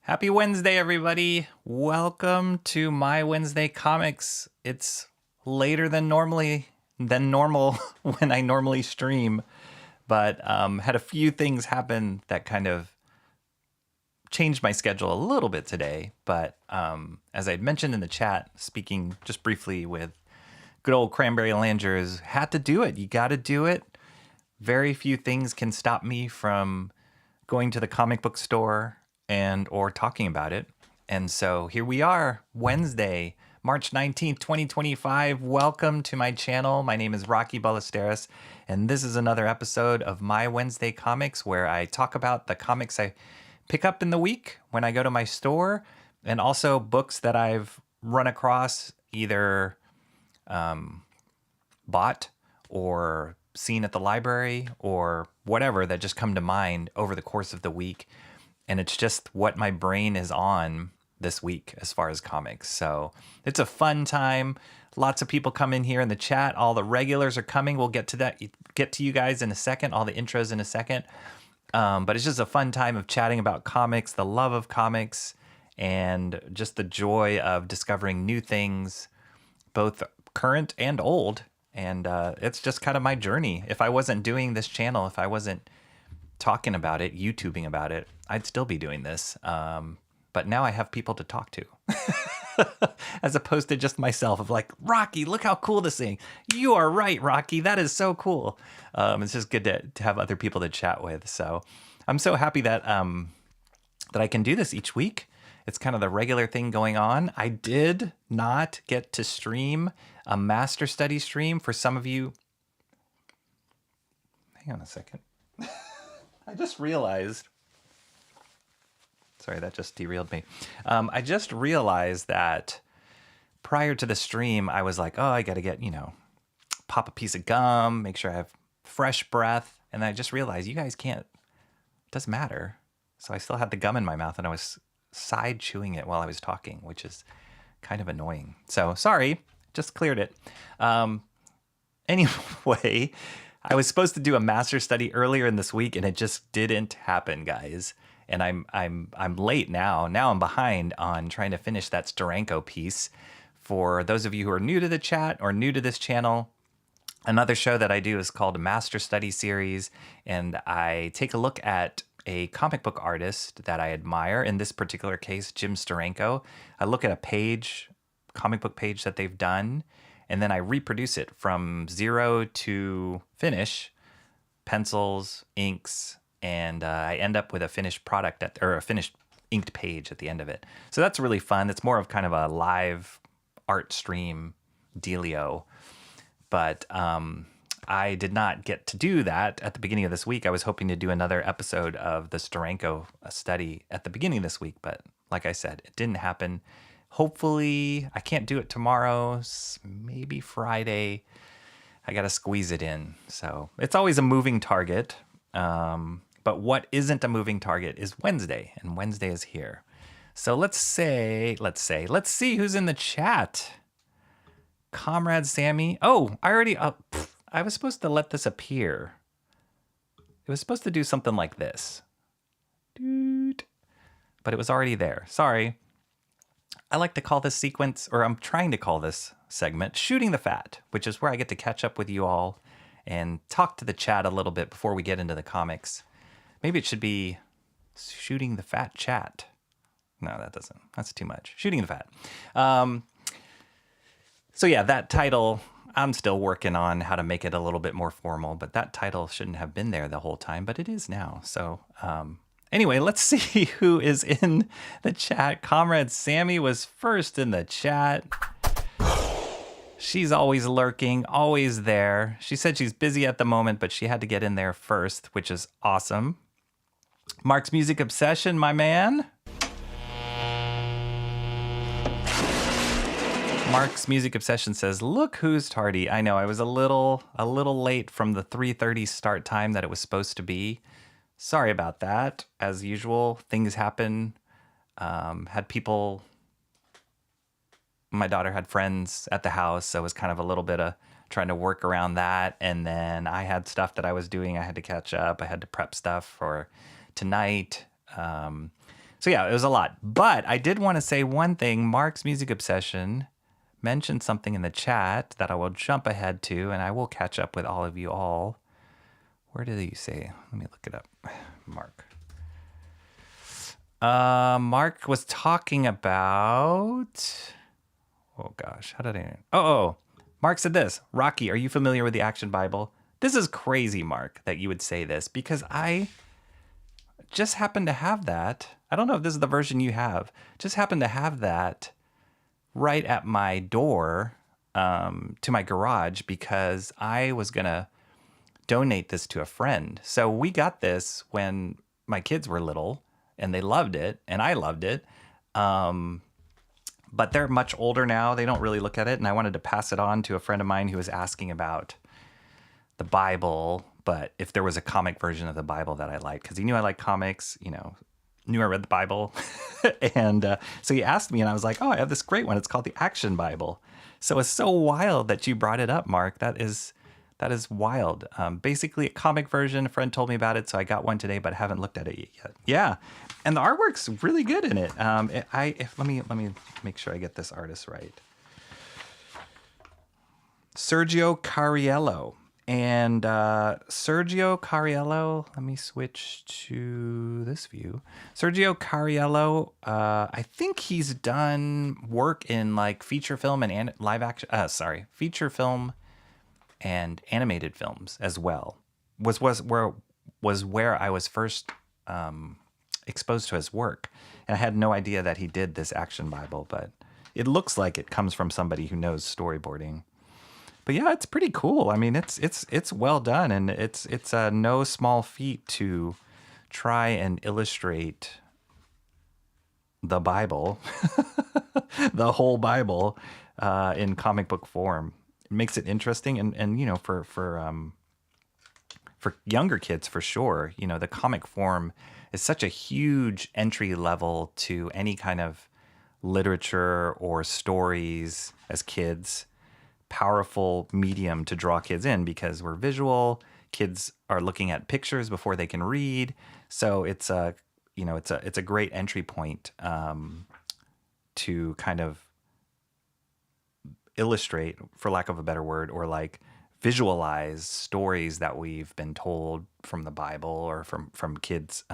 Happy Wednesday, everybody. Welcome to my Wednesday comics. It's later than normal when I normally stream, but had a few things happen that kind of changed my schedule a little bit today. But as I'd mentioned in the chat, speaking just briefly with good old Cranberry Langers, had to do it. You got to do it. Very few things can stop me from going to the comic book store and or talking about it. And so here we are, Wednesday, March 19th, 2025. Welcome to my channel. My name is Rocky Ballesteros, and this is another episode of My Wednesday Comics where I talk about the comics I pick up in the week when I go to my store, and also books that I've run across, either bought or seen at the library or whatever that just come to mind over the course of the week. And it's just what my brain is on this week as far as comics. So it's a fun time. Lots of people come in here in the chat. All the regulars are coming. We'll get to that, get to you guys in a second, all the intros in a second. But it's just a fun time of chatting about comics, the love of comics, and just the joy of discovering new things, both current and old. And it's just kind of my journey. If I wasn't doing this channel, if I wasn't talking about it, YouTubing about it, I'd still be doing this. But now I have people to talk to as opposed to just myself of like, Rocky, look how cool this thing. You are right, Rocky. That is so cool. It's just good to have other people to chat with. So I'm so happy that that I can do this each week. It's kind of the regular thing going on. I did not get to stream a master study stream for some of you. Hang on a second. I just realized, sorry, that just derailed me. I just realized that prior to the stream, I was like, oh, I got to get, pop a piece of gum, make sure I have fresh breath. And I just realized you guys can't, it doesn't matter. So I still had the gum in my mouth and I was side chewing it while I was talking, which is kind of annoying. So sorry, just cleared it. Anyway, I was supposed to do a master study earlier in this week and it just didn't happen, guys. And I'm late now. Now I'm behind on trying to finish that Steranko piece. For those of you who are new to the chat or new to this channel, another show that I do is called a Master Study Series, and I take a look at a comic book artist that I admire. In this particular case, Jim Steranko. I look at a page, comic book page that they've done, and then I reproduce it from zero to finish, pencils, inks, and I end up with a finished product or a finished inked page at the end of it. So that's really fun. It's more of kind of a live art stream dealio. But I did not get to do that at the beginning of this week. I was hoping to do another episode of the Steranko study at the beginning of this week, but like I said, it didn't happen. Hopefully, I can't do it tomorrow, maybe Friday. I got to squeeze it in. So it's always a moving target. But what isn't a moving target is Wednesday, and Wednesday is here. So let's see who's in the chat. Comrade Sammy. Oh, I was supposed to let this appear. It was supposed to do something like this. But it was already there. Sorry. I like to call this sequence, or I'm trying to call this segment, Shooting the Fat, which is where I get to catch up with you all and talk to the chat a little bit before we get into the comics. Maybe it should be Shooting the Fat Chat. No, that doesn't. That's too much. Shooting the Fat. So yeah, that title, I'm still working on how to make it a little bit more formal, but that title shouldn't have been there the whole time, but it is now. So anyway, let's see who is in the chat. Comrade Sammy was first in the chat. She's always lurking, always there. She said she's busy at the moment, but she had to get in there first, which is awesome. Mark's Music Obsession, my man. Mark's Music Obsession says, look who's tardy. I know, I was a little late from the 3:30 start time that it was supposed to be. Sorry about that. As usual, things happen. Had people, my daughter had friends at the house, so it was kind of a little bit of trying to work around that. And then I had stuff that I was doing. I had to catch up. I had to prep stuff for tonight. So yeah, it was a lot. But I did want to say one thing. Mark's Music Obsession mentioned something in the chat that I will jump ahead to, and I will catch up with all of you all. Where did he say? Let me look it up. Mark. Mark was talking about... Oh, gosh. How did I... Oh, Mark said this. Rocky, are you familiar with the Action Bible? This is crazy, Mark, that you would say this, because I just happen to have that. I don't know if this is the version you have. Just happen to have that right at my door to my garage because I was going to donate this to a friend. So we got this when my kids were little and they loved it and I loved it. But they're much older now. They don't really look at it. And I wanted to pass it on to a friend of mine who was asking about the Bible, but if there was a comic version of the Bible that I liked, because he knew I liked comics, knew I read the Bible. And so he asked me and I was like, oh, I have this great one. It's called the Action Bible. So it's so wild that you brought it up, Mark. That is wild. Basically a comic version. A friend told me about it, so I got one today, but I haven't looked at it yet. Yeah, and the artwork's really good in it. Let me make sure I get this artist right. Sergio Cariello. And Sergio Cariello, let me switch to this view. Sergio Cariello, I think he's done work in like feature film and live action. Feature film and animated films as well. Was where I was first exposed to his work, and I had no idea that he did this Action Bible. But it looks like it comes from somebody who knows storyboarding. But yeah, it's pretty cool. I mean, it's well done, and it's no small feat to try and illustrate the Bible, the whole Bible, in comic book form. It makes it interesting, and for younger kids for sure. The comic form is such a huge entry level to any kind of literature or stories as kids. Powerful medium to draw kids in because we're visual. Kids are looking at pictures before they can read, so it's a great entry point to kind of illustrate, for lack of a better word, or like visualize stories that we've been told from the Bible or from kids.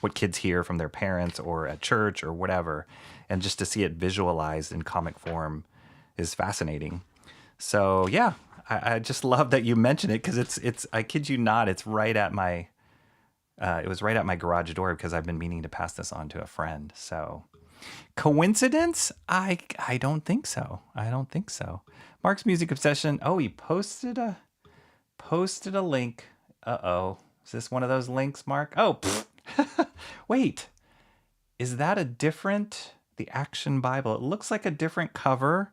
What kids hear from their parents or at church or whatever, and just to see it visualized in comic form is fascinating. So yeah, I just love that you mentioned it because it's I kid you not, it's right at my it was right at my garage door because I've been meaning to pass this on to a friend. So coincidence? I don't think so. I don't think so. Mark's Music Obsession. Oh, he posted a link. Uh-oh. Is this one of those links, Mark? Oh, wait. Is that the Action Bible? It looks like a different cover.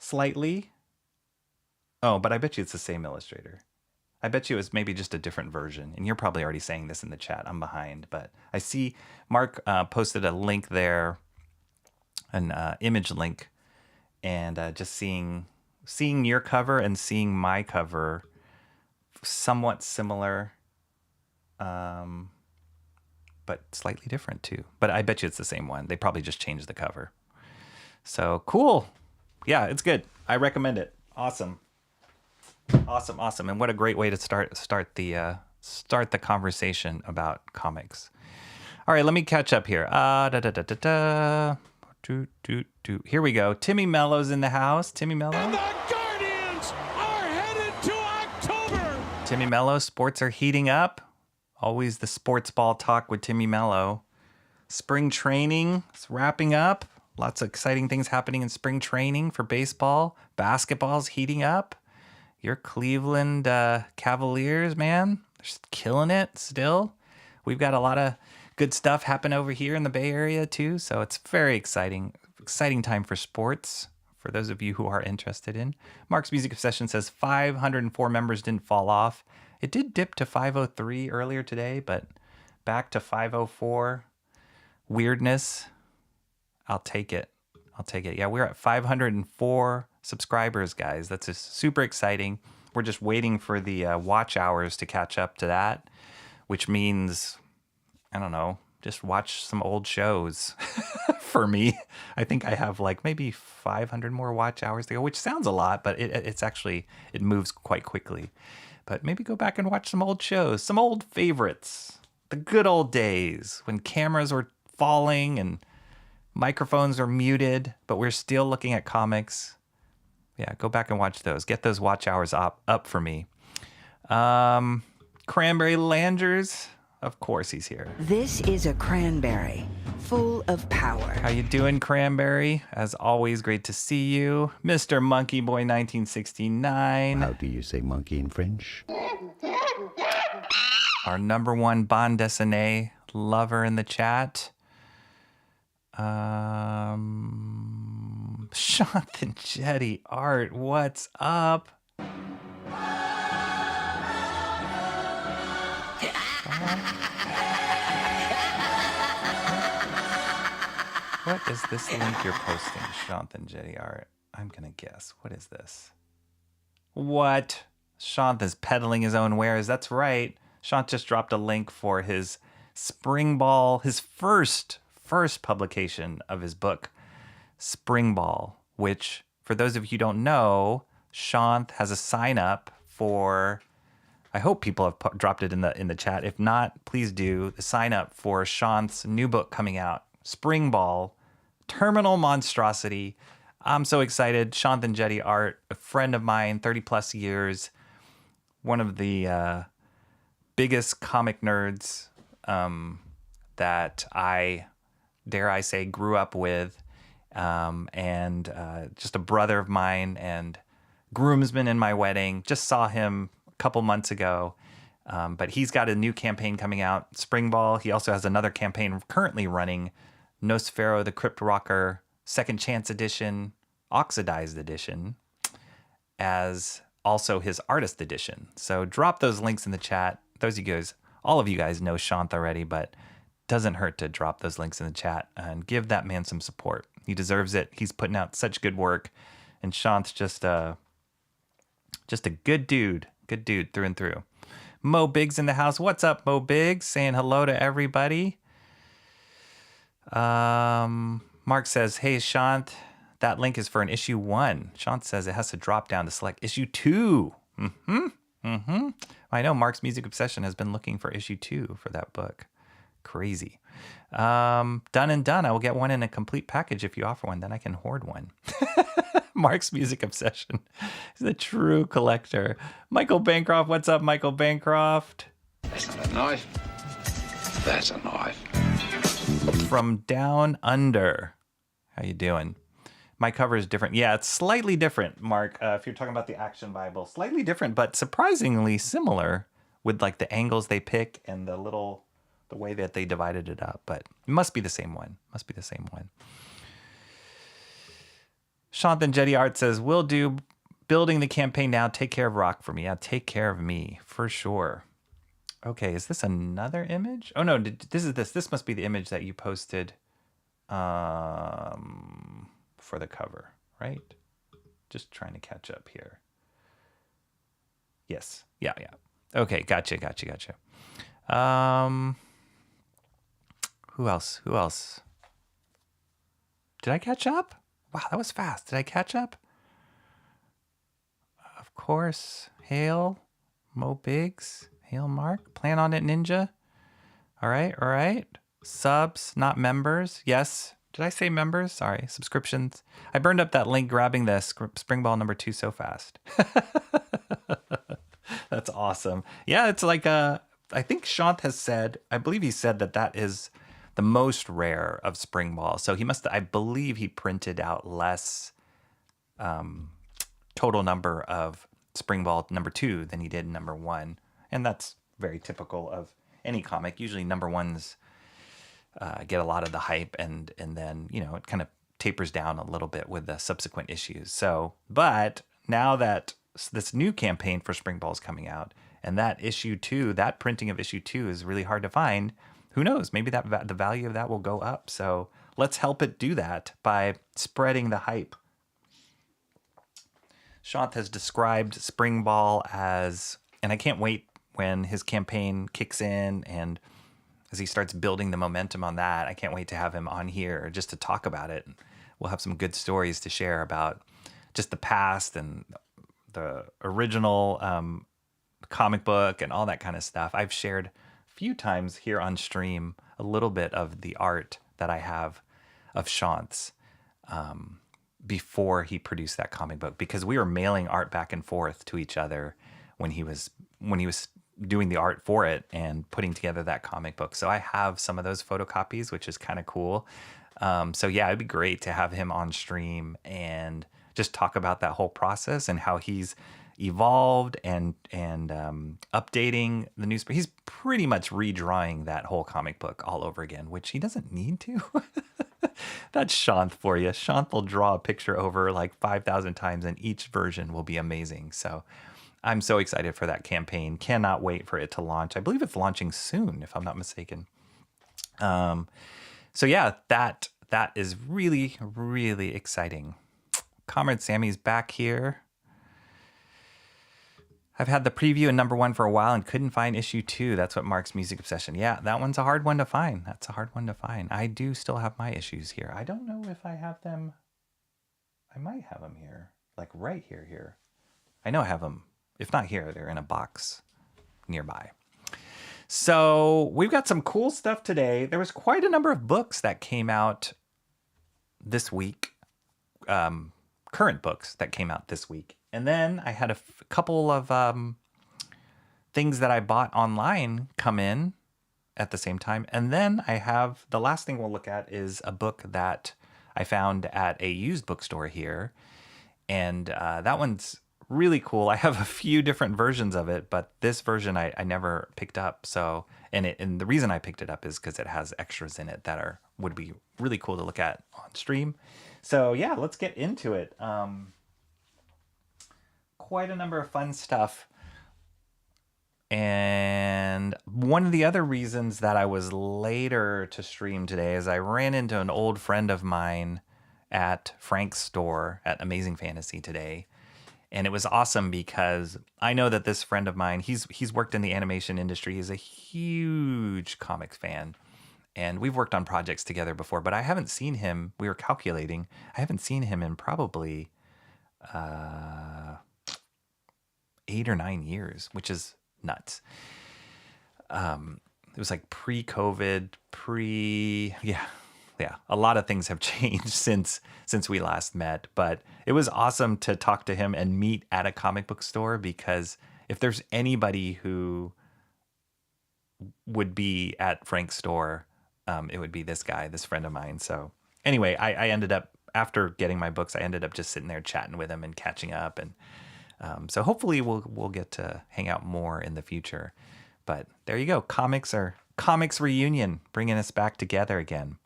Slightly. Oh, but I bet you it's the same illustrator. I bet you it's maybe just a different version. And you're probably already saying this in the chat. I'm behind. But I see Mark posted a link there, an image link. And just seeing your cover and seeing my cover, somewhat similar, but slightly different too. But I bet you it's the same one. They probably just changed the cover. So cool. Yeah, it's good. I recommend it. Awesome. And what a great way to start the conversation about comics. All right, let me catch up here. Here we go. Timmy Mello's in the house. Timmy Mello. And the Guardians are headed to October. Timmy Mello, sports are heating up. Always the sports ball talk with Timmy Mello. Spring training is wrapping up. Lots of exciting things happening in spring training for baseball. Basketball's heating up. Your Cleveland Cavaliers, man, they're just killing it still. We've got a lot of good stuff happen over here in the Bay Area too. So it's very exciting time for sports for those of you who are interested in. Mark's Music Obsession says 504 members didn't fall off. It did dip to 503 earlier today, but back to 504. Weirdness. I'll take it. Yeah, we're at 504 subscribers, guys. That's just super exciting. We're just waiting for the watch hours to catch up to that, which means, I don't know, just watch some old shows for me. I think I have like maybe 500 more watch hours to go, which sounds a lot, but it's actually, it moves quite quickly. But maybe go back and watch some old shows, some old favorites. The good old days when cameras were falling and microphones were muted, but we're still looking at comics. Yeah, go back and watch those. Get those watch hours up for me. Cranberry Landers, of course he's here. This is a cranberry full of power. How you doing, Cranberry? As always, great to see you. Mr. Monkey Boy 1969. How do you say monkey in French? Our number one bande dessinée lover in the chat. Jonathan Jetty Art, what's up? What is this link you're posting, Jonathan Jetty Art? I'm gonna guess. What is this? What? Jonathan's peddling his own wares. That's right. Shant just dropped a link for his Spring Ball, his first publication of his book, Spring Ball, which, for those of you who don't know, Shant has a sign up for. I hope people have dropped it in the chat. If not, please do. The sign up for Shant's new book coming out, Spring Ball, Terminal Monstrosity. I'm so excited. Jonathan Jetty Art, a friend of mine, 30 plus years, one of the biggest comic nerds that I, dare I say, grew up with, and just a brother of mine and groomsman in my wedding. Just saw him a couple months ago, but he's got a new campaign coming out, Spring Ball. He also has another campaign currently running, Nosfero the Crypt Rocker, Second Chance Edition, Oxidized Edition, as also his artist edition. So drop those links in the chat. Those of you guys, all of you guys know Shant already, but doesn't hurt to drop those links in the chat and give that man some support. He deserves it. He's putting out such good work, and Shant's just a good dude through and through. Mo Biggs in the house. What's up, Mo Biggs? Saying hello to everybody. Mark says, hey, Shant, that link is for an issue 1. Shant says it has to drop down to select issue 2. I know Mark's Music Obsession has been looking for issue 2 for that book. Crazy. Done and done. I will get one in a complete package if you offer one. Then I can hoard one. Mark's Music Obsession is a true collector. Michael Bancroft. What's up, Michael Bancroft? That's not a knife. That's a knife. From Down Under. How you doing? My cover is different. Yeah, it's slightly different, Mark. If you're talking about the Action Bible, slightly different, but surprisingly similar with like the angles they pick and the way that they divided it up. But it must be the same one. Jonathan Jetty Art says, "Will do. Building the campaign now. Take care of Rock for me. Yeah, take care of me for sure." Okay, is this another image? Oh no, this is this. This must be the image that you posted. For the cover, right? Just trying to catch up here. Yes. Yeah. Okay, gotcha. Who else? Did I catch up? Wow, that was fast. Did I catch up? Of course. Hail, Mo Biggs. Hail, Mark. Plan on it, Ninja. All right. Subs, not members. Yes. Did I say members? Sorry. Subscriptions. I burned up that link grabbing the Spring Ball number 2 so fast. That's awesome. Yeah, it's like I think Shant has said, I believe he said that is the most rare of Spring Ball. So I believe he printed out less total number of Spring Ball number 2 than he did number 1. And that's very typical of any comic. Usually number 1s get a lot of the hype, and then, it kind of tapers down a little bit with the subsequent issues. So, but now that this new campaign for Spring Ball is coming out, and that issue 2, that printing of issue 2 is really hard to find, who knows? Maybe the value of that will go up. So let's help it do that by spreading the hype. Shant has described Spring Ball as, and I can't wait when his campaign kicks in and he starts building the momentum on that. I can't wait to have him on here just to talk about it. We'll have some good stories to share about just the past and the original comic book and all that kind of stuff. I've shared a few times here on stream a little bit of the art that I have of Shant's before he produced that comic book, because we were mailing art back and forth to each other when he was doing the art for it and putting together that comic book. So I have some of those photocopies, which is kind of cool. So yeah, it'd be great to have him on stream and just talk about that whole process and how he's evolved and updating the newspaper. He's pretty much redrawing that whole comic book all over again, which he doesn't need to. That's Shanth for you. Shanth will draw a picture over like 5,000 times and each version will be amazing. So I'm so excited for that campaign. Cannot wait for it to launch. I believe it's launching soon, if I'm not mistaken. So yeah, that is really, really exciting. Comrade Sammy's back here. I've had the preview in #1 for a while and couldn't find issue 2. That's what Mark's Music Obsession. Yeah, that one's a hard one to find. That's a hard one to find. I do still have my issues here. I don't know if I have them. I might have them here, like right here. I know I have them. If not here, they're in a box nearby. So we've got some cool stuff today. There was quite a number of books that came out this week. Current books that came out this week. And then I had a couple of things that I bought online come in at the same time. And then I have, the last thing we'll look at is a book that I found at a used bookstore here. And that one's really cool. I have a few different versions of it, but this version I never picked up. So, and the reason I picked it up is because it has extras in it that would be really cool to look at on stream. So yeah, let's get into it. Quite a number of fun stuff. And one of the other reasons that I was later to stream today is I ran into an old friend of mine at Frank's store at Amazing Fantasy today. And it was awesome because I know that this friend of mine, he's worked in the animation industry. He's a huge comics fan. And we've worked on projects together before, but I haven't seen him. We were calculating. I haven't seen him in probably 8 or 9 years, which is nuts. It was like pre-COVID, yeah, a lot of things have changed since we last met, but it was awesome to talk to him and meet at a comic book store, because if there's anybody who would be at Frank's store, it would be this guy, this friend of mine. So anyway, I ended up, after getting my books, I ended up just sitting there chatting with him and catching up. And so hopefully we'll get to hang out more in the future. But there you go. Comics reunion, bringing us back together again.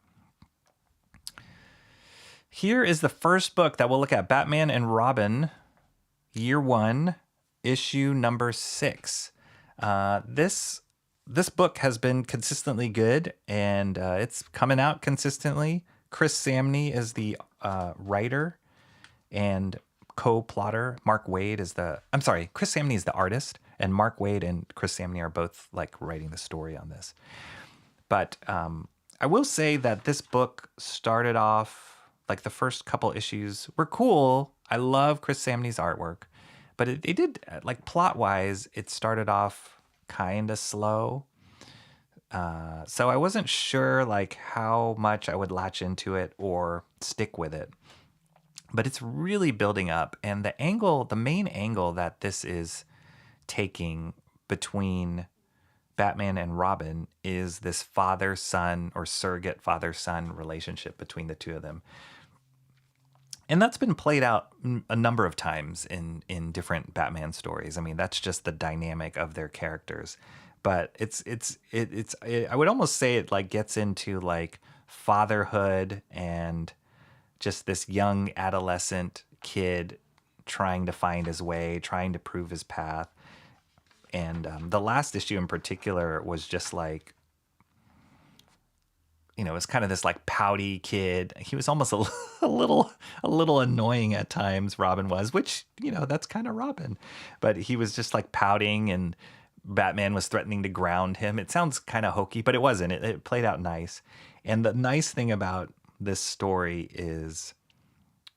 Here is the first book that we'll look at, Batman and Robin, Year 1, issue #6. This book has been consistently good, and it's coming out consistently. Chris Samney is the writer and co-plotter. Chris Samney is the artist, and Mark Waid and Chris Samney are both like writing the story on this. But I will say that this book started off, like the first couple issues were cool. I love Chris Samney's artwork, but it did, like plot-wise, it started off kind of slow. So I wasn't sure like how much I would latch into it or stick with it. But it's really building up, and the main angle that this is taking between Batman and Robin is this father-son or surrogate father-son relationship between the two of them. And that's been played out a number of times in different Batman stories. I mean, that's just the dynamic of their characters. But I would almost say it like gets into like fatherhood and just this young adolescent kid trying to find his way, trying to prove his path. And the last issue in particular was just like, you know, it's kind of this like pouty kid. He was almost a little annoying at times, Robin was, which, you know, that's kind of Robin. But he was just like pouting and Batman was threatening to ground him. It sounds kind of hokey, but it wasn't. It played out nice. And the nice thing about this story is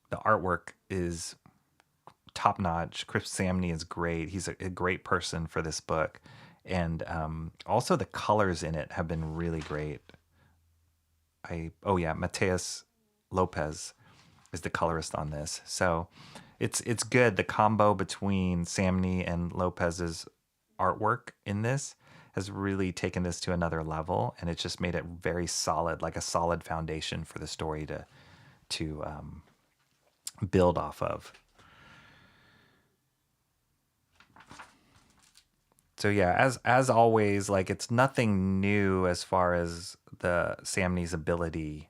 the artwork is top notch. Chris Samney is great. He's a great person for this book. And also the colors in it have been really great. Mateus Lopez is the colorist on this. So it's good. The combo between Samney and Lopez's artwork in this has really taken this to another level, and it's just made it very solid, like a solid foundation for the story to build off of. So yeah, as always, like it's nothing new as far as the Samney's ability.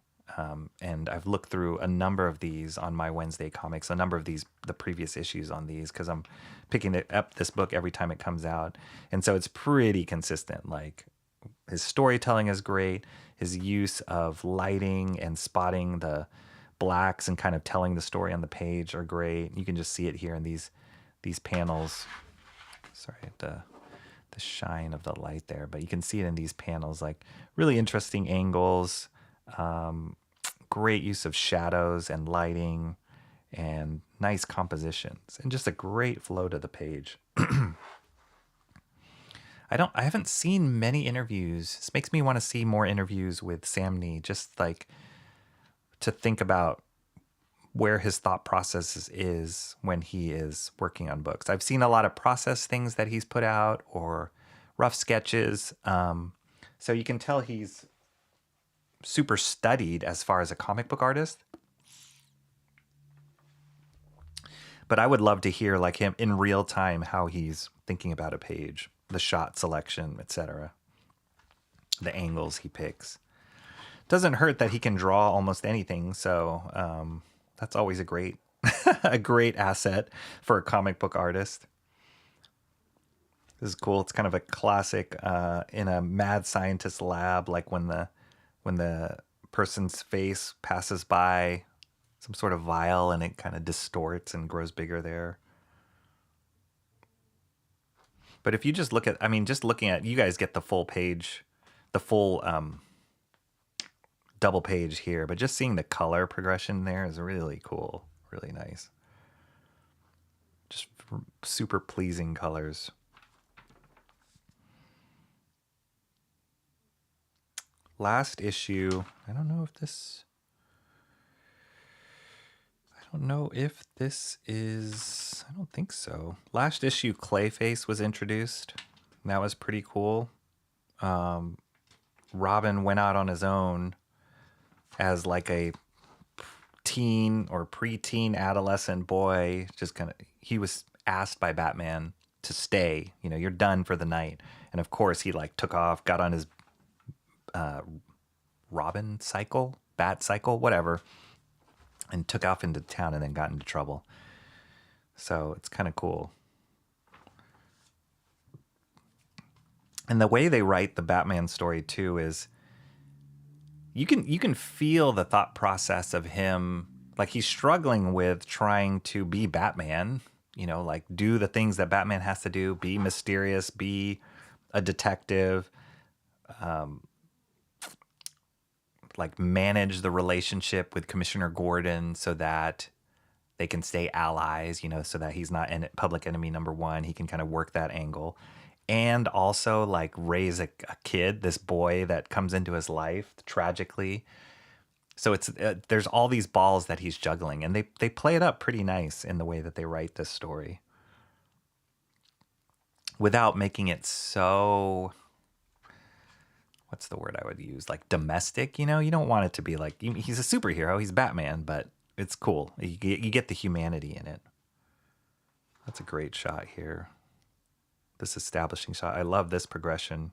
And I've looked through a number of these on my Wednesday comics, a number of the previous issues on these, because I'm picking up this book every time it comes out. And so it's pretty consistent. Like his storytelling is great. His use of lighting and spotting the blacks and kind of telling the story on the page are great. You can just see it here in these panels. Sorry, the shine of the light there, but you can see it in these panels, like really interesting angles, great use of shadows and lighting, and nice compositions, and just a great flow to the page. I haven't seen many interviews. This makes me want to see more interviews with Samney, just like to think about where his thought process is when he is working on books. I've seen a lot of process things that he's put out or rough sketches. So you can tell he's super studied as far as a comic book artist. But I would love to hear like him in real time, how he's thinking about a page, the shot selection, etc., the angles he picks. Doesn't hurt that he can draw almost anything. So, that's always a great a great asset for a comic book artist. This is cool. It's kind of a classic in a mad scientist lab, like when the person's face passes by some sort of vial and it kind of distorts and grows bigger there. But if you just look at, just looking at, you guys get the full page, the full double page here, but just seeing the color progression there is really cool, really nice. Just super pleasing colors. Last issue, I don't know if this is, I don't think so. Last issue, Clayface was introduced. And that was pretty cool. Robin went out on his own as like a teen or preteen adolescent boy. He was asked by Batman to stay. You're done for the night. And of course he like took off, got on his Robin cycle, Bat cycle, whatever, and took off into town and then got into trouble. So it's kind of cool. And the way they write the Batman story too is you can feel the thought process of him, like he's struggling with trying to be Batman, like do the things that Batman has to do, be mysterious, be a detective, like manage the relationship with Commissioner Gordon so that they can stay allies, so that he's not public enemy number one. He can kind of work that angle. And also like raise a kid, this boy that comes into his life tragically. So it's there's all these balls that he's juggling, and they play it up pretty nice in the way that they write this story, without making it so, what's the word I would use? Like domestic, you don't want it to be like, he's a superhero, he's Batman, but it's cool. You get the humanity in it. That's a great shot here. This establishing shot. I love this progression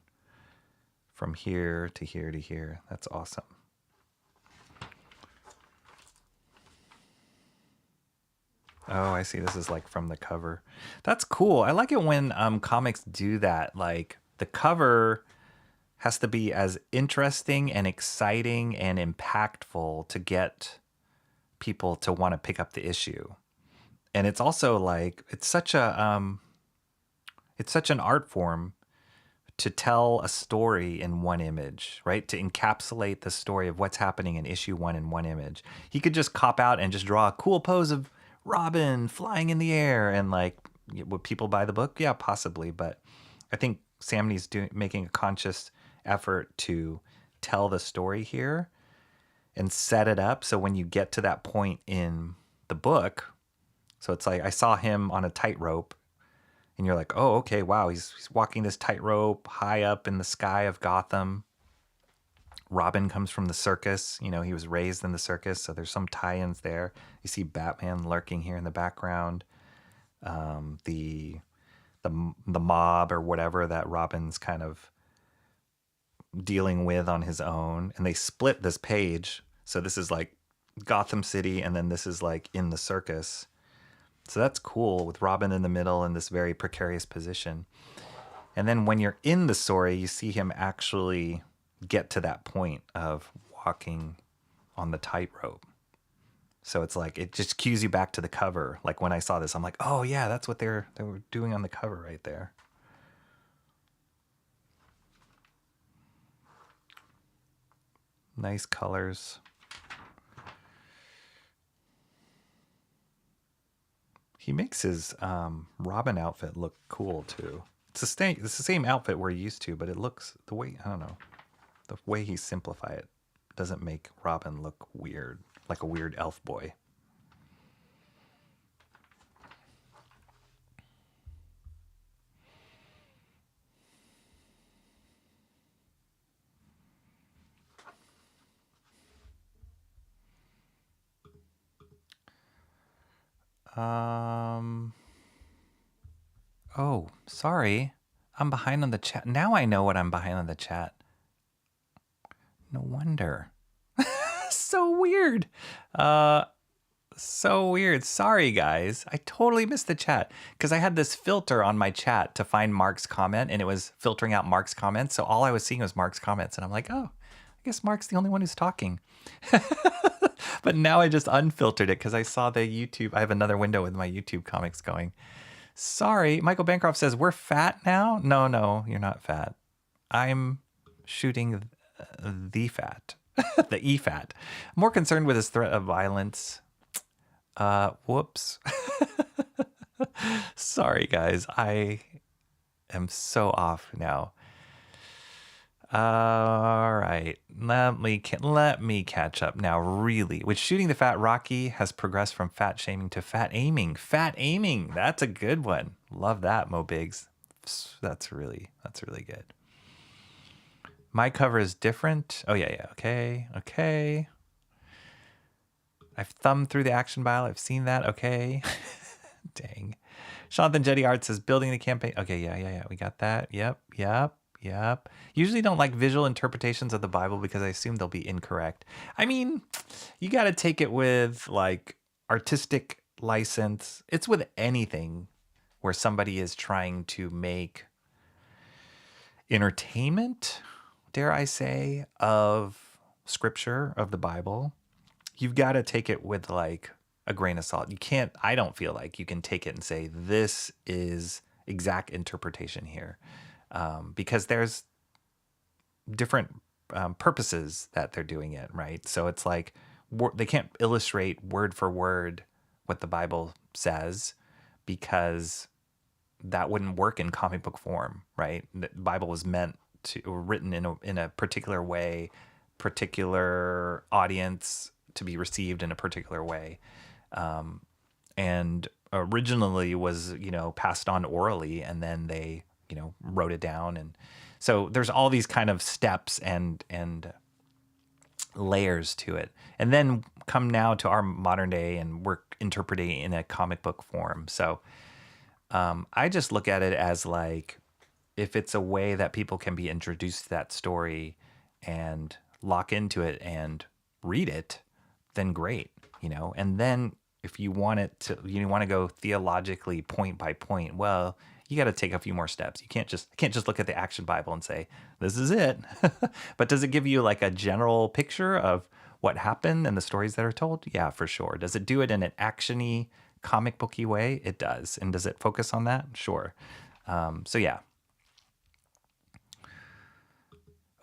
from here to here to here. That's awesome. Oh, I see. This is like from the cover. That's cool. I like it when comics do that. Like the cover has to be as interesting and exciting and impactful to get people to want to pick up the issue. And it's also like, it's such an art form to tell a story in one image, right? To encapsulate the story of what's happening in issue 1 in one image. He could just cop out and just draw a cool pose of Robin flying in the air and like, would people buy the book? Yeah, possibly. But I think Samney's making a conscious effort to tell the story here and set it up so when you get to that point in the book, so it's like I saw him on a tightrope and you're like, oh, okay, wow, he's walking this tightrope high up in the sky of Gotham. Robin comes from the circus. You know, he was raised in the circus, so there's some tie-ins there. You see Batman lurking here in the background. The mob or whatever that Robin's kind of dealing with on his own. And they split this page. So this is like Gotham City, and then this is like in the circus. So that's cool with Robin in the middle in this very precarious position. And then when you're in the story, you see him actually get to that point of walking on the tightrope. So it's like, it just cues you back to the cover. Like when I saw this, I'm like, oh yeah, that's what they were doing on the cover right there. Nice colors. He makes his Robin outfit look cool too. It's the same outfit we're used to, but it looks the way, I don't know, the way he simplify it doesn't make Robin look weird, like a weird elf boy. Oh, sorry. I'm behind on the chat. Now I know what I'm behind on the chat. No wonder. So weird. So weird. Sorry, guys. I totally missed the chat because I had this filter on my chat to find Mark's comment, and it was filtering out Mark's comments. So all I was seeing was Mark's comments, and I'm like, oh, I guess Mark's the only one who's talking. But now I just unfiltered it because I saw the YouTube. I have another window with my YouTube comics going. Sorry. Michael Bancroft says, we're fat now? No, you're not fat. I'm shooting the fat, the E-fat. I'm more concerned with his threat of violence. Whoops. Sorry, guys. I am so off now. All right, let me catch up now. Really, with shooting the fat, Rocky has progressed from fat shaming to fat aiming. Fat aiming, that's a good one. Love that, Mo Biggs. That's really good. My cover is different. Oh yeah. Okay. I've thumbed through the action bio. I've seen that. Okay. Dang. Shanthan Jetty Art says building the campaign. Okay, yeah. We got that. Yep. Usually don't like visual interpretations of the Bible because I assume they'll be incorrect. I mean, you got to take it with like artistic license. It's with anything where somebody is trying to make entertainment, dare I say, of scripture, of the Bible. You've got to take it with like a grain of salt. I don't feel like you can take it and say, this is exact interpretation here. Because there's different purposes that they're doing it, right? So it's like they can't illustrate word for word what the Bible says because that wouldn't work in comic book form, right? The Bible was written in a particular way, particular audience to be received in a particular way, and originally was passed on orally, and then they wrote it down. And so there's all these kind of steps and layers to it. And then come now to our modern day and we're interpreting in a comic book form. So I just look at it as like, if it's a way that people can be introduced to that story and lock into it and read it, then great, and then if you want to go theologically point by point, well, you got to take a few more steps. You can't just look at the Action Bible and say, this is it. But does it give you like a general picture of what happened and the stories that are told? Yeah, for sure. Does it do it in an action-y, comic booky way? It does. And does it focus on that? Sure. So yeah.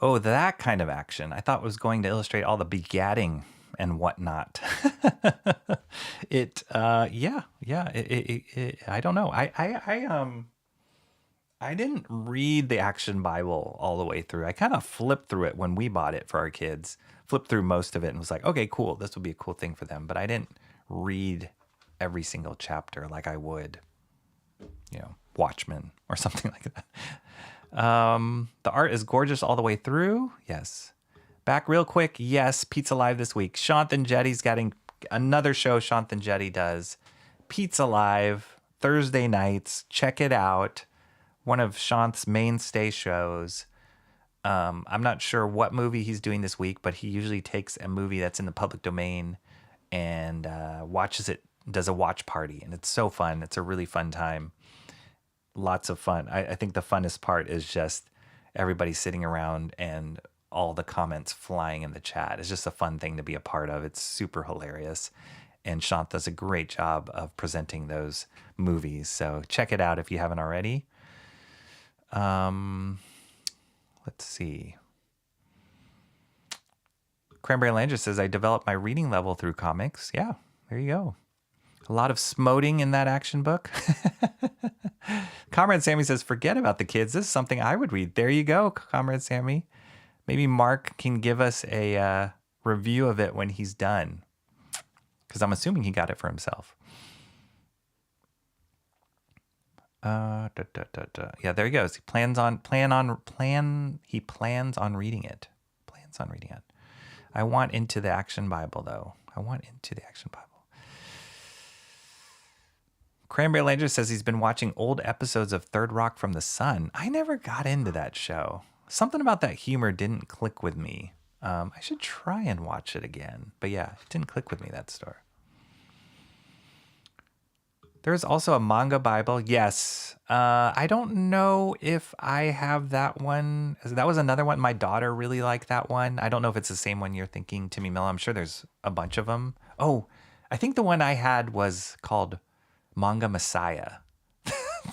Oh, that kind of action. I thought it was going to illustrate all the begatting and whatnot. I don't know. I didn't read the Action Bible all the way through. I kind of flipped through it when we bought it for our kids. Flipped through most of it and was like, okay, cool. This would be a cool thing for them. But I didn't read every single chapter like I would, Watchmen or something like that. The art is gorgeous all the way through. Yes. Back real quick. Yes. Pizza Live this week. Shanthan Jetty's getting another show Shanthan Jetty does. Pizza Live Thursday nights. Check it out. One of Shant's mainstay shows. I'm not sure what movie he's doing this week, but he usually takes a movie that's in the public domain and watches it, does a watch party. And it's so fun. It's a really fun time. Lots of fun. I think the funnest part is just everybody sitting around and all the comments flying in the chat. It's just a fun thing to be a part of. It's super hilarious. And Shant does a great job of presenting those movies. So check it out if you haven't already. Let's see. Cranberry Landry says, I developed my reading level through comics. Yeah, there you go. A lot of smoting in that action book. Comrade Sammy says, forget about the kids. This is something I would read. There you go, Comrade Sammy. Maybe Mark can give us a review of it when he's done. Because I'm assuming he got it for himself. Yeah, there he goes. He plans on reading it. I want Into the Action Bible, though. Cranberry Landry says he's been watching old episodes of Third Rock from the Sun. I never got into that show. Something about that humor didn't click with me. I should try and watch it again. But yeah, it didn't click with me, that story. There's also a manga Bible. Yes. I don't know if I have that one. That was another one. My daughter really liked that one. I don't know if it's the same one you're thinking, Timmy Miller. I'm sure there's a bunch of them. Oh, I think the one I had was called Manga Messiah.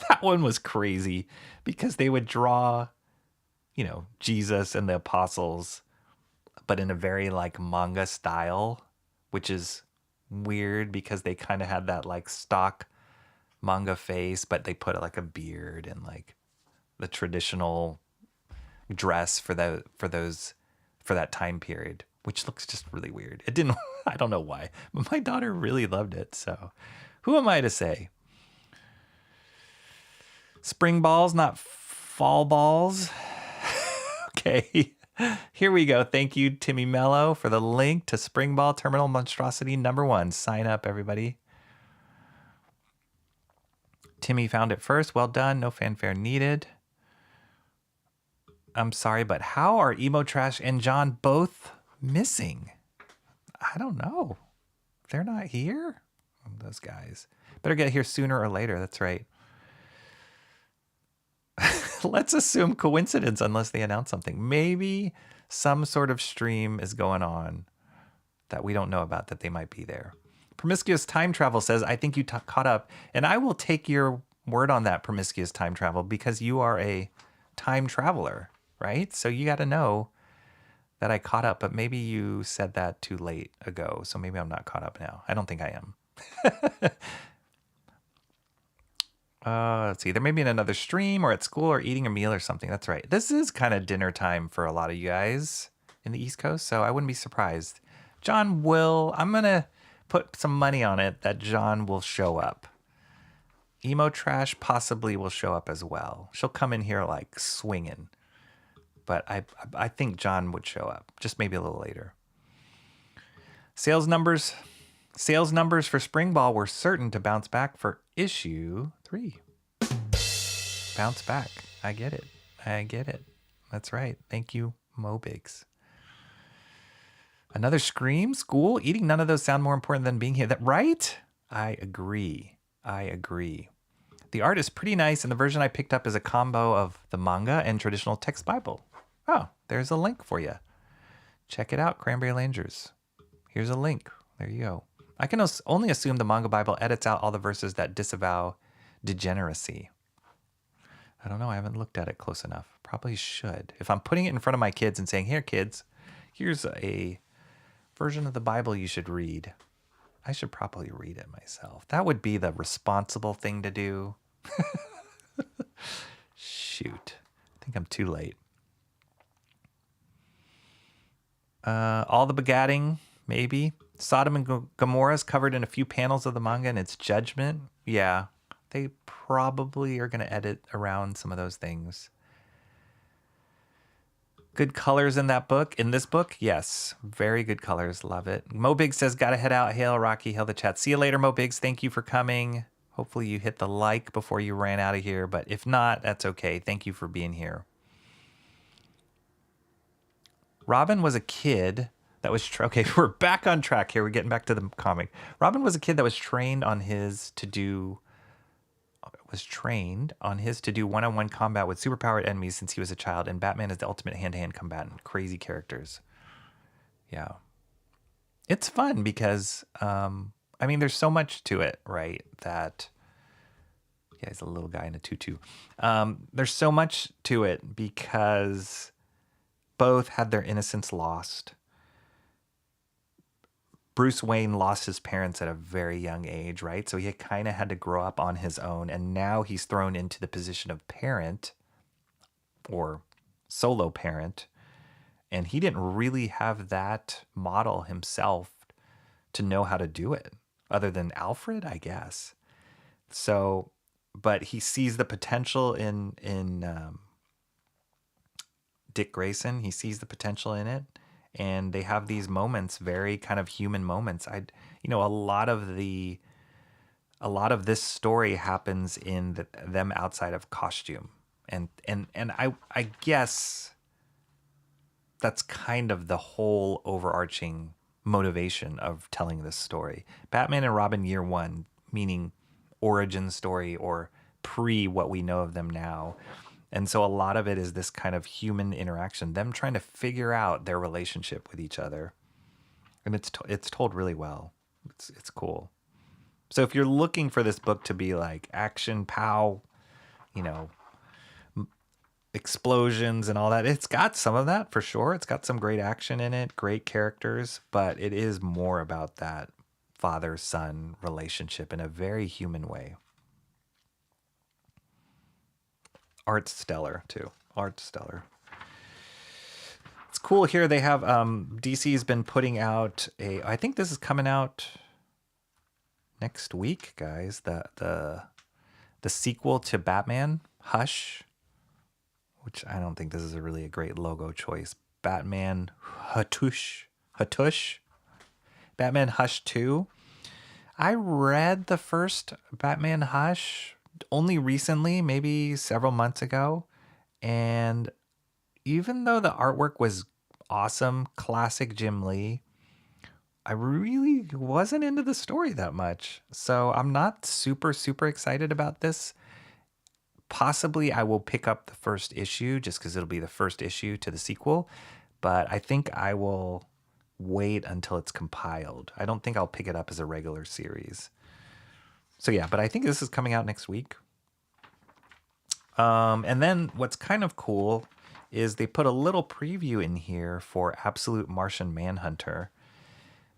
That one was crazy because they would draw, Jesus and the apostles, but in a very manga style, which is weird because they kind of had that stock manga face, but they put a beard and the traditional dress for that time period, which looks just really weird. It didn't, I don't know why, but my daughter really loved it. So who am I to say? Spring balls, not fall balls. Okay. Here we go. Thank you, Timmy Mello, for the link to Spring Ball Terminal Monstrosity #1. Sign up, everybody. Timmy found it first. Well done. No fanfare needed. I'm sorry, but how are Emo Trash and John both missing? I don't know. They're not here? Those guys. Better get here sooner or later. That's right. Let's assume coincidence unless they announce something. Maybe some sort of stream is going on that we don't know about, that they might be there. Promiscuous Time Travel says, I think you caught up. And I will take your word on that, Promiscuous Time Travel, because you are a time traveler, right? So you got to know that I caught up, but maybe you said that too late ago. So maybe I'm not caught up now. I don't think I am. Let's see. There may be in another stream or at school or eating a meal or something. That's right. This is kind of dinner time for a lot of you guys in the East Coast, so I wouldn't be surprised. I'm going to put some money on it that John will show up. Emo Trash possibly will show up as well. She'll come in here swinging. But I think John would show up, just maybe a little later. Sales numbers for Spring Ball were certain to bounce back for issue 3. Bounce back. I get it. That's right. Thank you, Mobix. Another Scream? School? Eating none of those sound more important than being here. Right? I agree. The art is pretty nice, and the version I picked up is a combo of the manga and traditional text Bible. Oh, there's a link for you. Check it out, Cranberry Langers. Here's a link. There you go. I can only assume the manga Bible edits out all the verses that disavow degeneracy. I don't know. I haven't looked at it close enough. Probably should. If I'm putting it in front of my kids and saying, here, kids, here's a version of the Bible you should read, I should probably read it myself. That would be the responsible thing to do. Shoot. I think I'm too late. All the begatting, maybe. Sodom and Gomorrah is covered in a few panels of the manga and its judgment. Yeah, they probably are going to edit around some of those things. Good colors in that book. In this book, yes. Very good colors. Love it. Mo Biggs says, gotta head out. Hail, Rocky. Hail the chat. See you later, Mo Biggs. Thank you for coming. Hopefully you hit the like before you ran out of here. But if not, that's okay. Thank you for being here. Robin was a kid that was... okay, we're back on track here. We're getting back to the comic. Robin was a kid that was trained on his to do one-on-one combat with superpowered enemies since he was a child, and Batman is the ultimate hand-to-hand combatant. Crazy characters. Yeah. It's fun because, I mean, there's so much to it, right? That, yeah, he's a little guy in a tutu. There's so much to it because both had their innocence lost. Bruce Wayne lost his parents at a very young age, right? So he kind of had to grow up on his own. And now he's thrown into the position of parent or solo parent. And he didn't really have that model himself to know how to do it, other than Alfred, I guess. So, but he sees the potential in Dick Grayson. He sees the potential in it. And they have these moments, very kind of human moments. A lot of this story happens in them outside of costume, and I guess that's kind of the whole overarching motivation of telling this story. Batman and Robin Year One, meaning origin story or pre what we know of them now. And so a lot of it is this kind of human interaction, them trying to figure out their relationship with each other. And it's told really well. It's cool. So if you're looking for this book to be like action, pow, explosions and all that, it's got some of that for sure. It's got some great action in it, great characters, but it is more about that father-son relationship in a very human way. Art's stellar too. Art's stellar. It's cool here. They have DC's been putting out I think this is coming out next week, guys. The sequel to Batman, Hush, which I don't think this is really a great logo choice. Batman Hatush. Batman Hush 2. I read the first Batman Hush only recently, maybe several months ago, and even though the artwork was awesome, classic Jim Lee, I really wasn't into the story that much. So I'm not super excited about this. Possibly I will pick up the first issue just because it'll be the first issue to the sequel, but I think I will wait until it's compiled. I don't think I'll pick it up as a regular series. So yeah, but I think this is coming out next week. And then what's kind of cool is they put a little preview in here for Absolute Martian Manhunter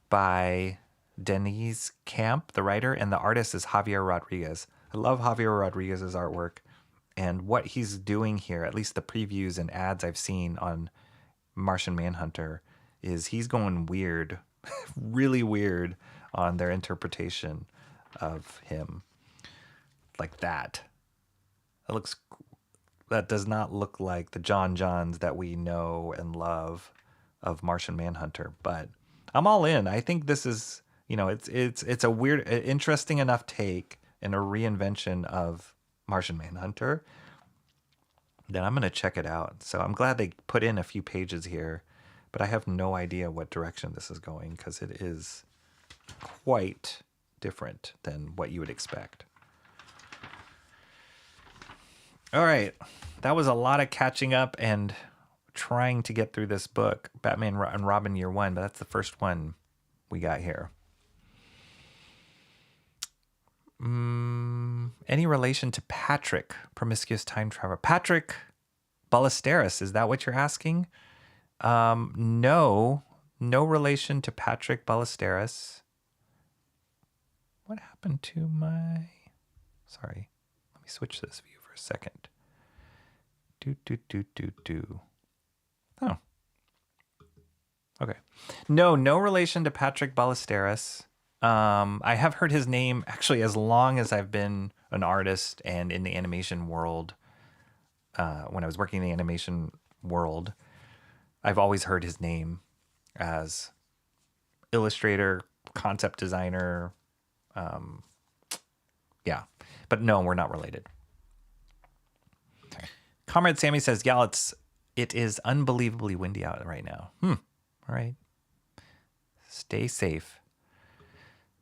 by Denise Camp, the writer, and the artist is Javier Rodriguez. I love Javier Rodriguez's artwork, and what he's doing here, at least the previews and ads I've seen on Martian Manhunter, is he's going weird, really weird on their interpretation of him. Like that. That does not look like the John Johns that we know and love of Martian Manhunter, but I'm all in. I think this is, it's a weird, interesting enough take and a reinvention of Martian Manhunter that I'm going to check it out. So I'm glad they put in a few pages here, but I have no idea what direction this is going because it is quite different than what you would expect. All right, that was a lot of catching up and trying to get through this book, Batman and Robin Year One, but that's the first one we got here. Any relation to Patrick, promiscuous time traveler? Patrick Ballesteros, is that what you're asking? No relation to Patrick Ballesteros. What happened to my... Sorry, let me switch this view for a second. Oh. Okay. No relation to Patrick Ballesteros. I have heard his name actually as long as I've been an artist and in the animation world. When I was working in the animation world, I've always heard his name as illustrator, concept designer. Yeah, but no, we're not related. Comrade Sammy says, "Yeah, it is unbelievably windy out right now." All right. Stay safe.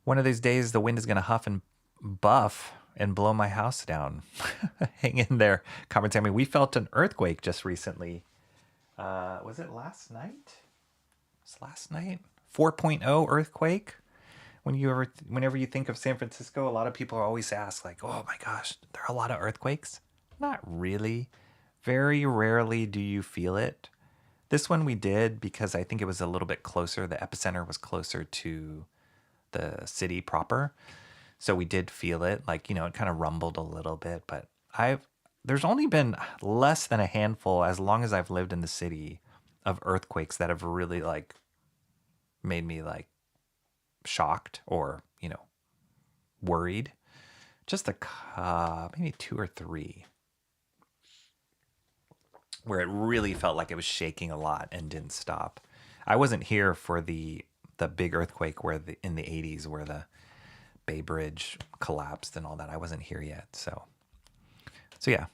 One of these days, the wind is going to huff and buff and blow my house down. Hang in there, Comrade Sammy. We felt an earthquake just recently. Was it last night? It was last night? 4.0 earthquake. Whenever you think of San Francisco, a lot of people always ask, like, oh my gosh, there are a lot of earthquakes? Not really. Very rarely do you feel it. This one we did because I think it was a little bit closer. The epicenter was closer to the city proper. So we did feel it. Like, it kind of rumbled a little bit. But there's only been less than a handful, as long as I've lived in the city, of earthquakes that have really, like, made me, like, shocked or, worried. Just maybe 2 or 3. Where it really felt like it was shaking a lot and didn't stop. I wasn't here for the big earthquake in the 80s where the Bay Bridge collapsed and all that. I wasn't here yet. So yeah.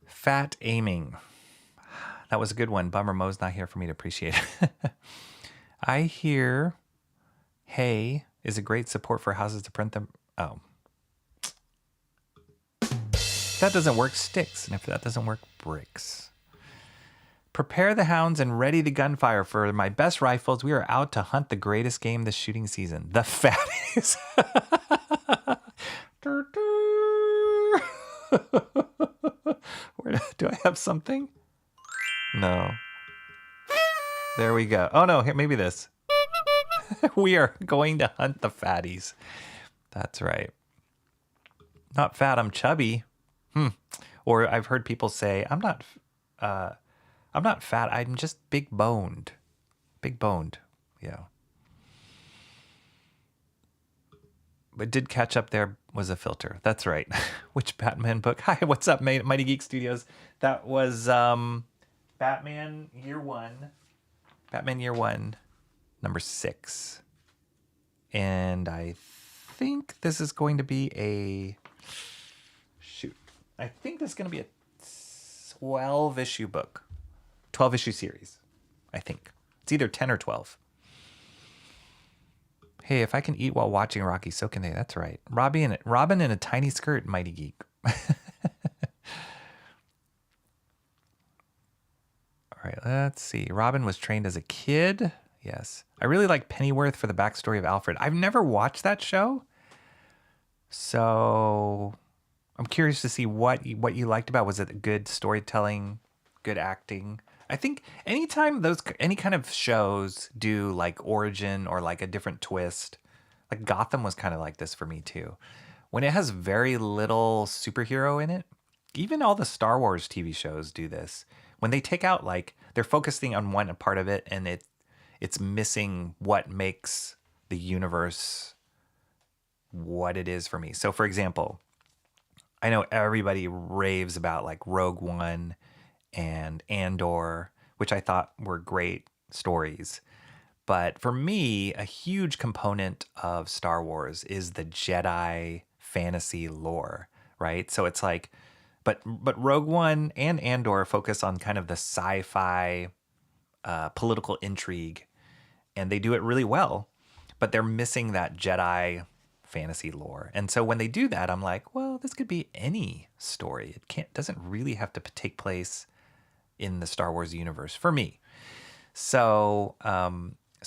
Fat aiming. That was a good one. Bummer Mo's not here for me to appreciate it. I hear hay is a great support for houses to print them. Oh. If that doesn't work, sticks. And if that doesn't work, bricks. Prepare the hounds and ready the gunfire for my best rifles. We are out to hunt the greatest game this shooting season. The fatties. Do I have something? No. There we go. Oh no, here, maybe this. We are going to hunt the fatties. That's right. Not fat, I'm chubby. Or I've heard people say, I'm not fat, I'm just big boned. Big boned. Yeah. But did catch up there was a filter. That's right. Which Batman book? Hi, what's up, Mighty Geek Studios? That was Batman Year One. Batman Year One, number 6. And I think this is going to be I think this is going to be a 12-issue book. 12-issue series, I think. It's either 10 or 12. Hey, if I can eat while watching Rocky, so can they. That's right. Robin in a tiny skirt, Mighty Geek. All right, let's see. Robin was trained as a kid. Yes. I really like Pennyworth for the backstory of Alfred. I've never watched that show. So I'm curious to see what you liked about. Was it good storytelling, good acting? I think anytime any kind of shows do like origin or like a different twist, like Gotham was kind of like this for me too. When it has very little superhero in it, even all the Star Wars TV shows do this. When they take out, like, they're focusing on one part of it and it's missing what makes the universe what it is for me. So for example, I know everybody raves about like Rogue One and Andor, which I thought were great stories. But for me, a huge component of Star Wars is the Jedi fantasy lore, right? So it's like, but Rogue One and Andor focus on kind of the sci-fi political intrigue, and they do it really well, but they're missing that Jedi fantasy lore. And so when they do that, I'm like, well, this could be any story. It doesn't really have to take place in the Star Wars universe for me. So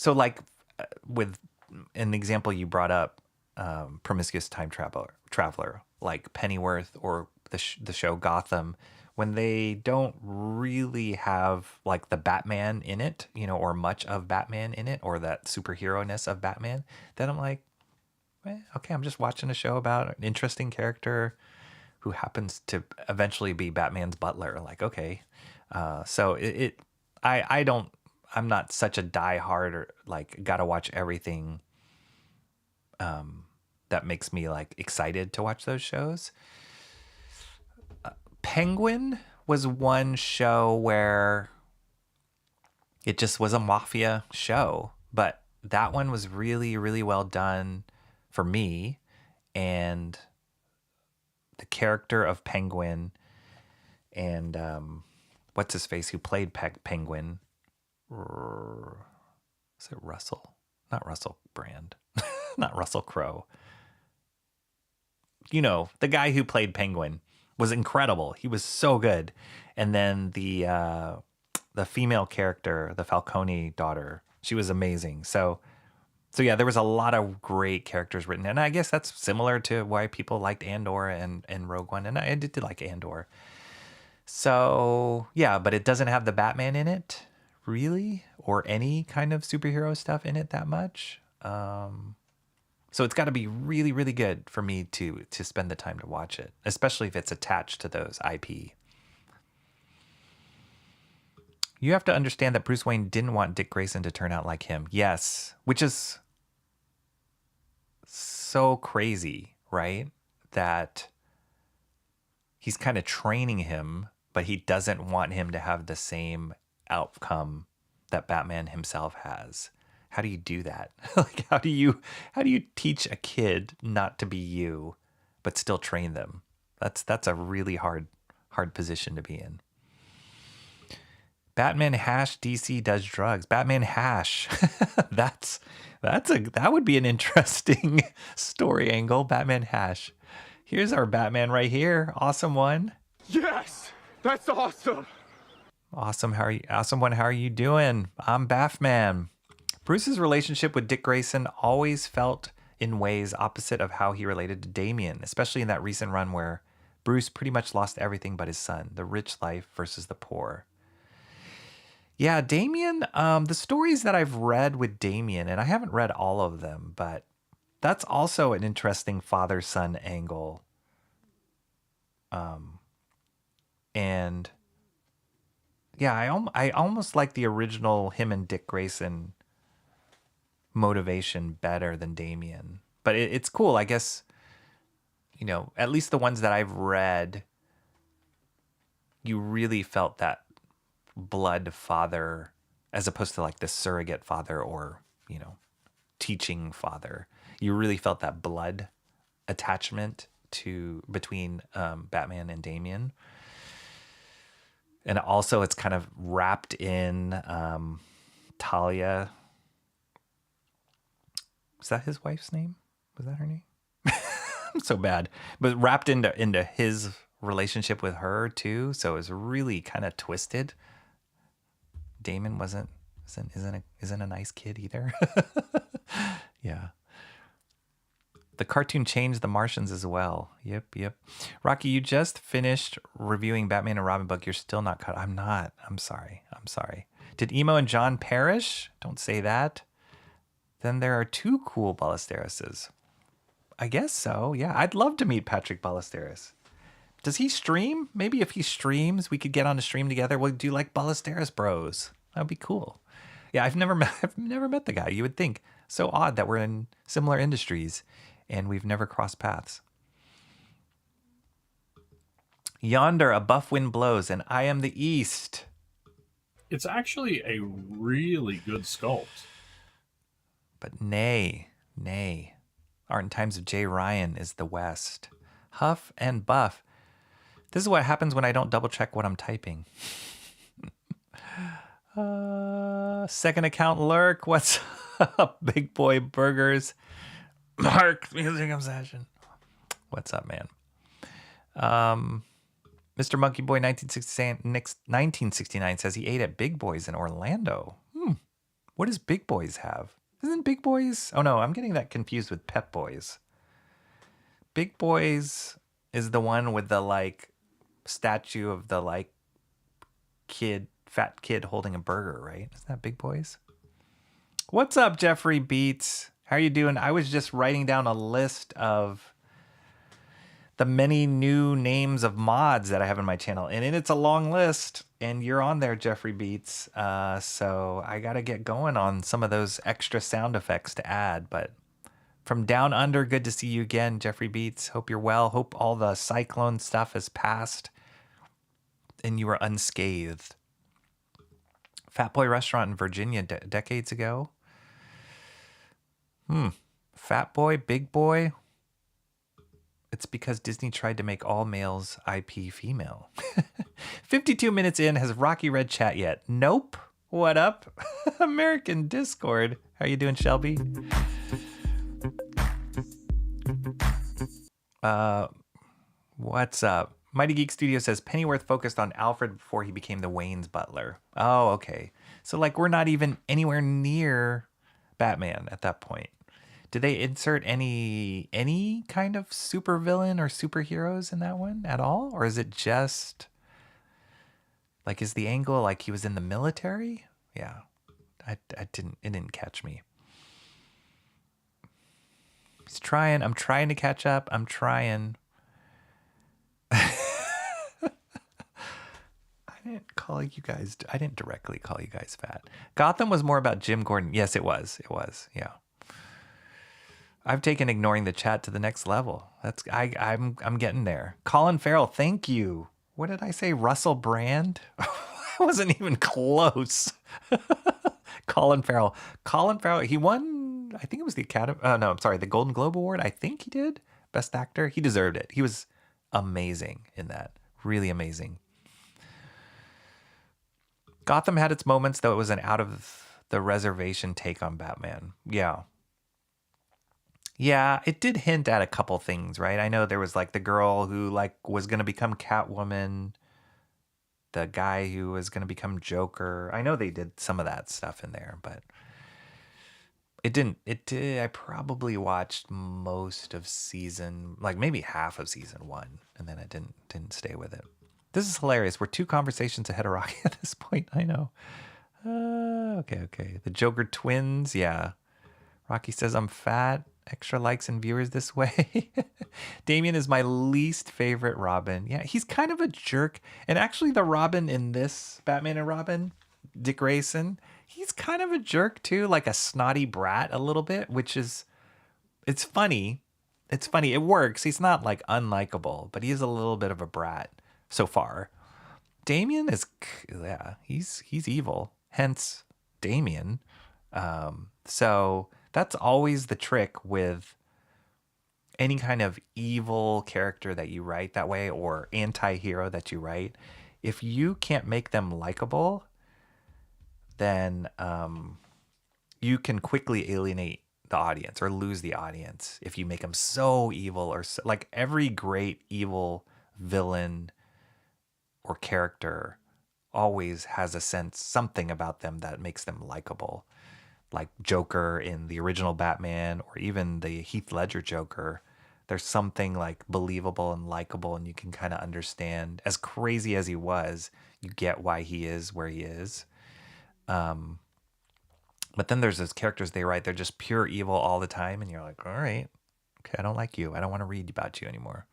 like with an example you brought up, Promiscuous Time Traveler, like Pennyworth or the show Gotham, when they don't really have like the Batman in it, or much of Batman in it, or that superhero-ness of Batman, then I'm like, okay, I'm just watching a show about an interesting character who happens to eventually be Batman's butler. Like, okay, so I'm not such a diehard or like gotta watch everything that makes me like excited to watch those shows. Penguin was one show where it just was a mafia show, but that one was really, really well done for me. And the character of Penguin and what's his face who played Penguin, is it Russell? Not Russell Brand. Not Russell Crowe. The guy who played Penguin was incredible. He was so good. And then the female character, the Falcone daughter, she was amazing. So yeah, there was a lot of great characters written. And I guess that's similar to why people liked Andor and Rogue One. And I did like Andor. So yeah, but it doesn't have the Batman in it, really, or any kind of superhero stuff in it that much. So it's got to be really, really good for me to spend the time to watch it, especially if it's attached to those IP. You have to understand that Bruce Wayne didn't want Dick Grayson to turn out like him. Yes, which is so crazy, right? That he's kind of training him, but he doesn't want him to have the same outcome that Batman himself has. How do you do that? Like, how do you teach a kid not to be you, but still train them? That's a really hard position to be in. Batman hash DC does drugs. Batman hash. that would be an interesting story angle. Batman hash. Here's our Batman right here. Awesome one. Yes, that's awesome. Awesome. Awesome one. How are you doing? I'm Batman. Bruce's relationship with Dick Grayson always felt in ways opposite of how he related to Damian, especially in that recent run where Bruce pretty much lost everything but his son, the rich life versus the poor. Yeah, Damian, the stories that I've read with Damian, and I haven't read all of them, but that's also an interesting father-son angle. And yeah, I almost like the original him and Dick Grayson motivation better than Damian. But it's cool, I guess, at least the ones that I've read, you really felt that blood father as opposed to like the surrogate father or, teaching father. You really felt that blood attachment between Batman and Damian. And also it's kind of wrapped in Talia. Was that his wife's name? Was that her name? I'm so bad. But wrapped into his relationship with her too. So it was really kind of twisted. Damon isn't a nice kid either. Yeah. The cartoon changed the Martians as well. Yep. Rocky, you just finished reviewing Batman and Robin book. You're still not caught. I'm not. I'm sorry. Did Emo and John perish? Don't say that. Then there are two cool Ballesteros. I guess so. Yeah, I'd love to meet Patrick Ballesteros. Does he stream? Maybe if he streams, we could get on a stream together. We'll do like Ballesteros Bros. That would be cool. Yeah, I've never met the guy. You would think so odd that we're in similar industries and we've never crossed paths. Yonder a buff wind blows and I am the east. It's actually a really good sculpt. But nay. Art in times of J. Ryan is the West. Huff and buff. This is what happens when I don't double check what I'm typing. Second account lurk. What's up, Big Boy Burgers? Mark, music obsession. What's up, man? Mr. Monkey Boy 1969 says he ate at Big Boy's in Orlando. What does Big Boy's have? Isn't Big Boy's? Oh no, I'm getting that confused with Pep Boys. Big Boy's is the one with the like statue of the like fat kid holding a burger, right? Isn't that Big Boys? What's up, Jeffrey Beats? How are you doing? I was just writing down a list of the many new names of mods that I have in my channel, and it's a long list, and you're on there, Jeffrey Beats. So I got to get going on some of those extra sound effects to add. But from down under, good to see you again, Jeffrey Beats. Hope you're well. Hope all the cyclone stuff has passed and you are unscathed. Fat Boy Restaurant in Virginia decades ago. Fat Boy, Big Boy. It's because Disney tried to make all males IP female. 52 minutes in. Has Rocky read chat yet? Nope. What up? American Discord. How you doing, Shelby? What's up? Mighty Geek Studio says Pennyworth focused on Alfred before he became the Wayne's butler. Oh, okay. So like we're not even anywhere near Batman at that point. Did they insert any kind of supervillain or superheroes in that one at all? Or is it just like, is the angle like he was in the military? Yeah. It didn't catch me. He's trying. I'm trying to catch up. I'm trying. I didn't directly call you guys fat. Gotham was more about Jim Gordon. Yes, it was. It was. Yeah. I've taken ignoring the chat to the next level. I'm getting there. Colin Farrell, thank you. What did I say? Russell Brand? I wasn't even close. Colin Farrell. He won, I think it was the Academy. Oh, no, I'm sorry. The Golden Globe Award. I think he did. Best actor. He deserved it. He was amazing in that. Really amazing. Gotham had its moments, though it was an out of the reservation take on Batman. Yeah. Yeah, it did hint at a couple things, right? I know there was like the girl who like was going to become Catwoman, the guy who was going to become Joker. I know they did some of that stuff in there, but it didn't. I probably watched most of season, like maybe half of season 1, and then I didn't stay with it. This is hilarious. We're 2 conversations ahead of Rocky at this point. I know. Okay. The Joker twins. Yeah. Rocky says I'm fat. Extra likes and viewers this way. Damian is my least favorite Robin. Yeah, he's kind of a jerk. And actually the Robin in this Batman and Robin, Dick Grayson, he's kind of a jerk too, like a snotty brat a little bit, which is, it's funny. It's funny. It works. He's not like unlikable, but he is a little bit of a brat so far. Damian is, yeah, he's evil. Hence Damian. So that's always the trick with any kind of evil character that you write that way, or anti-hero that you write. If you can't make them likable, then you can quickly alienate the audience or lose the audience if you make them so evil, or so, like every great evil villain or character always has a sense, something about them that makes them likable. Like Joker in the original Batman, or even the Heath Ledger Joker, there's something like believable and likable, and you can kind of understand, as crazy as he was, you get why he is where he is. But then there's those characters they write, they're just pure evil all the time, and you're like, all right, okay, I don't like you. I don't want to read about you anymore.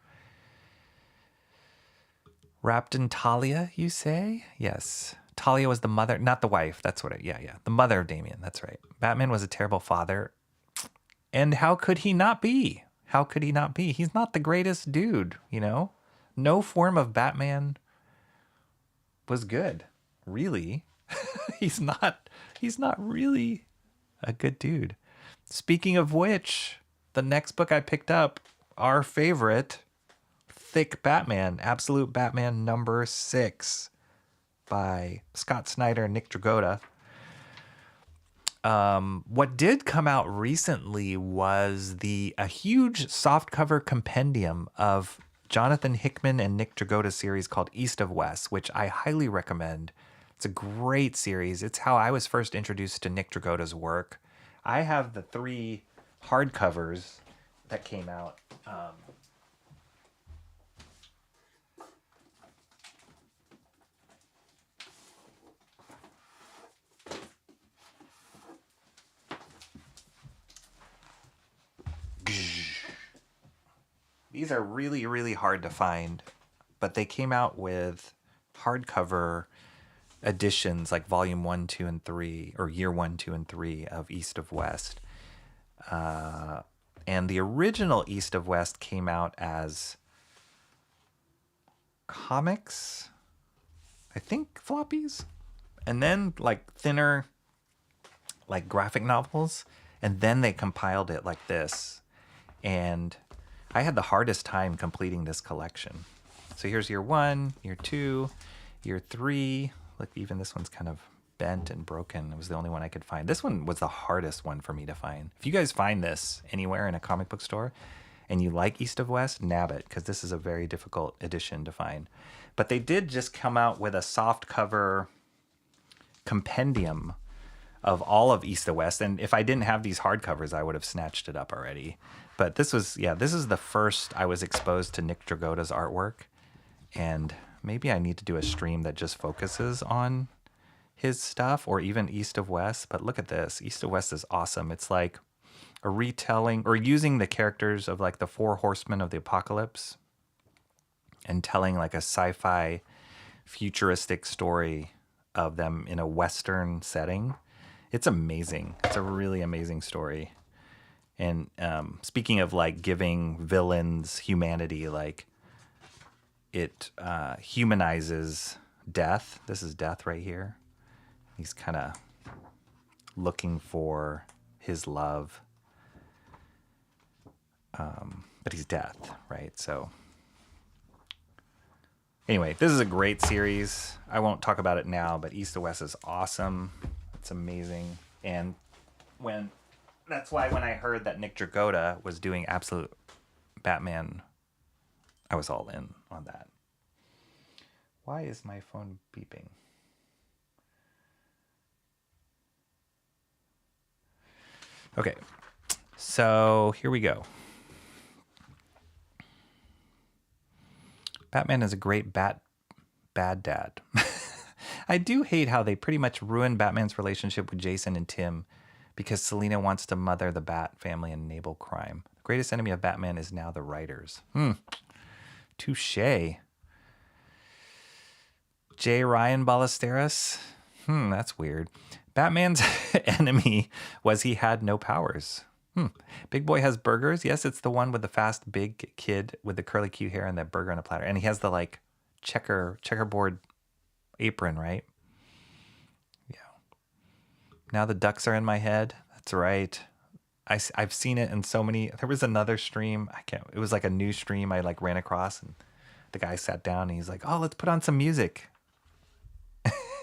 Wrapped in Talia, you say? Yes. Talia was the mother, not the wife. That's what yeah. The mother of Damian. That's right. Batman was a terrible father. And how could he not be? How could he not be? He's not the greatest dude, you know? No form of Batman was good, really. He's not really a good dude. Speaking of which, the next book I picked up, our favorite, Thick Batman, Absolute Batman number 6. By Scott Snyder and Nick Dragotta. What did come out recently was a huge softcover compendium of Jonathan Hickman and Nick Dragotta's series called East of West, which I highly recommend. It's a great series. It's how I was first introduced to Nick Dragotta's work. I have the 3 hardcovers that came out. These are really, really hard to find, but they came out with hardcover editions like volume 1, 2, and 3, or year 1, 2, and 3 of East of West. And the original East of West came out as comics, I think floppies, and then like thinner, like graphic novels, and then they compiled it like this. And I had the hardest time completing this collection. So here's year 1, year 2, year 3. Look, even this one's kind of bent and broken. It was the only one I could find. This one was the hardest one for me to find. If you guys find this anywhere in a comic book store and you like East of West, nab it, because this is a very difficult edition to find. But they did just come out with a soft cover compendium of all of East of West. And if I didn't have these hardcovers, I would have snatched it up already. But this was, this is the first I was exposed to Nick Dragotta's artwork. And maybe I need to do a stream that just focuses on his stuff, or even East of West. But look at this. East of West is awesome. It's like a retelling, or using the characters of like the 4 horsemen of the apocalypse and telling like a sci-fi futuristic story of them in a Western setting. It's amazing. It's a really amazing story. And speaking of like giving villains humanity, like it humanizes Death. This is Death right here. He's kind of looking for his love. But he's Death, right? So anyway, this is a great series. I won't talk about it now, but East to West is awesome. It's amazing. And that's why when I heard that Nick Dragotta was doing Absolute Batman, I was all in on that. Why is my phone beeping? Okay, so here we go. Batman is a great bad dad. I do hate how they pretty much ruined Batman's relationship with Jason and Tim because Selina wants to mother the Bat family and enable crime. The greatest enemy of Batman is now the writers. Touché. J. Ryan Ballesteros. That's weird. Batman's enemy was he had no powers. Big Boy has burgers. Yes, it's the one with the fast big kid with the curly cute hair and that burger on a platter. And he has the like checkerboard apron, right? Yeah. Now the ducks are in my head. That's right. I've seen it in so many. There was another stream. It was like a new stream I like ran across, and the guy sat down and he's like, "Oh, let's put on some music."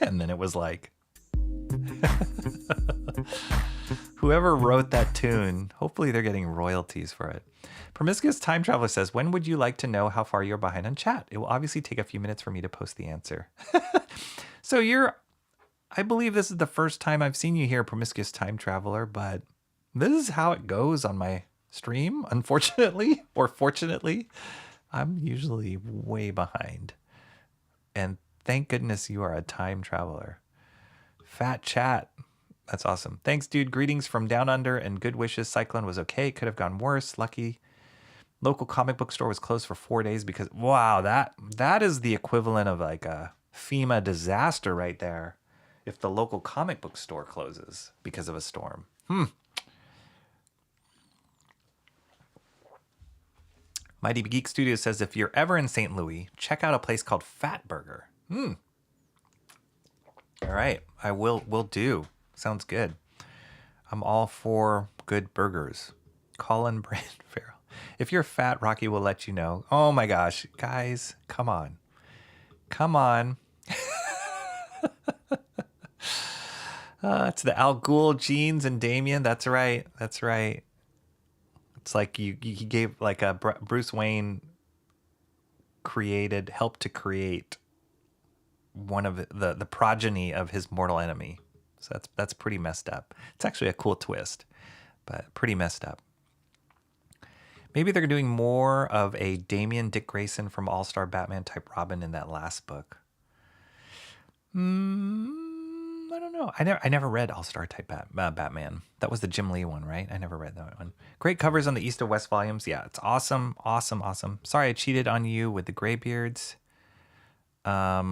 And then it was like, whoever wrote that tune, hopefully they're getting royalties for it. Promiscuous Time Traveler says, when would you like to know how far you're behind on chat? It will obviously take a few minutes for me to post the answer. So I believe this is the first time I've seen you here, Promiscuous Time Traveler, but this is how it goes on my stream, unfortunately, or fortunately. I'm usually way behind. And thank goodness you are a time traveler. Fat chat. That's awesome. Thanks, dude. Greetings from down under and good wishes. Cyclone was okay. Could have gone worse. Lucky. Local comic book store was closed for 4 days because, wow, that is the equivalent of like a FEMA disaster right there. If the local comic book store closes because of a storm. Mighty Geek Studio says, if you're ever in St. Louis, check out a place called Fat Burger. All right, I will do. Sounds good. I'm all for good burgers. Colin Brand Farrell. If you're fat, Rocky will let you know. Oh my gosh, guys, come on. It's the Al Ghul, Jeans, and Damien. That's right. It's like he gave like a Bruce Wayne helped to create one of the progeny of his mortal enemy. So that's pretty messed up. It's actually a cool twist, but pretty messed up. Maybe they're doing more of a Damian Dick Grayson from All-Star Batman type Robin in that last book. I don't know. I never read All-Star type Batman. That was the Jim Lee one, right? I never read that one. Great covers on the East of West volumes. Yeah, it's awesome, awesome, awesome. Sorry I cheated on you with the Graybeards. I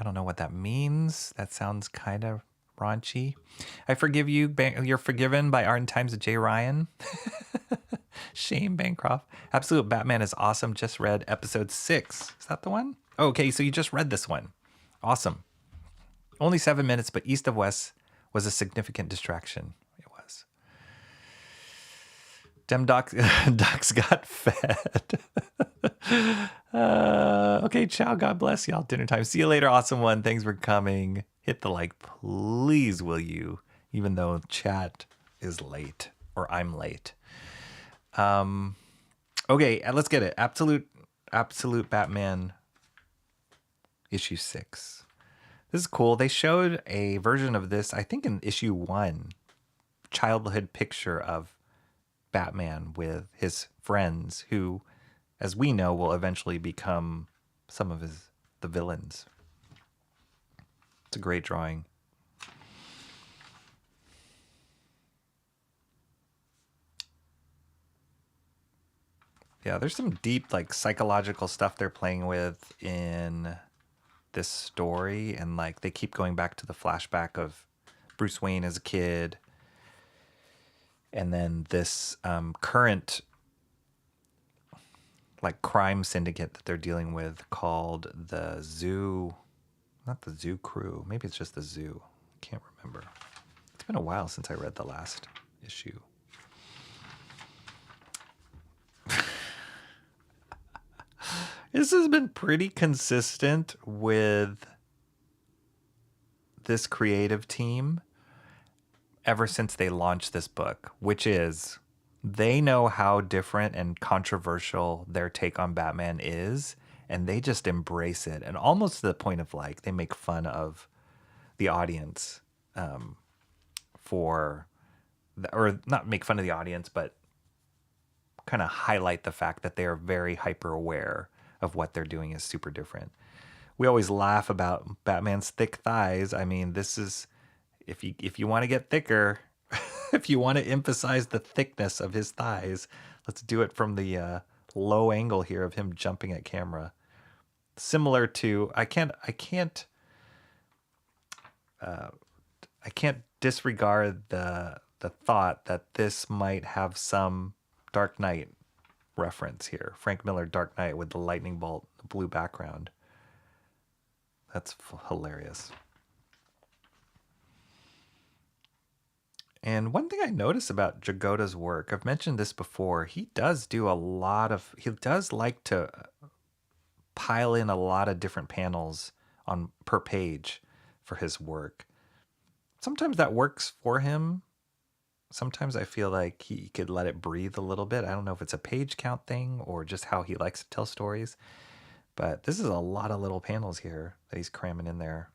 don't know what that means. That sounds kind of raunchy. I forgive you. You're forgiven by Art and Times of Jay Ryan. Shame, Bancroft. Absolute Batman is awesome. Just read episode 6. Is that the one? Oh, okay, so you just read this one. Awesome. Only 7 minutes, but East of West was a significant distraction. It was. Dem ducks got fed. Okay, ciao. God bless y'all. Dinner time. See you later. Awesome one. Thanks for coming. Hit the like, please, will you? Even though chat is late, or I'm late. Okay, let's get it. Absolute Batman issue 6. This is cool. They showed a version of this, I think, in issue 1. Childhood picture of Batman with his friends, who, as we know, will eventually become some of the villains. It's a great drawing. Yeah, there's some deep, like, psychological stuff they're playing with in this story, and like they keep going back to the flashback of Bruce Wayne as a kid, and then this current like crime syndicate that they're dealing with called the Zoo, not the Zoo Crew, maybe it's just the Zoo, can't remember. It's been a while since I read the last issue. This has been pretty consistent with this creative team ever since they launched this book, which is they know how different and controversial their take on Batman is, and they just embrace it. And almost to the point of like they make fun of the audience or not make fun of the audience, but kind of highlight the fact that they are very hyper aware of what they're doing is super different. We always laugh about Batman's thick thighs. I mean, this is, if you want to get thicker, if you want to emphasize the thickness of his thighs, let's do it from the low angle here of him jumping at camera. Similar to, I can't disregard the thought that this might have some Dark Knight reference here. Frank Miller Dark Knight with the lightning bolt, the blue background. That's hilarious. And one thing I notice about Jagoda's work, I've mentioned this before, he does like to pile in a lot of different panels per page for his work. Sometimes that works for him. Sometimes I feel like he could let it breathe a little bit. I don't know if it's a page count thing or just how he likes to tell stories. But this is a lot of little panels here that he's cramming in there.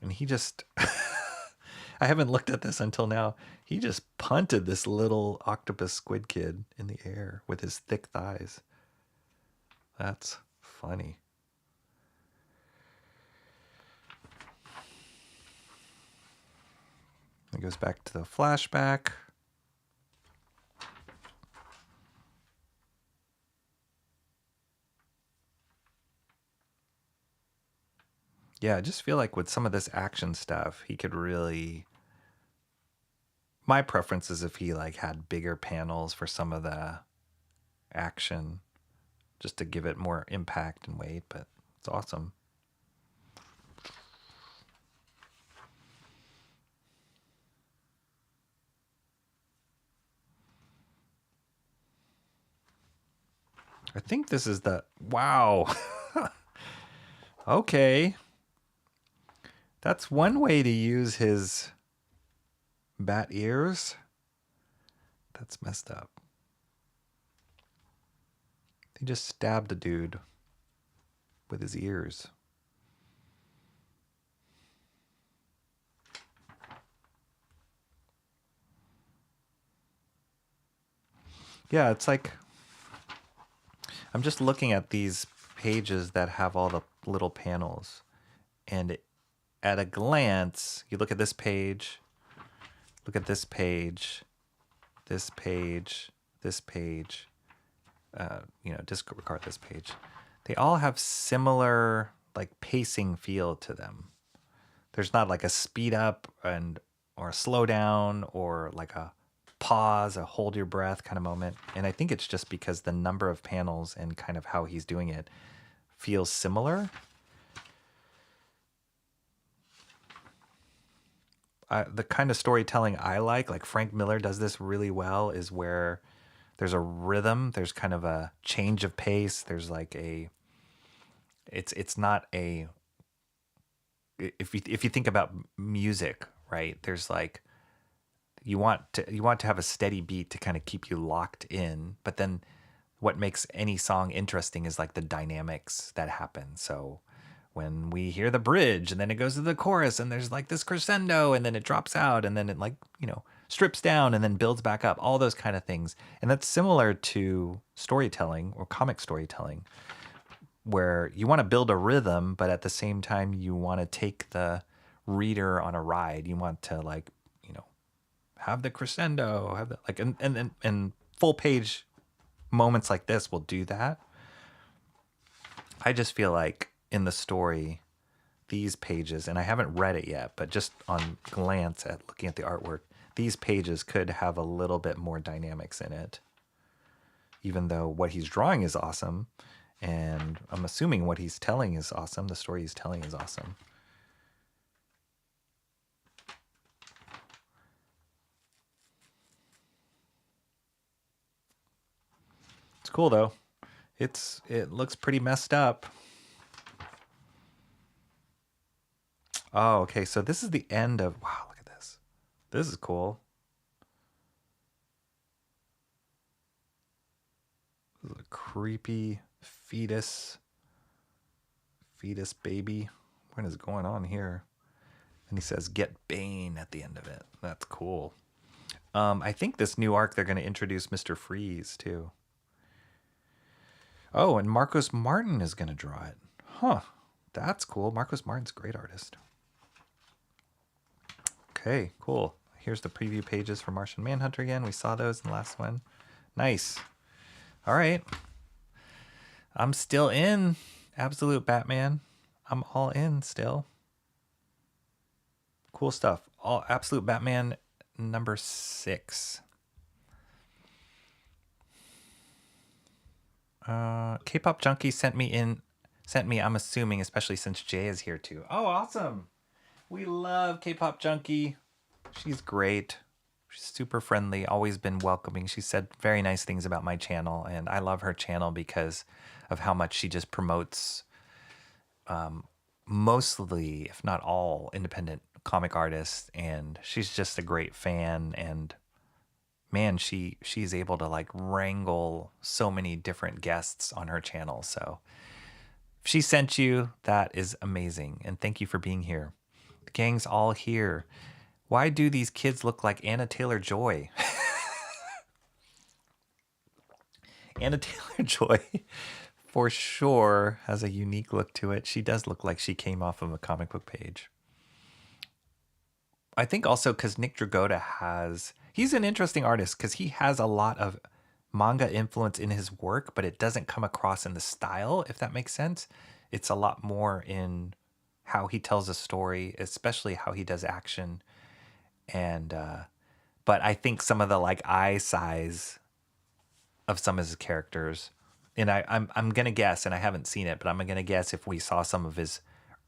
And he just... I haven't looked at this until now. He just punted this little octopus squid kid in the air with his thick thighs. That's funny. It goes back to the flashback. Yeah, I just feel like with some of this action stuff, he could really... My preference is if he like had bigger panels for some of the action, just to give it more impact and weight, but it's awesome. I think this is the... Wow. Okay. That's one way to use his bat ears. That's messed up. He just stabbed a dude with his ears. Yeah, it's like... I'm just looking at these pages that have all the little panels. And at a glance, you look at this page, look at this page, this page, this page, disregard this page. They all have similar like pacing feel to them. There's not like a speed up or a slow down or like a pause, a hold your breath kind of moment. And I think it's just because the number of panels and kind of how he's doing it feels similar. The kind of storytelling I like Frank Miller does this really well, is where there's a rhythm, there's kind of a change of pace, there's like it's not a, if you think about music, right? There's like, you want to have a steady beat to kind of keep you locked in, but then what makes any song interesting is like the dynamics that happen. So when we hear the bridge and then it goes to the chorus and there's like this crescendo and then it drops out and then it like, strips down and then builds back up, all those kind of things. And that's similar to storytelling or comic storytelling, where you want to build a rhythm, but at the same time you want to take the reader on a ride. You want to like, have the crescendo, have the like, and full page moments like this will do that. I just feel like in the story, these pages, and I haven't read it yet, but just on glance at looking at the artwork, these pages could have a little bit more dynamics in it, even though what he's drawing is awesome. And I'm assuming what he's telling is awesome. The story he's telling is awesome. It's cool though. It looks pretty messed up. Oh, okay. So this is the end of, wow, look at this. This is cool. This is a creepy fetus baby. What is going on here? And he says, "Get Bane" at the end of it. That's cool. I think this new arc, they're going to introduce Mr. Freeze too. Oh, and Marcos Martin is going to draw it. Huh. That's cool. Marcos Martin's a great artist. Okay, cool. Here's the preview pages for Martian Manhunter again. We saw those in the last one. Nice. All right. I'm still in Absolute Batman. I'm all in still. Cool stuff. All Absolute Batman number 6. K-pop Junkie sent me, I'm assuming, especially since Jay is here too. Oh, awesome. We love K-pop Junkie. She's great. She's super friendly, always been welcoming. She said very nice things about my channel, and I love her channel because of how much she just promotes mostly, if not all, independent comic artists, and she's just a great fan. And man, she's able to like wrangle so many different guests on her channel. So if she sent you, that is amazing. And thank you for being here. The gang's all here. Why do these kids look like Anna Taylor-Joy? Anna Taylor-Joy for sure has a unique look to it. She does look like she came off of a comic book page. I think also because Nick Dragotta he's an interesting artist because he has a lot of manga influence in his work, but it doesn't come across in the style, if that makes sense. It's a lot more in how he tells a story, especially how he does action. And but I think some of the like eye size of some of his characters, and I'm gonna guess, and I haven't seen it, but I'm gonna guess if we saw some of his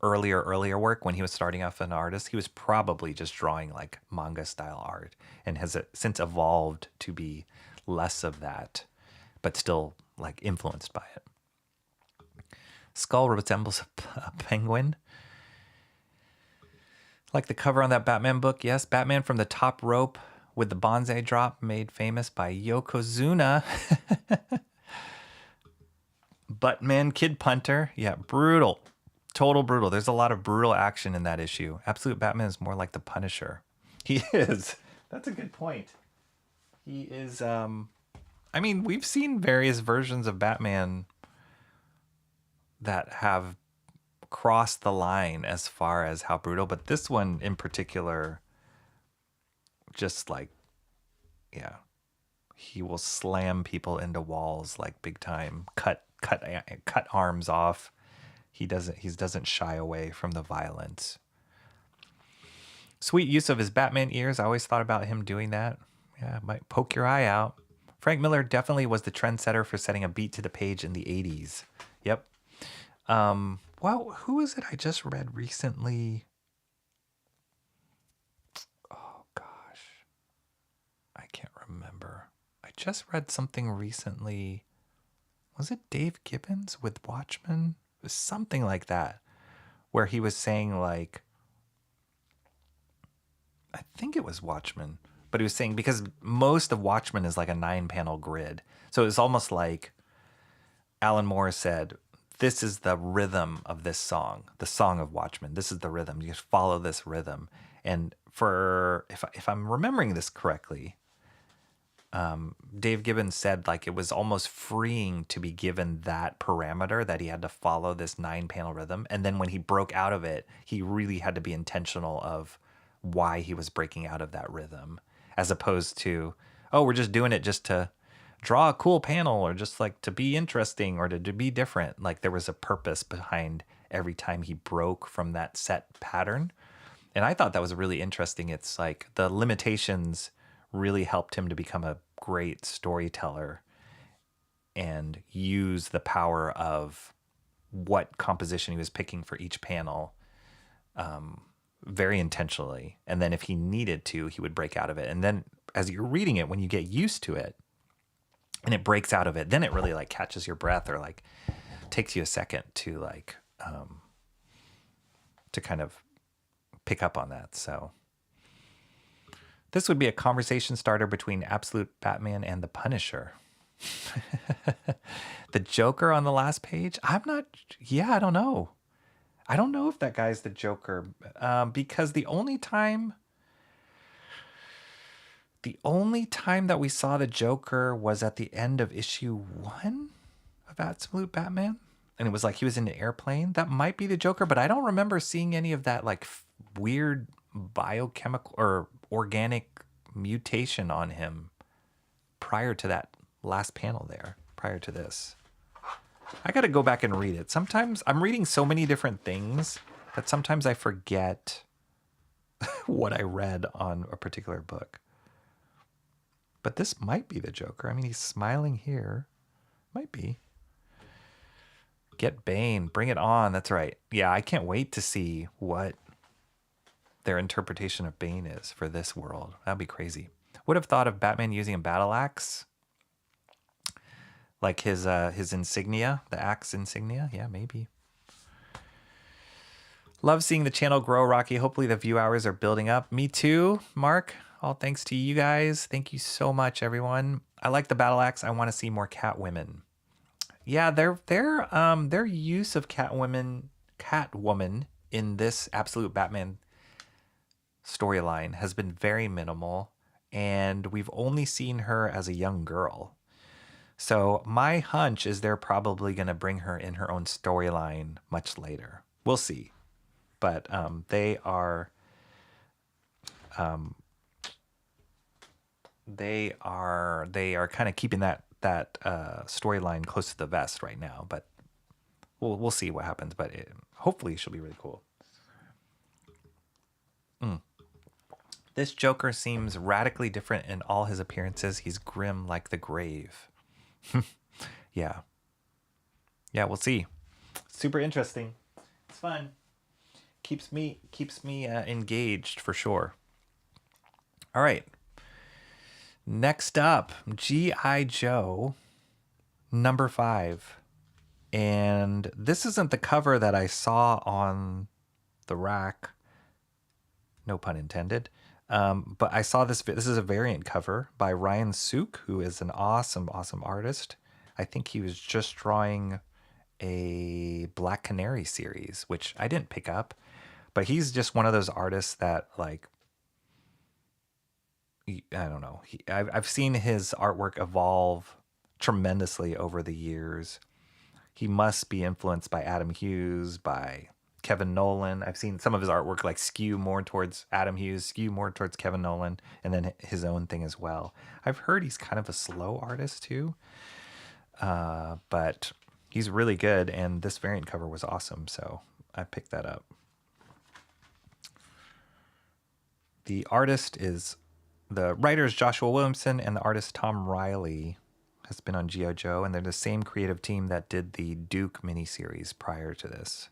earlier work when he was starting off as an artist, he was probably just drawing like manga style art and has since evolved to be less of that, but still like influenced by it. Skull resembles a penguin. Like the cover on that Batman book. Yes, Batman from the Top Rope with the bonsai drop, made famous by Yokozuna. Buttman Kid Punter. Yeah, brutal. Total brutal. There's a lot of brutal action in that issue. Absolute Batman is more like the Punisher. He is. That's a good point. He is, I mean, we've seen various versions of Batman that have crossed the line as far as how brutal, but this one in particular, just like, yeah, he will slam people into walls like big time, cut arms off. He doesn't shy away from the violence. Sweet use of his Batman ears. I always thought about him doing that. Yeah, might poke your eye out. Frank Miller definitely was the trendsetter for setting a beat to the page in the 80s. Yep. Well, who is it I just read recently? Oh, gosh. I can't remember. I just read something recently. Was it Dave Gibbons with Watchmen? It was something like that, where he was saying, like, I think it was Watchmen, but he was saying, because most of Watchmen is like a 9-panel grid. So it's almost like Alan Moore said, this is the rhythm of this song, the song of Watchmen. This is the rhythm. You just follow this rhythm. And for, if I'm remembering this correctly, Dave Gibbons said like it was almost freeing to be given that parameter, that he had to follow this 9-panel rhythm. And then when he broke out of it, he really had to be intentional of why he was breaking out of that rhythm, as opposed to, oh, we're just doing it just to draw a cool panel, or just like to be interesting, or to be different. Like there was a purpose behind every time he broke from that set pattern. And I thought that was really interesting. It's like the limitations really helped him to become a great storyteller and use the power of what composition he was picking for each panel very intentionally. And then if he needed to, he would break out of it. And then as you're reading it, when you get used to it and it breaks out of it, then it really like catches your breath, or like takes you a second to like to kind of pick up on that. So this would be a conversation starter between Absolute Batman and the Punisher. The Joker on the last page? I don't know. I don't know if that guy's the Joker, because the only time that we saw the Joker was at the end of issue 1 of Absolute Batman. And it was like he was in an airplane. That might be the Joker, but I don't remember seeing any of that like weird biochemical or organic mutation on him prior to that last panel there, prior to this. I got to go back and read it. Sometimes I'm reading so many different things that sometimes I forget what I read on a particular book. But this might be the Joker. I mean, he's smiling here. Might be. Get Bane. Bring it on. That's right. Yeah, I can't wait to see what their interpretation of Bane is for this world. That'd be crazy. Would have thought of Batman using a battle axe, like his insignia, the axe insignia. Yeah, maybe. Love seeing the channel grow, Rocky. Hopefully the view hours are building up. Me too, Mark. All thanks to you guys. Thank you so much, everyone. I like the battle axe. I want to see more Catwomen. Yeah, their use of Catwoman in this Absolute Batman storyline has been very minimal, and we've only seen her as a young girl. So my hunch is they're probably going to bring her in her own storyline much later. We'll see. But they are kind of keeping that storyline close to the vest right now. But we'll see what happens. But hopefully she'll be really cool. This Joker seems radically different in all his appearances. He's grim like the grave. Yeah, we'll see. Super interesting. It's fun. Keeps me engaged for sure. All right. Next up, G.I. Joe number 5. And this isn't the cover that I saw on the rack. No pun intended. But I saw this. This is a variant cover by Ryan Sook, who is an awesome artist. I think he was just drawing a Black Canary series, which I didn't pick up. But he's just one of those artists that, like, I don't know. I've seen his artwork evolve tremendously over the years. He must be influenced by Adam Hughes, by Kevin Nolan. I've seen some of his artwork like skew more towards Adam Hughes, skew more towards Kevin Nolan, and then his own thing as well. I've heard he's kind of a slow artist too, but he's really good, and this variant cover was awesome, so I picked that up. The writer is Joshua Williamson, and the artist Tom Riley has been on G.I. Joe, and they're the same creative team that did the Duke miniseries prior to this.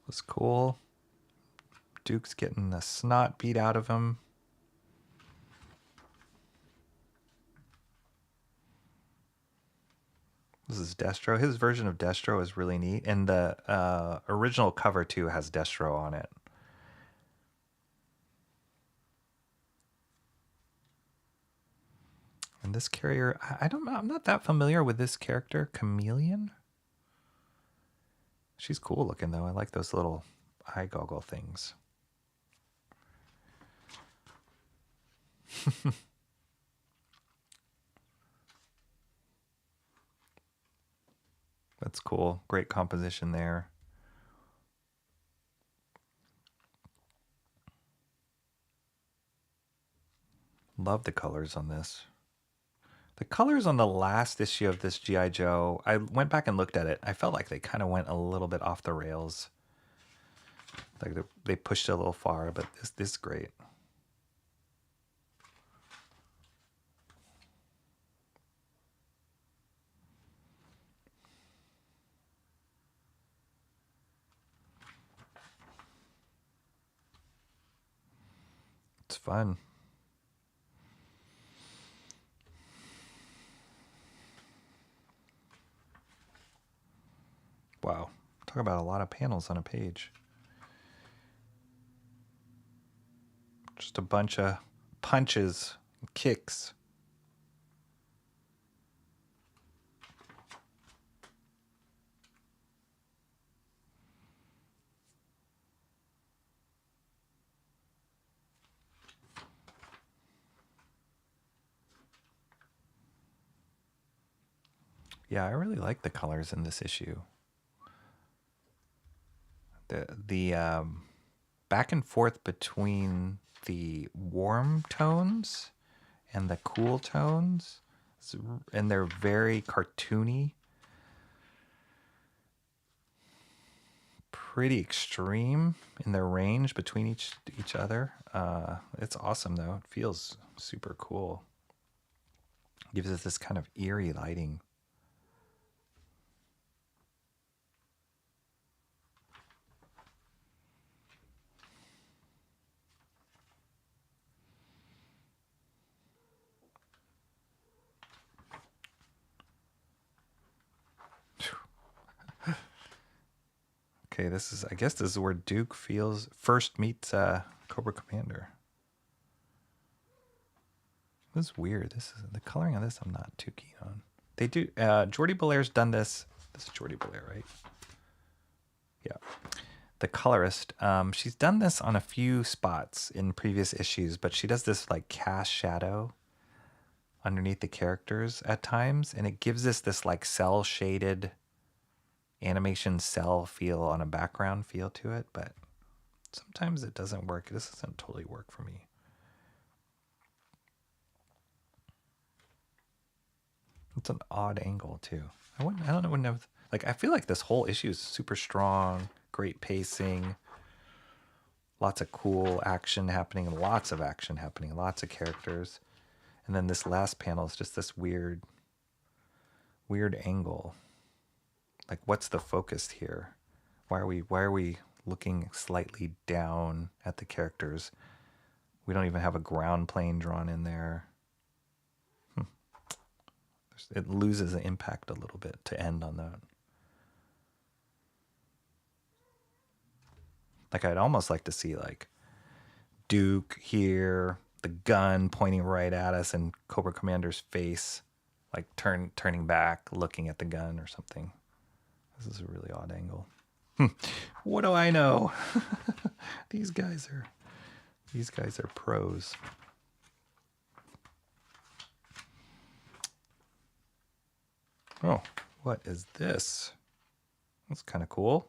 Was cool. Duke's getting the snot beat out of him. This is Destro. His version of Destro is really neat. And the original cover, too, has Destro on it. And this carrier, I'm not that familiar with this character, Chameleon. She's cool looking, though. I like those little eye goggle things. That's cool. Great composition there. Love the colors on this. The colors on the last issue of this G.I. Joe, I went back and looked at it. I felt like they kind of went a little bit off the rails. Like they pushed it a little far, but this is great. It's fun. Wow. Talk about a lot of panels on a page. Just a bunch of punches, kicks. Yeah, I really like the colors in this issue. The back and forth between the warm tones and the cool tones, and they're very cartoony, pretty extreme in their range between each other. It's awesome though. It feels super cool. Gives us this kind of eerie lighting. Okay, I guess this is where Duke first meets Cobra Commander. This is weird. The coloring on this I'm not too keen on. They do Jordi Belaire's done this. This is Jordi Belaire, right? Yeah. The colorist. She's done this on a few spots in previous issues, but she does this like cast shadow underneath the characters at times, and it gives us this like cell shaded animation cell feel on a background feel to it, but sometimes it doesn't work. This doesn't totally work for me. It's an odd angle too. I don't know. Like I feel like this whole issue is super strong, great pacing, lots of cool action happening, lots of characters, and then this last panel is just this weird angle. Like, what's the focus here? Why are we looking slightly down at the characters? We don't even have a ground plane drawn in there. It loses the impact a little bit to end on that. Like, I'd almost like to see like Duke here, the gun pointing right at us, and Cobra Commander's face like turning back, looking at the gun or something. This is a really odd angle. What do I know? These guys are pros. Oh, what is this? That's kind of cool.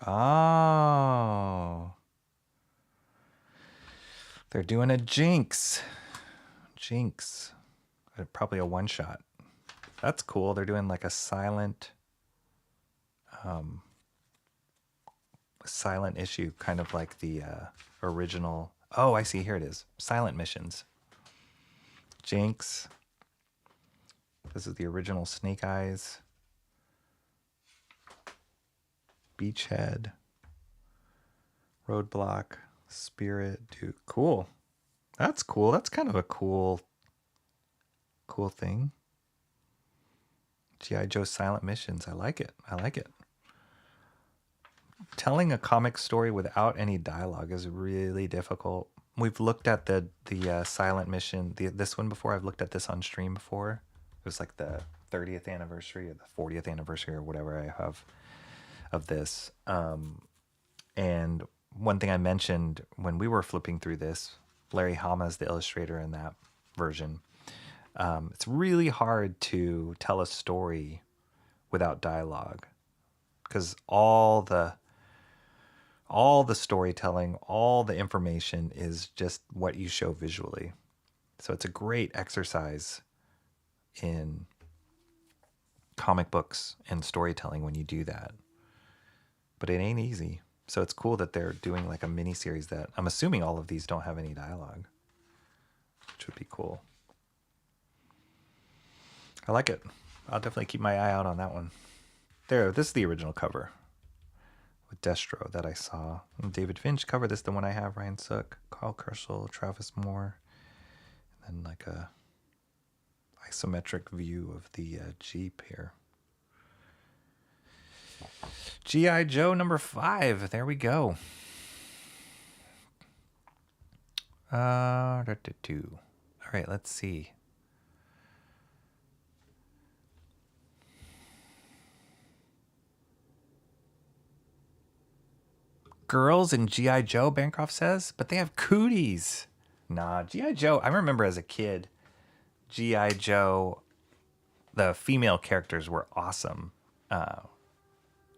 Oh. They're doing a Jinx. Jinx. Probably a one-shot. That's cool. They're doing like a silent issue, kind of like the original. Oh, I see. Here it is. Silent missions. Jinx. This is the original Snake Eyes. Beachhead. Roadblock. Spirit. Dude, cool. That's cool. That's kind of a cool thing. G.I. Joe silent missions. I like it. I like it. Telling a comic story without any dialogue is really difficult. We've looked at the silent mission, this one before. I've looked at this on stream before. It was like the 30th anniversary or the 40th anniversary or whatever I have of this. And one thing I mentioned when we were flipping through this, Larry Hama is the illustrator in that version. It's really hard to tell a story without dialogue because all the storytelling, all the information is just what you show visually. So it's a great exercise in comic books and storytelling when you do that. But it ain't easy. So it's cool that they're doing like a mini series that I'm assuming all of these don't have any dialogue, which would be cool. I like it. I'll definitely keep my eye out on that one. There, this is the original cover with Destro that I saw. And David Finch cover. This is the one I have. Ryan Sook, Carl Kerschel, Travis Moore, and then like a isometric view of the Jeep here. G.I. Joe number 5. There we go. All right, let's see. Girls in G.I. Joe, Bancroft says, but they have cooties. Nah, G.I. Joe, I remember as a kid, G.I. Joe, the female characters were awesome.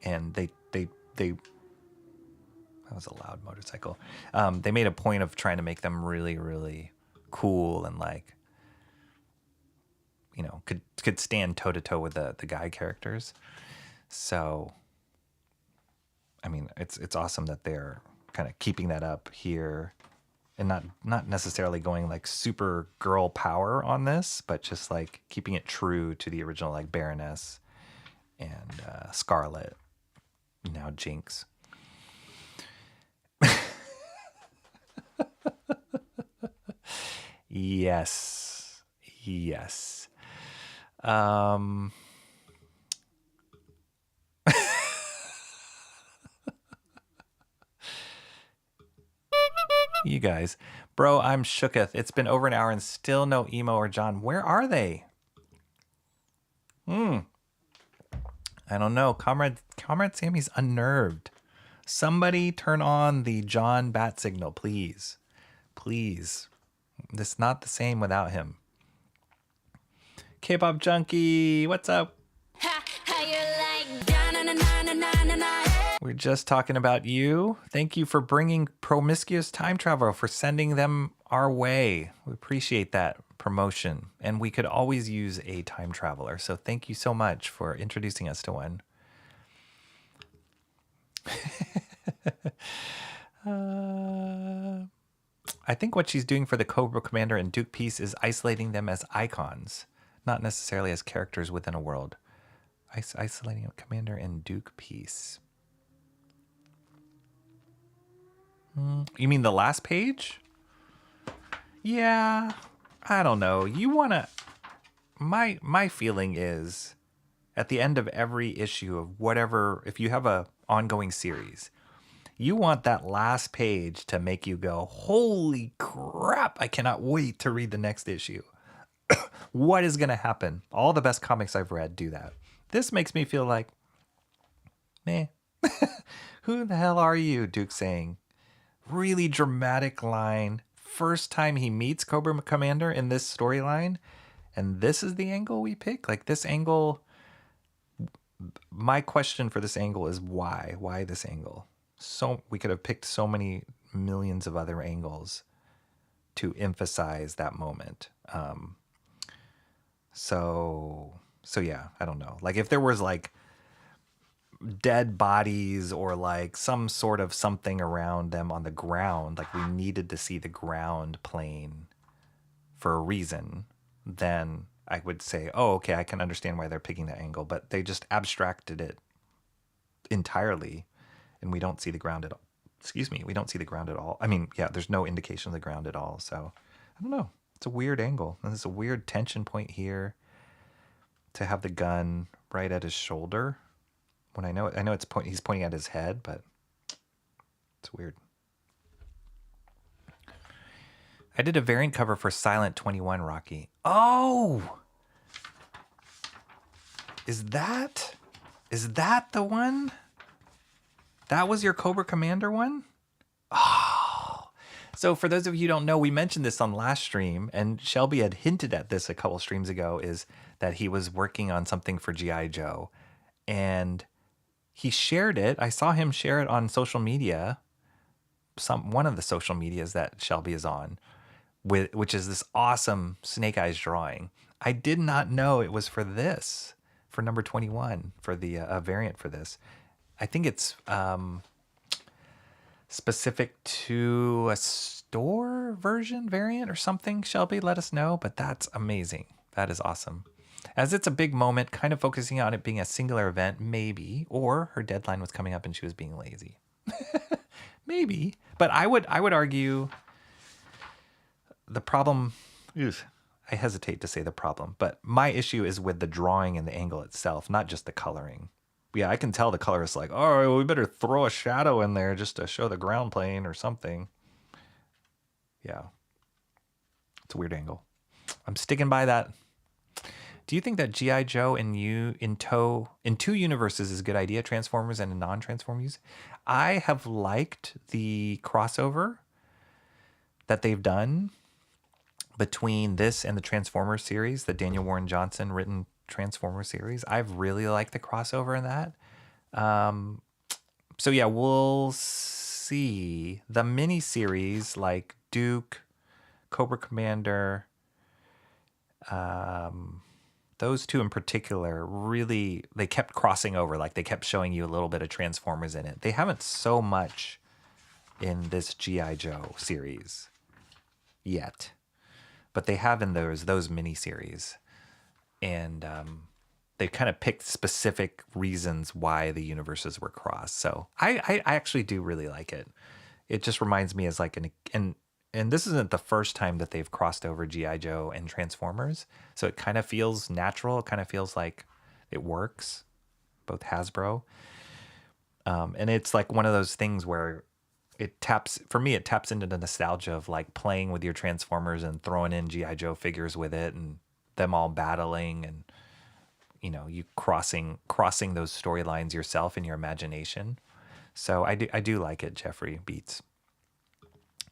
And they that was a loud motorcycle. They made a point of trying to make them really, really cool and like, you know, could stand toe to toe with the guy characters. So, I mean, it's awesome that they're kind of keeping that up here, and not necessarily going like super girl power on this, but just like keeping it true to the original, like Baroness and Scarlet, now Jinx. Yes. You guys. Bro, I'm shooketh. It's been over an hour and still no Emo or John. Where are they? I don't know. Comrade Sammy's unnerved. Somebody turn on the John bat signal, please. Please. This is not the same without him. K-pop junkie, what's up? We're just talking about you. Thank you for bringing Promiscuous Time Travel, for sending them our way. We appreciate that promotion. And we could always use a time traveler. So thank you so much for introducing us to one. I think what she's doing for the Cobra Commander and Duke Peace is isolating them as icons, not necessarily as characters within a world. Isolating Commander and Duke Peace. You mean the last page? Yeah, I don't know. You want to... My feeling is, at the end of every issue of whatever, if you have a ongoing series, you want that last page to make you go, holy crap, I cannot wait to read the next issue. What is going to happen? All the best comics I've read do that. This makes me feel like, meh. Who the hell are you, Duke saying? Really dramatic line, first time he meets Cobra Commander in this storyline, and this is the angle we pick. Like this angle, my question for this angle is why? Why this angle? So we could have picked so many millions of other angles to emphasize that moment. So yeah, I don't know. Like if there was like dead bodies or like some sort of something around them on the ground, like we needed to see the ground plane for a reason, then I would say, oh, okay, I can understand why they're picking that angle, but they just abstracted it entirely and we don't see the ground at all. Excuse me, we don't see the ground at all. I mean, yeah, there's no indication of the ground at all. So I don't know. It's a weird angle. And there's a weird tension point here to have the gun right at his shoulder. When I know he's pointing at his head, but it's weird. I did a variant cover for Silent 21, Rocky. Oh! Is that the one? That was your Cobra Commander one? Oh. So for those of you who don't know, we mentioned this on last stream, and Shelby had hinted at this a couple streams ago, is that he was working on something for G.I. Joe. And he shared it. I saw him share it on social media, one of the social medias that Shelby is on, which is this awesome Snake Eyes drawing. I did not know it was for this, for number 21, for the variant for this. I think it's specific to a store version variant or something. Shelby, let us know, but that's amazing. That is awesome. As it's a big moment, kind of focusing on it being a singular event, maybe, or her deadline was coming up and she was being lazy. Maybe, but I would argue the problem, I hesitate to say the problem, but my issue is with the drawing and the angle itself, not just the coloring. Yeah, I can tell the colorist like, oh, we better throw a shadow in there just to show the ground plane or something. Yeah, it's a weird angle. I'm sticking by that. Do you think that G.I. Joe in two universes is a good idea, Transformers and a non-Transformers? I have liked the crossover that they've done between this and the Transformers series, the Daniel Warren Johnson written Transformers series. I've really liked the crossover in that. So yeah, we'll see. The mini series like Duke, Cobra Commander, those two in particular, really, they kept crossing over. Like they kept showing you a little bit of Transformers in it. They haven't so much in this G.I. Joe series yet, but they have in those mini series. And they kind of picked specific reasons why the universes were crossed. So I actually do really like it. It just reminds me as like and this isn't the first time that they've crossed over G.I. Joe and Transformers. So it kind of feels natural. It kind of feels like it works, both Hasbro. And it's like one of those things where it taps into the nostalgia of like playing with your Transformers and throwing in G.I. Joe figures with it and them all battling and, you know, you crossing those storylines yourself in your imagination. So I do like it, Jeffrey Beats.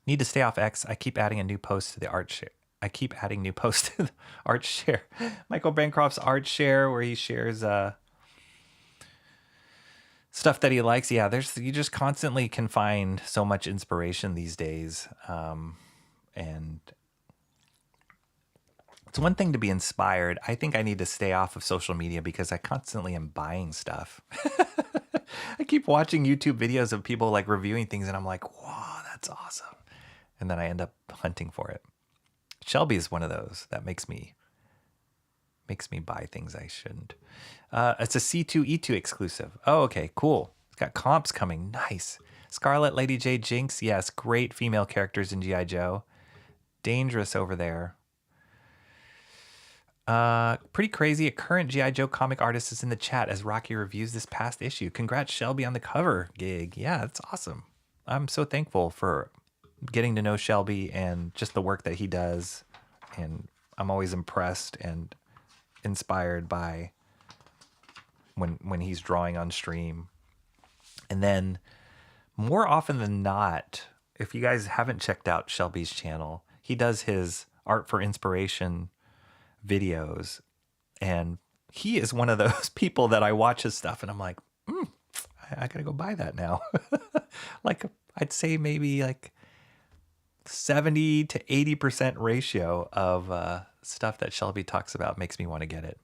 Need to stay off X. I keep adding a new post to the art share. Michael Bancroft's art share where he shares stuff that he likes. Yeah, you just constantly can find so much inspiration these days. And it's one thing to be inspired. I think I need to stay off of social media because I constantly am buying stuff. I keep watching YouTube videos of people like reviewing things and I'm like, wow, that's awesome. And then I end up hunting for it. Shelby is one of those that makes me buy things I shouldn't. It's a C2E2 exclusive. Oh, okay, cool. It's got comps coming. Nice. Scarlet, Lady J, Jinx. Yes, great female characters in G.I. Joe. Dangerous over there. Pretty crazy. A current G.I. Joe comic artist is in the chat as Rocky reviews this past issue. Congrats, Shelby, on the cover gig. Yeah, that's awesome. I'm so thankful for getting to know Shelby and just the work that he does. And I'm always impressed and inspired by when he's drawing on stream. And then more often than not, if you guys haven't checked out Shelby's channel, he does his art for inspiration videos, and he is one of those people that I watch his stuff and I'm like, I gotta go buy that now. Like, I'd say maybe like 70 to 80% ratio of stuff that Shelby talks about makes me want to get it.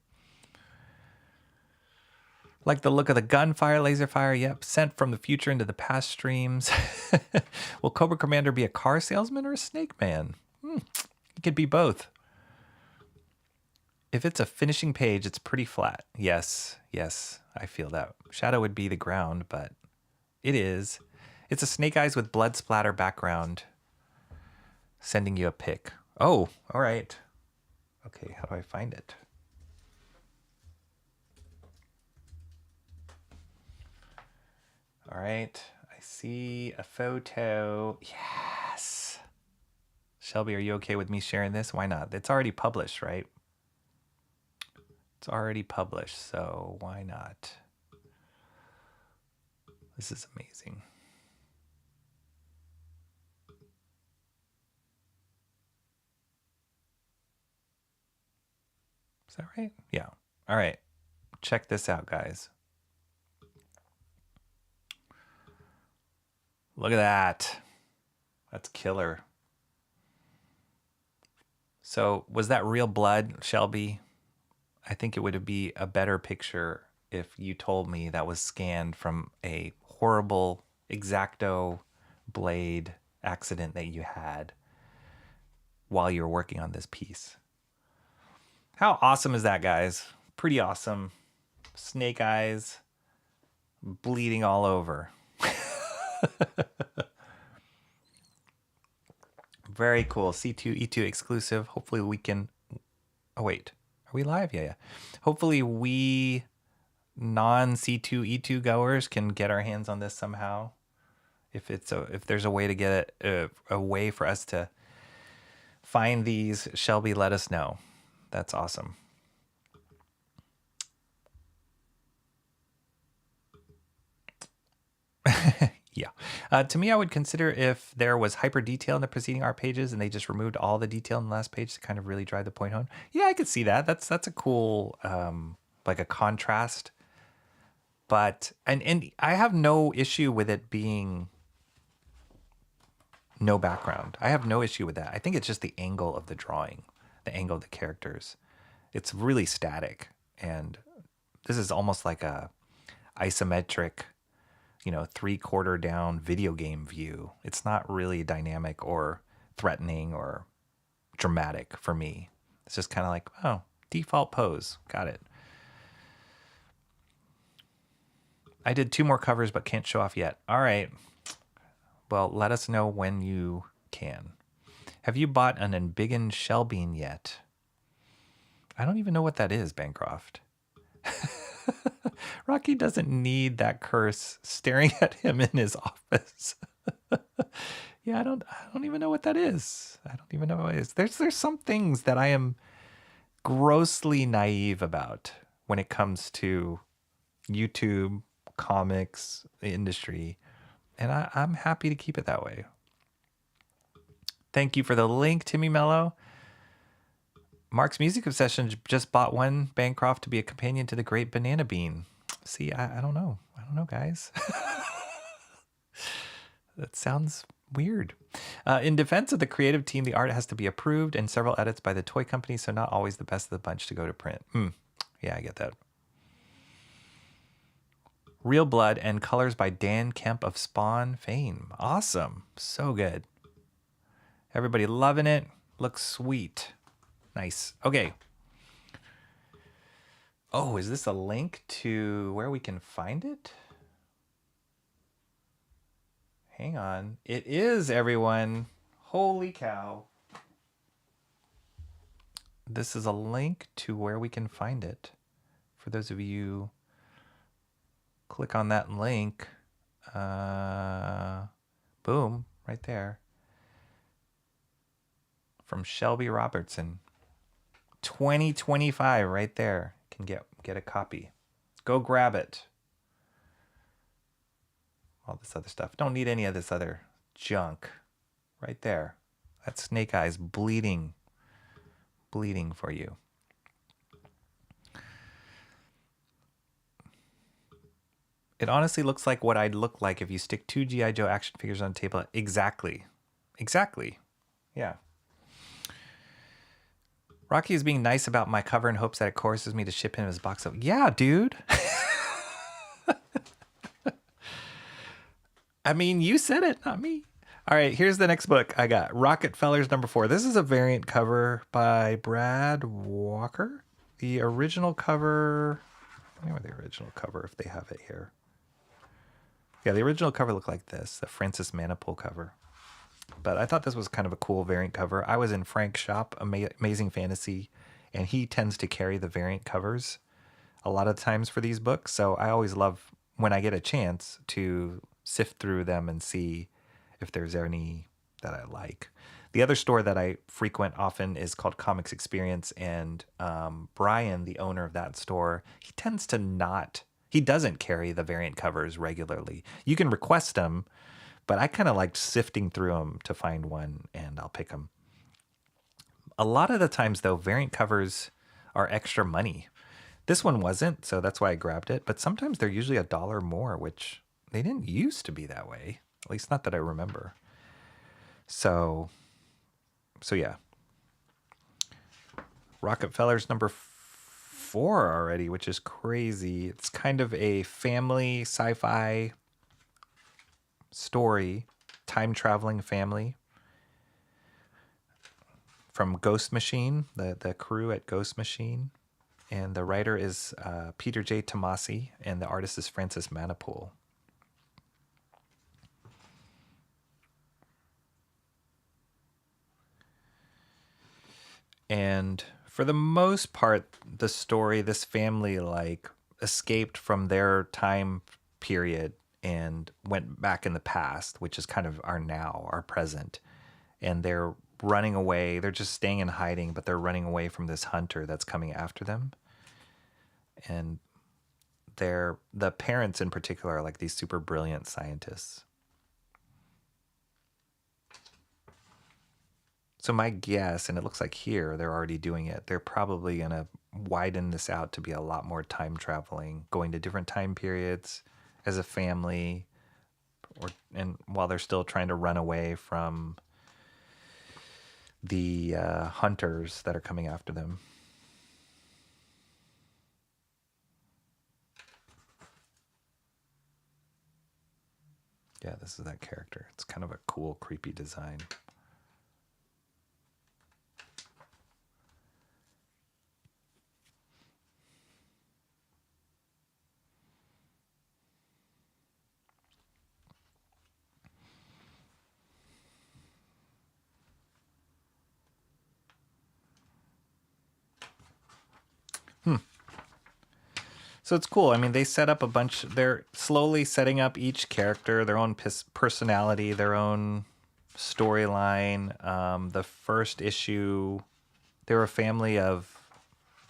Like the look of the gunfire, laser fire. Yep. Sent from the future into the past streams. Will Cobra Commander be a car salesman or a snake man? He could be both. If it's a finishing page, it's pretty flat. Yes. Yes. I feel that. Shadow would be the ground, but it is. It's a snake eyes with blood splatter background. Sending you a pic. Oh, all right. Okay. How do I find it? All right, I see a photo. Yes. Shelby, are you okay with me sharing this? Why not? It's already published, right? It's already published, so why not? This is amazing. Is that right? Yeah. All right. Check this out, guys. Look at that. That's killer. So was that real blood, Shelby? I think it would be a better picture if you told me that was scanned from a horrible X-Acto blade accident that you had while you were working on this piece. How awesome is that, guys? Pretty awesome. Snake eyes bleeding all over. Very cool. C2E2 exclusive. Hopefully we can... Oh, wait. Are we live? Yeah. Hopefully we non-C2E2 goers can get our hands on this somehow. If there's a way to get it, a way for us to find these, Shelby, let us know. That's awesome. Yeah. To me, I would consider if there was hyper detail in the preceding art pages and they just removed all the detail in the last page to kind of really drive the point home. Yeah, I could see that. That's a cool, like a contrast. But, and I have no issue with it being no background. I have no issue with that. I think it's just the angle of the drawing, the angle of the characters. It's really static. And this is almost like a isometric, 3/4 down video game view. It's not really dynamic or threatening or dramatic for me. It's just kind of like, oh, default pose. Got it. I did 2 more covers, but can't show off yet. All right. Well, let us know when you can. Have you bought an embiggened shell bean yet? I don't even know what that is, Bancroft. Rocky doesn't need that curse staring at him in his office. Yeah, I don't even know what that is. I don't even know what it is. There's some things that I am grossly naive about when it comes to YouTube, comics, the industry, and I'm happy to keep it that way. Thank you for the link, Timmy Mello. Mark's Music Obsession just bought one Bancroft to be a companion to the Great Banana Bean. See, I don't know. I don't know, guys. That sounds weird. In defense of the creative team, the art has to be approved and several edits by the toy company, so not always the best of the bunch to go to print. Yeah, I get that. Real Blood and colors by Dan Kemp of Spawn fame. Awesome. So good. Everybody loving it. Looks sweet. Nice. Okay. Oh, is this a link to where we can find it? Hang on. It is, everyone. Holy cow. This is a link to where we can find it. For those of you, click on that link. Boom, right there. From Shelby Robertson. 2025 right there. Can get a copy. Go grab it. All this other stuff. Don't need any of this other junk. right there. That's Snake Eyes bleeding for you. It honestly looks like what I'd look like if you stick 2 G.I. Joe action figures on a table. Exactly. Yeah. Rocky is being nice about my cover in hopes that it coerces me to ship him his box of... Yeah, dude. I mean, you said it, not me. All right, here's the next book I got. Rocketfellers #4. This is a variant cover by Brad Walker. The original cover... I don't know the original cover, if they have it here. Yeah, the original cover looked like this, the Francis Manipool cover. But I thought this was kind of a cool variant cover. I was in Frank's shop, Amazing Fantasy, and he tends to carry the variant covers a lot of times for these books. So I always love when I get a chance to sift through them and see if there's any that I like. The other store that I frequent often is called Comics Experience, and Brian, the owner of that store, he doesn't carry the variant covers regularly. You can request them, but I kind of liked sifting through them to find one, and I'll pick them. A lot of the times, though, variant covers are extra money. This one wasn't, so that's why I grabbed it. But sometimes they're usually $1 more, which they didn't used to be that way. At least not that I remember. So yeah. Rocketfellers #4 already, which is crazy. It's kind of a family sci-fi story, time-traveling family from Ghost Machine, the crew at Ghost Machine. And the writer is Peter J. Tomasi, and the artist is Francis Manipool. And for the most part, the story, this family escaped from their time period and went back in the past, which is kind of our present. And they're running away. They're just staying in hiding, but they're running away from this hunter that's coming after them. And the parents in particular are like these super brilliant scientists. So my guess, and it looks like here they're already doing it, they're probably going to widen this out to be a lot more time traveling, going to different time periods as a family, and while they're still trying to run away from the hunters that are coming after them. Yeah, this is that character. It's kind of a cool, creepy design. So it's cool. I mean, they set up they're slowly setting up each character, their own personality, their own storyline. The first issue, they were a family of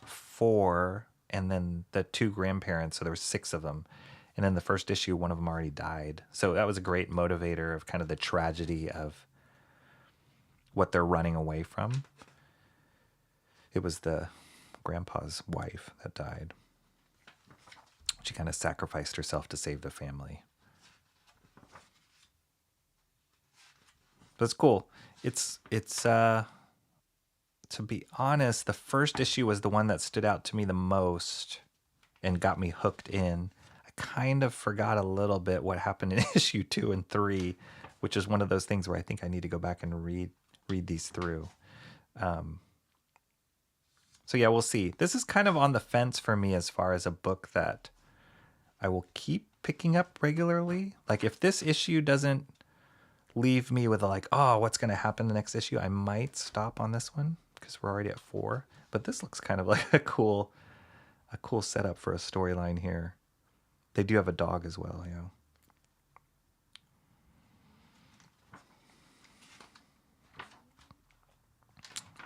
4, and then the 2 grandparents, so there were 6 of them. And in the first issue, one of them already died. So that was a great motivator of kind of the tragedy of what they're running away from. It was the grandpa's wife that died. She kind of sacrificed herself to save the family. But it's cool. It's to be honest, the first issue was the one that stood out to me the most and got me hooked in. I kind of forgot a little bit what happened in issue 2 and 3, which is one of those things where I think I need to go back and read these through. So yeah, we'll see. This is kind of on the fence for me as far as a book that I will keep picking up regularly. Like if this issue doesn't leave me with oh, what's going to happen the next issue, I might stop on this one because we're already at 4. But this looks kind of like a cool setup for a storyline here. They do have a dog as well, yeah.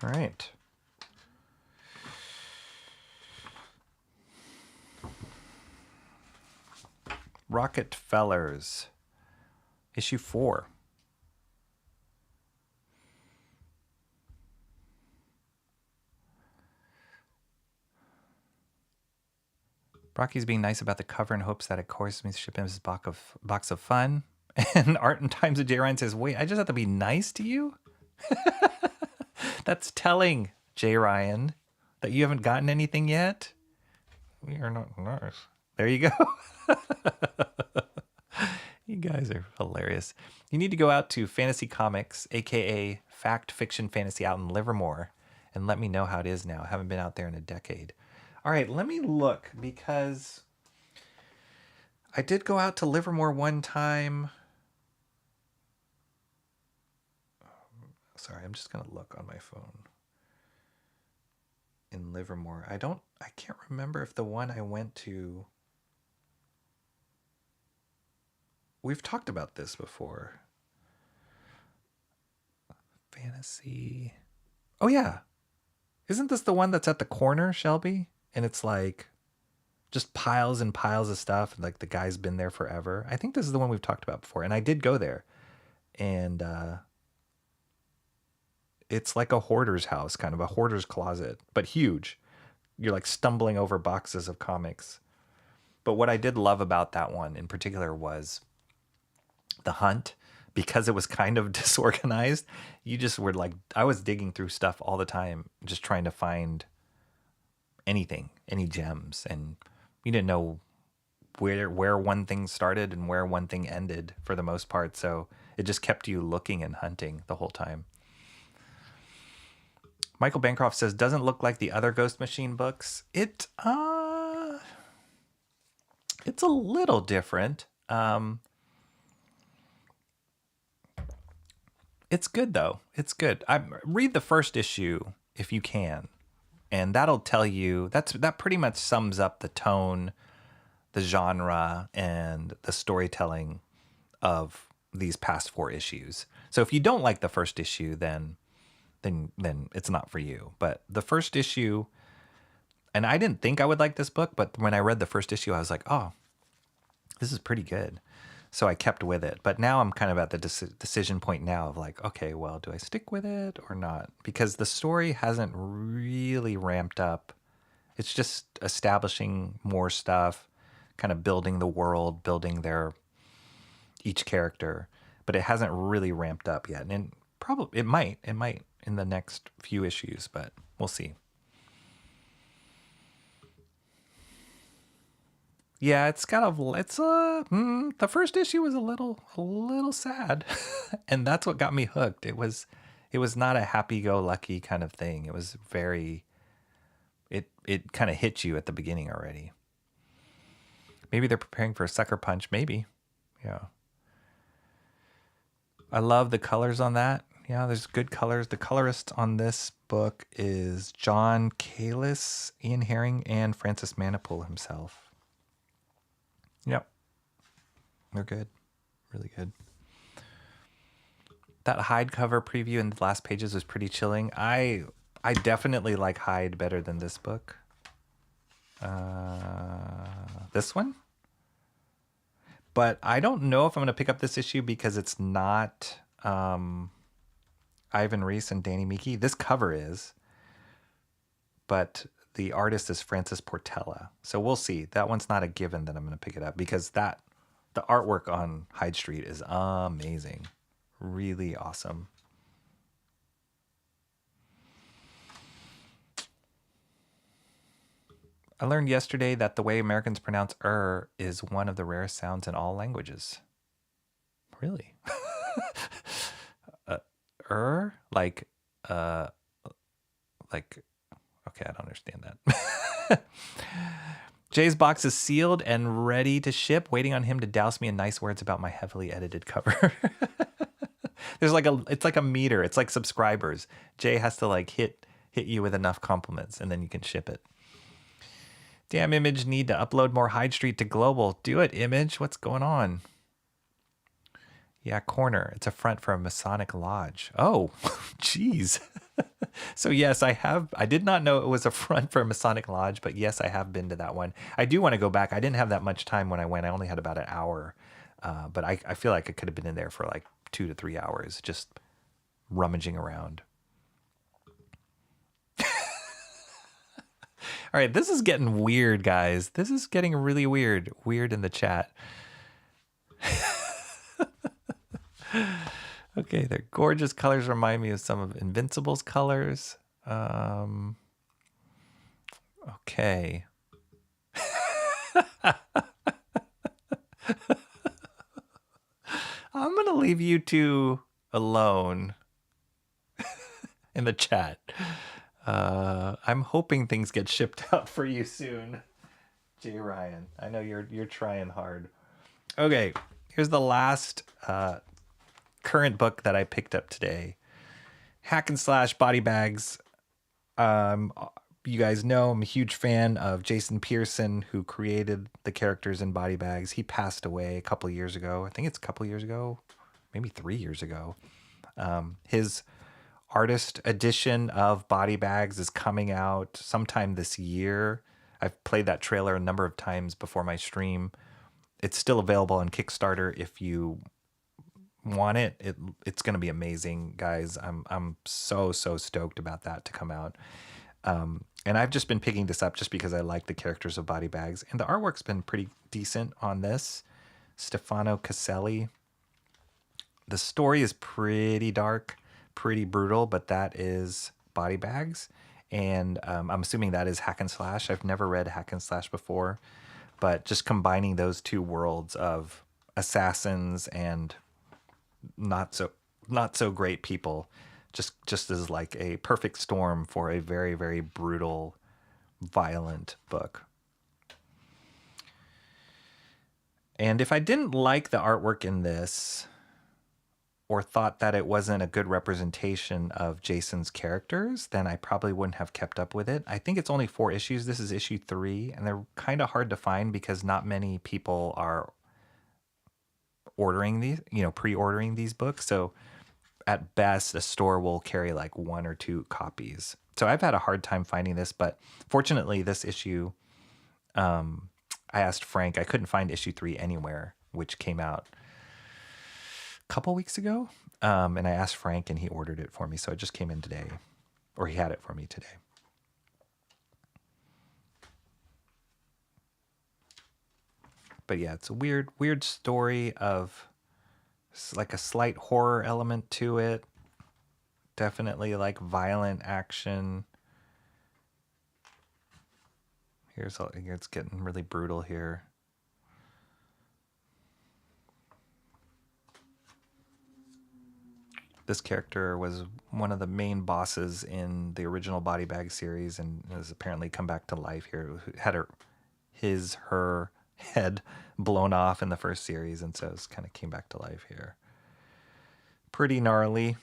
All right. Rocketfellers, issue 4. Brocky's being nice about the cover in hopes that, of course, means ship him his box of fun. And Art and Times of J. Ryan says, wait, I just have to be nice to you? That's telling, J. Ryan, that you haven't gotten anything yet. We are not nice. There you go. You guys are hilarious. You need to go out to Fantasy Comics, a.k.a. Fact Fiction Fantasy out in Livermore, and let me know how it is now. I haven't been out there in a decade. All right, let me look, because I did go out to Livermore one time. Sorry, I'm just going to look on my phone. In Livermore. I can't remember if the one I went to... We've talked about this before. Fantasy. Oh, yeah. Isn't this the one that's at the corner, Shelby? And it's like just piles and piles of stuff. And like the guy's been there forever. I think this is the one we've talked about before. And I did go there. And it's like a hoarder's house, kind of a hoarder's closet, but huge. You're like stumbling over boxes of comics. But what I did love about that one in particular was the hunt, because it was kind of disorganized. You just were like, I was digging through stuff all the time, just trying to find anything, any gems. And you didn't know where one thing started and where one thing ended for the most part. So it just kept you looking and hunting the whole time. Michael Bancroft says, doesn't look like the other Ghost Machine books. It's a little different. It's good, though. It's good. Read the first issue if you can, and that'll tell you, that pretty much sums up the tone, the genre, and the storytelling of these past 4 issues. So if you don't like the first issue, then it's not for you. But the first issue, and I didn't think I would like this book, but when I read the first issue, I was like, oh, this is pretty good. So I kept with it. But now I'm kind of at the decision point now of like, okay, well, do I stick with it or not? Because the story hasn't really ramped up. It's just establishing more stuff, kind of building the world, building each character. But it hasn't really ramped up yet. And probably it might in the next few issues, but we'll see. Yeah, the first issue was a little sad, and that's what got me hooked. It was not a happy-go-lucky kind of thing. It was it kind of hit you at the beginning already. Maybe they're preparing for a sucker punch. Maybe, yeah. I love the colors on that. Yeah, there's good colors. The colorist on this book is John Kalis, Ian Herring, and Francis Manipool himself. Yep. They're good. Really good. That Hyde cover preview in the last pages was pretty chilling. I definitely like Hyde better than this book. This one? But I don't know if I'm going to pick up this issue because it's not Ivan Reis and Danny Miki. This cover is. But the artist is Francis Portella. So we'll see. That one's not a given that I'm going to pick it up because the artwork on Hyde Street is amazing. Really awesome. I learned yesterday that the way Americans pronounce is one of the rarest sounds in all languages. Really? Okay, I don't understand that. Jay's box is sealed and ready to ship, waiting on him to douse me in nice words about my heavily edited cover. There's it's like a meter. It's like subscribers. Jay has to like hit you with enough compliments and then you can ship it. Damn, Image need to upload more Hyde Street to global. Do it, Image. What's going on? Yeah, corner. It's a front for a Masonic lodge. Oh, geez. So yes, I did not know it was a front for a Masonic lodge, but yes, I have been to that one. I do want to go back. I didn't have that much time when I went. I only had about an hour, but I feel like I could have been in there for like 2 to 3 hours, just rummaging around. All All right, this is getting weird, guys. This is getting really weird. Weird in the chat. Okay, their gorgeous colors remind me of some of Invincible's colors. Okay. I'm going to leave you two alone in the chat. I'm hoping things get shipped out for you soon. Jay Ryan, I know you're trying hard. Okay, here's the last current book that I picked up today. Hack and Slash Body Bags. You guys know I'm a huge fan of Jason Pearson, who created the characters in Body Bags. He passed away a couple years ago. I think it's a couple years ago, maybe 3 years ago. His artist edition of Body Bags is coming out sometime this year. I've played that trailer a number of times before my stream. It's still available on Kickstarter if you want it. It's going to be amazing, guys. I'm so stoked about that to come out. And I've just been picking this up just because I like the characters of Body Bags, and the artwork's been pretty decent on this. Stefano Caselli. The story is pretty dark, pretty brutal, but that is Body Bags, and I'm assuming that is Hack and Slash. I've never read Hack and Slash before, but just combining those two worlds of assassins and not so great people just is like a perfect storm for a very, very brutal, violent book. And if I didn't like the artwork in this, or thought that it wasn't a good representation of Jason's characters, then I probably wouldn't have kept up with it. I think it's only 4 issues. This is issue 3, and they're kind of hard to find because not many people are ordering these, pre-ordering these books. So at best, a store will carry like 1 or 2 copies. So I've had a hard time finding this, but fortunately this issue, I asked Frank, I couldn't find issue 3 anywhere, which came out a couple weeks ago. And I asked Frank and he ordered it for me. So it just came in today, or he had it for me today. But yeah, it's a weird story of like a slight horror element to it. Definitely like violent action. It's getting really brutal here. This character was one of the main bosses in the original Body Bag series and has apparently come back to life here. Had her head blown off in the first series, and so it's kind of came back to life here. Pretty gnarly.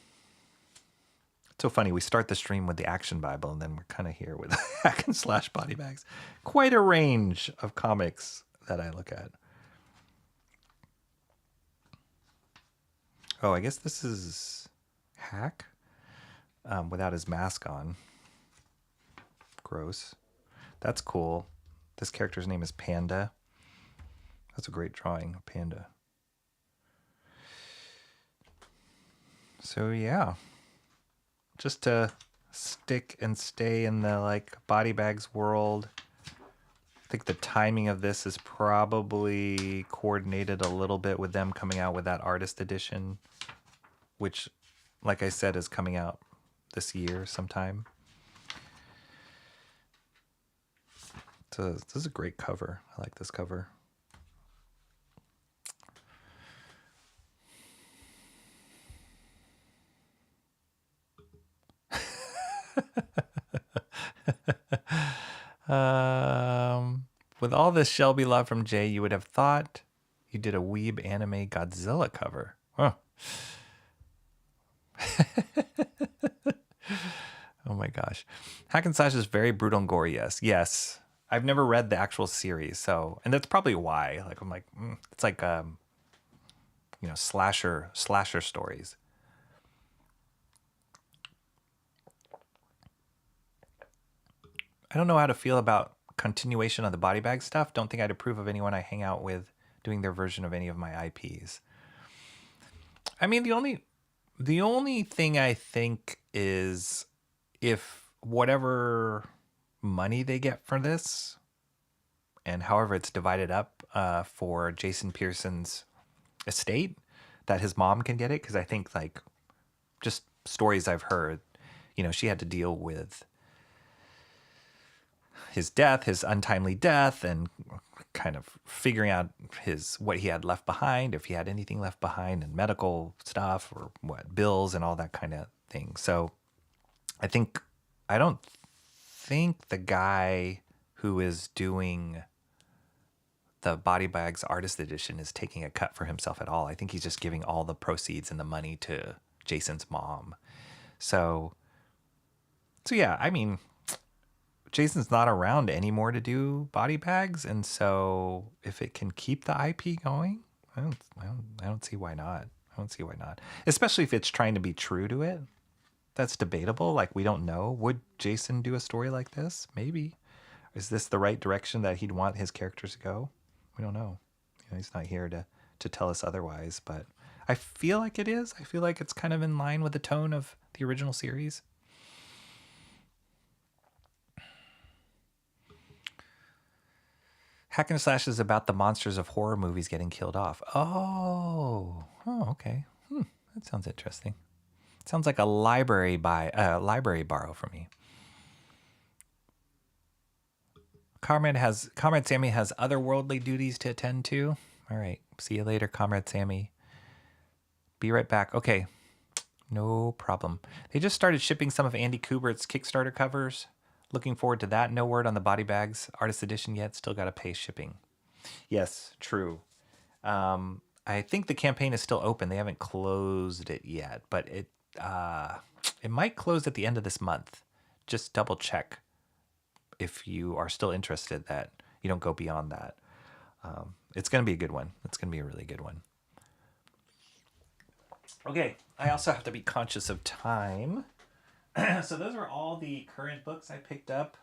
It's so funny, we start the stream with the Action Bible, and then we're kind of here with Hack and Slash Body Bags. Quite a range of comics that I look at. Oh, I guess this is Hack without his mask on. Gross. That's cool. This character's name is Panda. That's a great drawing, Panda. So yeah, just to stick and stay in the like Body Bags world. I think the timing of this is probably coordinated a little bit with them coming out with that artist edition, which, like I said, is coming out this year sometime. So this is a great cover. I like this cover. With all this Shelby love from Jay, you would have thought you did a weeb anime Godzilla cover. Huh. Oh my gosh. Hack and Slash is very brutal and gory, yes. Yes. I've never read the actual series, so, and that's probably why. Like, I'm like, it's like, slasher stories. I don't know how to feel about continuation of the Body Bag stuff. Don't think I'd approve of anyone I hang out with doing their version of any of my IPs. I mean, the only thing I think is if whatever money they get for this, and however it's divided up for Jason Pearson's estate, that his mom can get it. Because I think, like, just stories I've heard, she had to deal with his death, his untimely death, and kind of figuring out what he had left behind, if he had anything left behind, and medical stuff or bills and all that kind of thing. So I don't think the guy who is doing the Body Bags Artist Edition is taking a cut for himself at all. I think he's just giving all the proceeds and the money to Jason's mom. So yeah, I mean, Jason's not around anymore to do body bags, and so if it can keep the IP going, I don't see why not. I don't see why not. Especially if it's trying to be true to it. That's debatable. Like, we don't know. Would Jason do a story like this? Maybe. Is this the right direction that he'd want his characters to go? We don't know. He's not here to tell us otherwise, but I feel like it is. I feel like it's kind of in line with the tone of the original series. Hack and Slash is about the monsters of horror movies getting killed off. Oh, okay. That sounds interesting. Sounds like a library borrow for me. Comrade Sammy has otherworldly duties to attend to. All right. See you later, Comrade Sammy. Be right back. Okay. No problem. They just started shipping some of Andy Kubert's Kickstarter covers. Looking forward to that. No word on the Body Bags Artist Edition yet. Still got to pay shipping. Yes, true. I think the campaign is still open. They haven't closed it yet, but it might close at the end of this month. Just double check if you are still interested, that you don't go beyond that. It's going to be a good one. It's going to be a really good one. Okay, I also have to be conscious of time. So those are all the current books I picked up.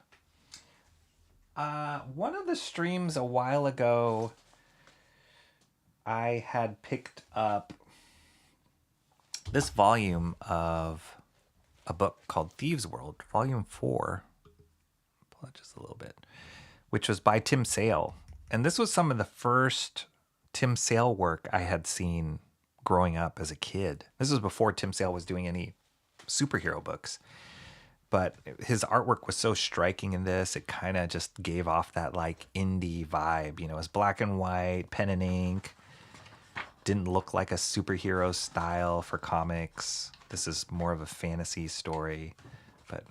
One of the streams a while ago, I had picked up this volume of a book called Thieves World, Volume 4. Pull it just a little bit. Which was by Tim Sale. And this was some of the first Tim Sale work I had seen growing up as a kid. This was before Tim Sale was doing any superhero books. But his artwork was so striking in this, it kind of just gave off that like indie vibe. It was black and white, pen and ink. Didn't look like a superhero style for comics. This is more of a fantasy story, but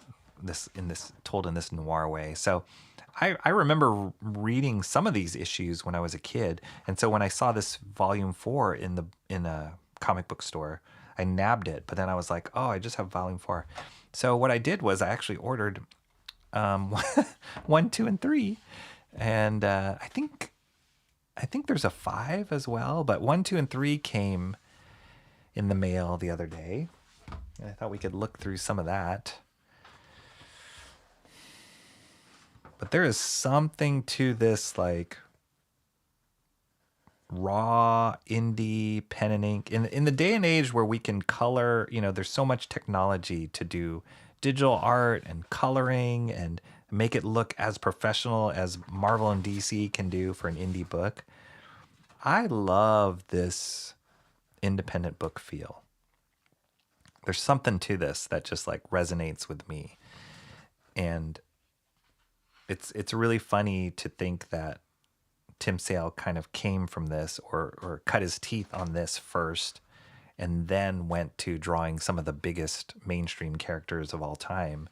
told in this noir way. So I remember reading some of these issues when I was a kid, and so when I saw this volume 4 in a comic book store, I nabbed it. But then I was like, oh, I just have volume 4. So what I did was I actually ordered 1, 2, and 3, and I think there's a 5 as well. But 1, 2, and 3 came in the mail the other day, and I thought we could look through some of that. But there is something to this, like, raw indie pen and ink in the day and age where we can color. There's so much technology to do digital art and coloring and make it look as professional as Marvel and DC can do for an indie book. I love this independent book feel. There's something to this that just like resonates with me, and it's really funny to think that Tim Sale kind of came from this or cut his teeth on this first, and then went to drawing some of the biggest mainstream characters of all time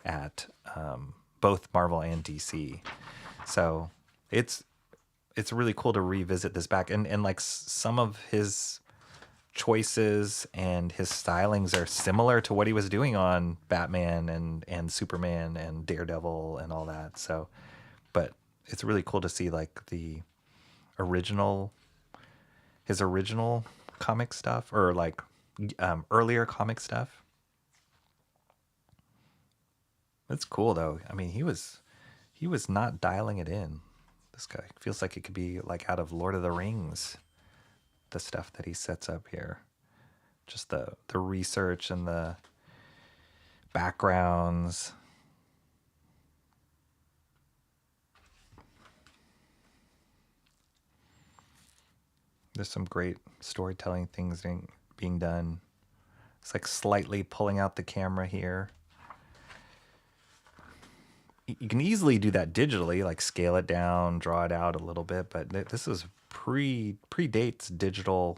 at both Marvel and DC. So it's really cool to revisit this back, and like some of his choices and his stylings are similar to what he was doing on Batman and Superman and Daredevil and all that. So, but it's really cool to see like his original comic stuff, or like earlier comic stuff. It's cool though. I mean, he was not dialing it in. This guy feels like it could be like out of Lord of the Rings, the stuff that he sets up here. Just the research and the backgrounds. There's some great storytelling things being done. It's like slightly pulling out the camera here. You can easily do that digitally, like scale it down, draw it out a little bit, but this is predates digital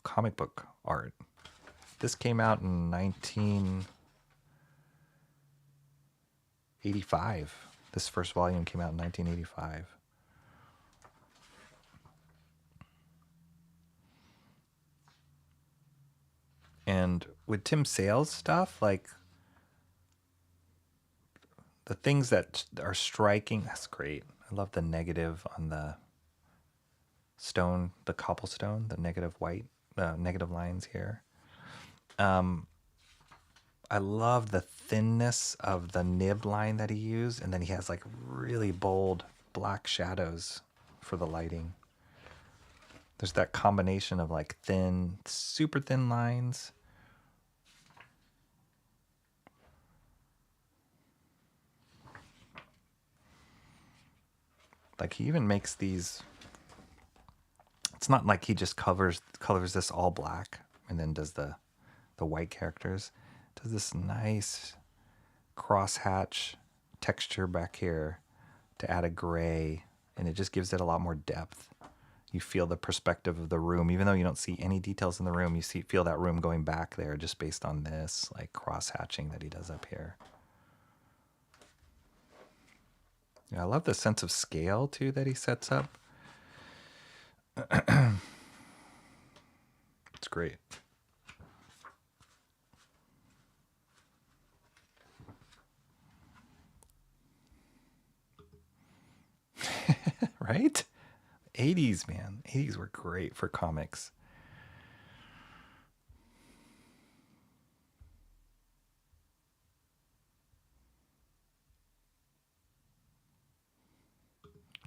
comic book art. This came out in 1985. This first volume came out in 1985. And with Tim Sale's stuff, like the things that are striking, that's great. I love the negative on the stone, the cobblestone, the negative white, negative lines here. I love the thinness of the nib line that he used, and then he has like really bold black shadows for the lighting. There's that combination of like thin, super thin lines. Like he even makes these, it's not like he just colors this all black and then does the white characters. Does this nice crosshatch texture back here to add a gray, and it just gives it a lot more depth. You feel the perspective of the room, even though you don't see any details in the room. You feel that room going back there just based on this like cross-hatching that he does up here. Yeah, I love the sense of scale too that he sets up. It's great. Right? 80s, man. 80s were great for comics.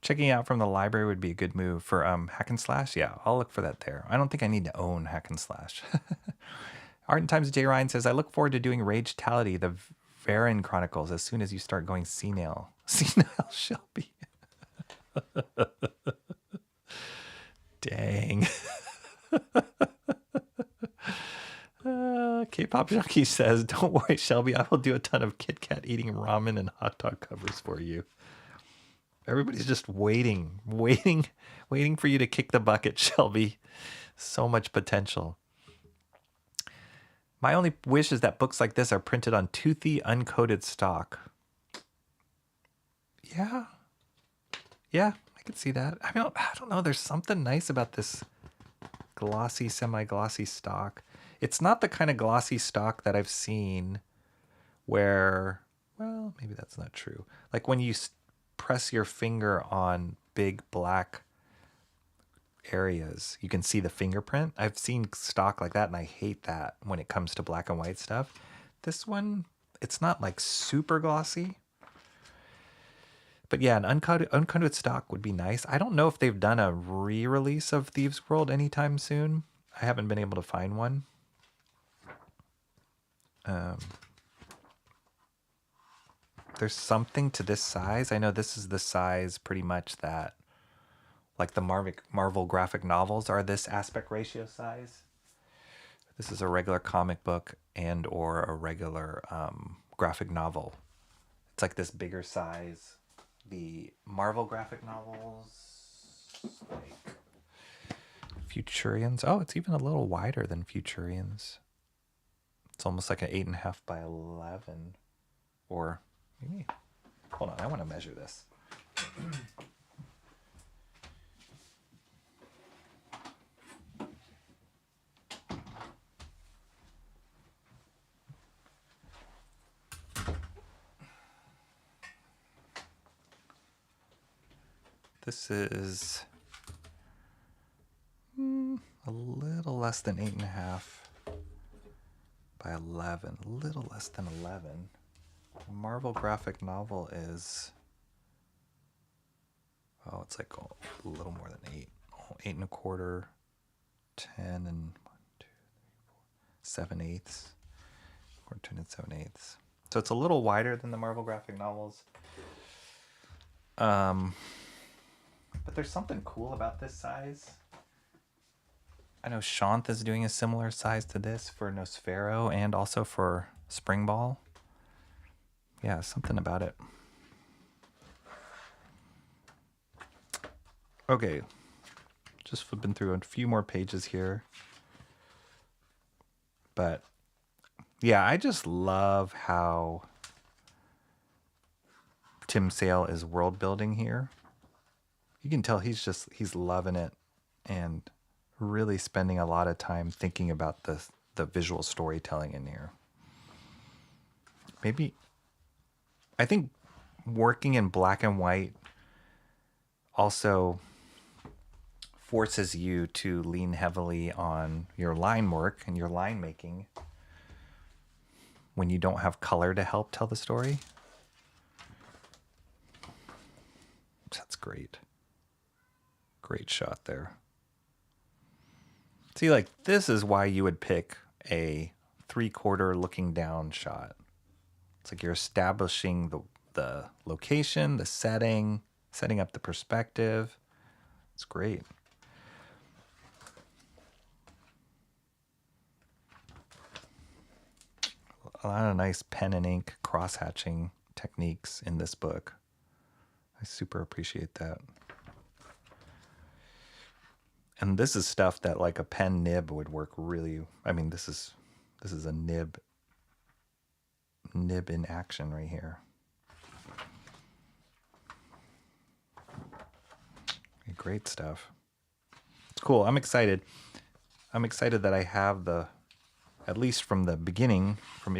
Checking out from the library would be a good move for Hack and Slash. Yeah, I'll look for that there. I don't think I need to own Hack and Slash. Art and Times J. Ryan says, I look forward to doing Ragetality, the Varan Chronicles, as soon as you start going senile. Senile Shelby. Dang. K-Pop Junkie says, don't worry, Shelby. I will do a ton of Kit Kat eating ramen and hot dog covers for you. Everybody's just waiting for you to kick the bucket, Shelby. So much potential. My only wish is that books like this are printed on toothy, uncoated stock. Yeah, I could see that. I don't know. There's something nice about this glossy, semi-glossy stock. It's not the kind of glossy stock that I've seen where, well, maybe that's not true. Like when you press your finger on big black areas, you can see the fingerprint. I've seen stock like that, and I hate that when it comes to black and white stuff. This one, it's not like super glossy. But yeah, an uncoated stock would be nice. I don't know if they've done a re-release of Thieves World anytime soon. I haven't been able to find one. There's something to this size. I know this is the size pretty much that, like the Marvel graphic novels are this aspect ratio size. This is a regular comic book and or a regular graphic novel. It's like this bigger size. The Marvel graphic novels, like Futurians. Oh, it's even a little wider than Futurians. It's almost like an 8.5 by 11, or maybe. Hold on, I want to measure this. This is a little less than 8.5 by 11. A little less than 11. The Marvel graphic novel is, oh, it's like a little more than 8. 8.25, 10 and 1, 2, 3, 4, 7/8. Or 10 and 7/8. So it's a little wider than the Marvel graphic novels. But there's something cool about this size. I know Shanth is doing a similar size to this for Nosfero and also for Spring Ball. Yeah, something about it. Okay, just flipping through a few more pages here. But yeah, I just love how Tim Sale is world building here. You can tell he's loving it and really spending a lot of time thinking about the visual storytelling in here. Maybe I think working in black and white also forces you to lean heavily on your line work and your line making when you don't have color to help tell the story. That's great. Great shot there. See, like, this is why you would pick a 3/4 looking down shot. It's like you're establishing the location, the setting, setting up the perspective. It's great. A lot of nice pen and ink cross-hatching techniques in this book. I super appreciate that. And this is stuff that like a pen nib would work really. I mean, this is a nib in action right here. Great stuff. It's cool. I'm excited. I'm excited that I have at least from the beginning, from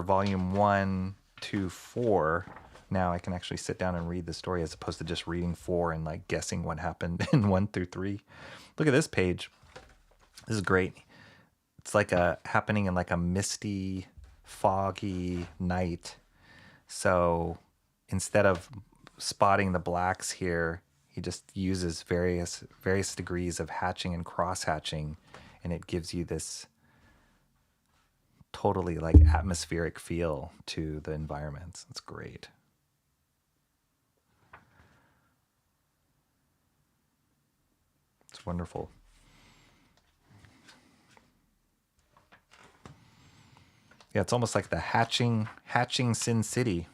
volume 1 to 4, now I can actually sit down and read the story as opposed to just reading 4 and like guessing what happened in 1 through 3. Look at this page. This is great. It's like happening in like a misty, foggy night. So instead of spotting the blacks here, he just uses various degrees of hatching and cross hatching, and it gives you this totally like atmospheric feel to the environments. It's great. It's wonderful. Yeah, it's almost like the hatching Sin City.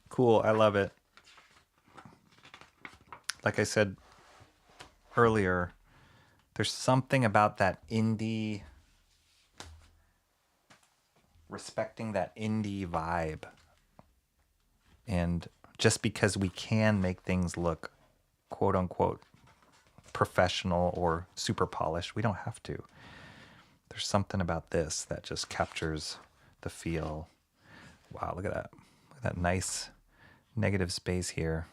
Cool, I love it. Like I said earlier, there's something about that indie, respecting that indie vibe. And just because we can make things look quote unquote professional or super polished, we don't have to. There's something about this that just captures the feel. Wow, look at that. Look at that nice negative space here.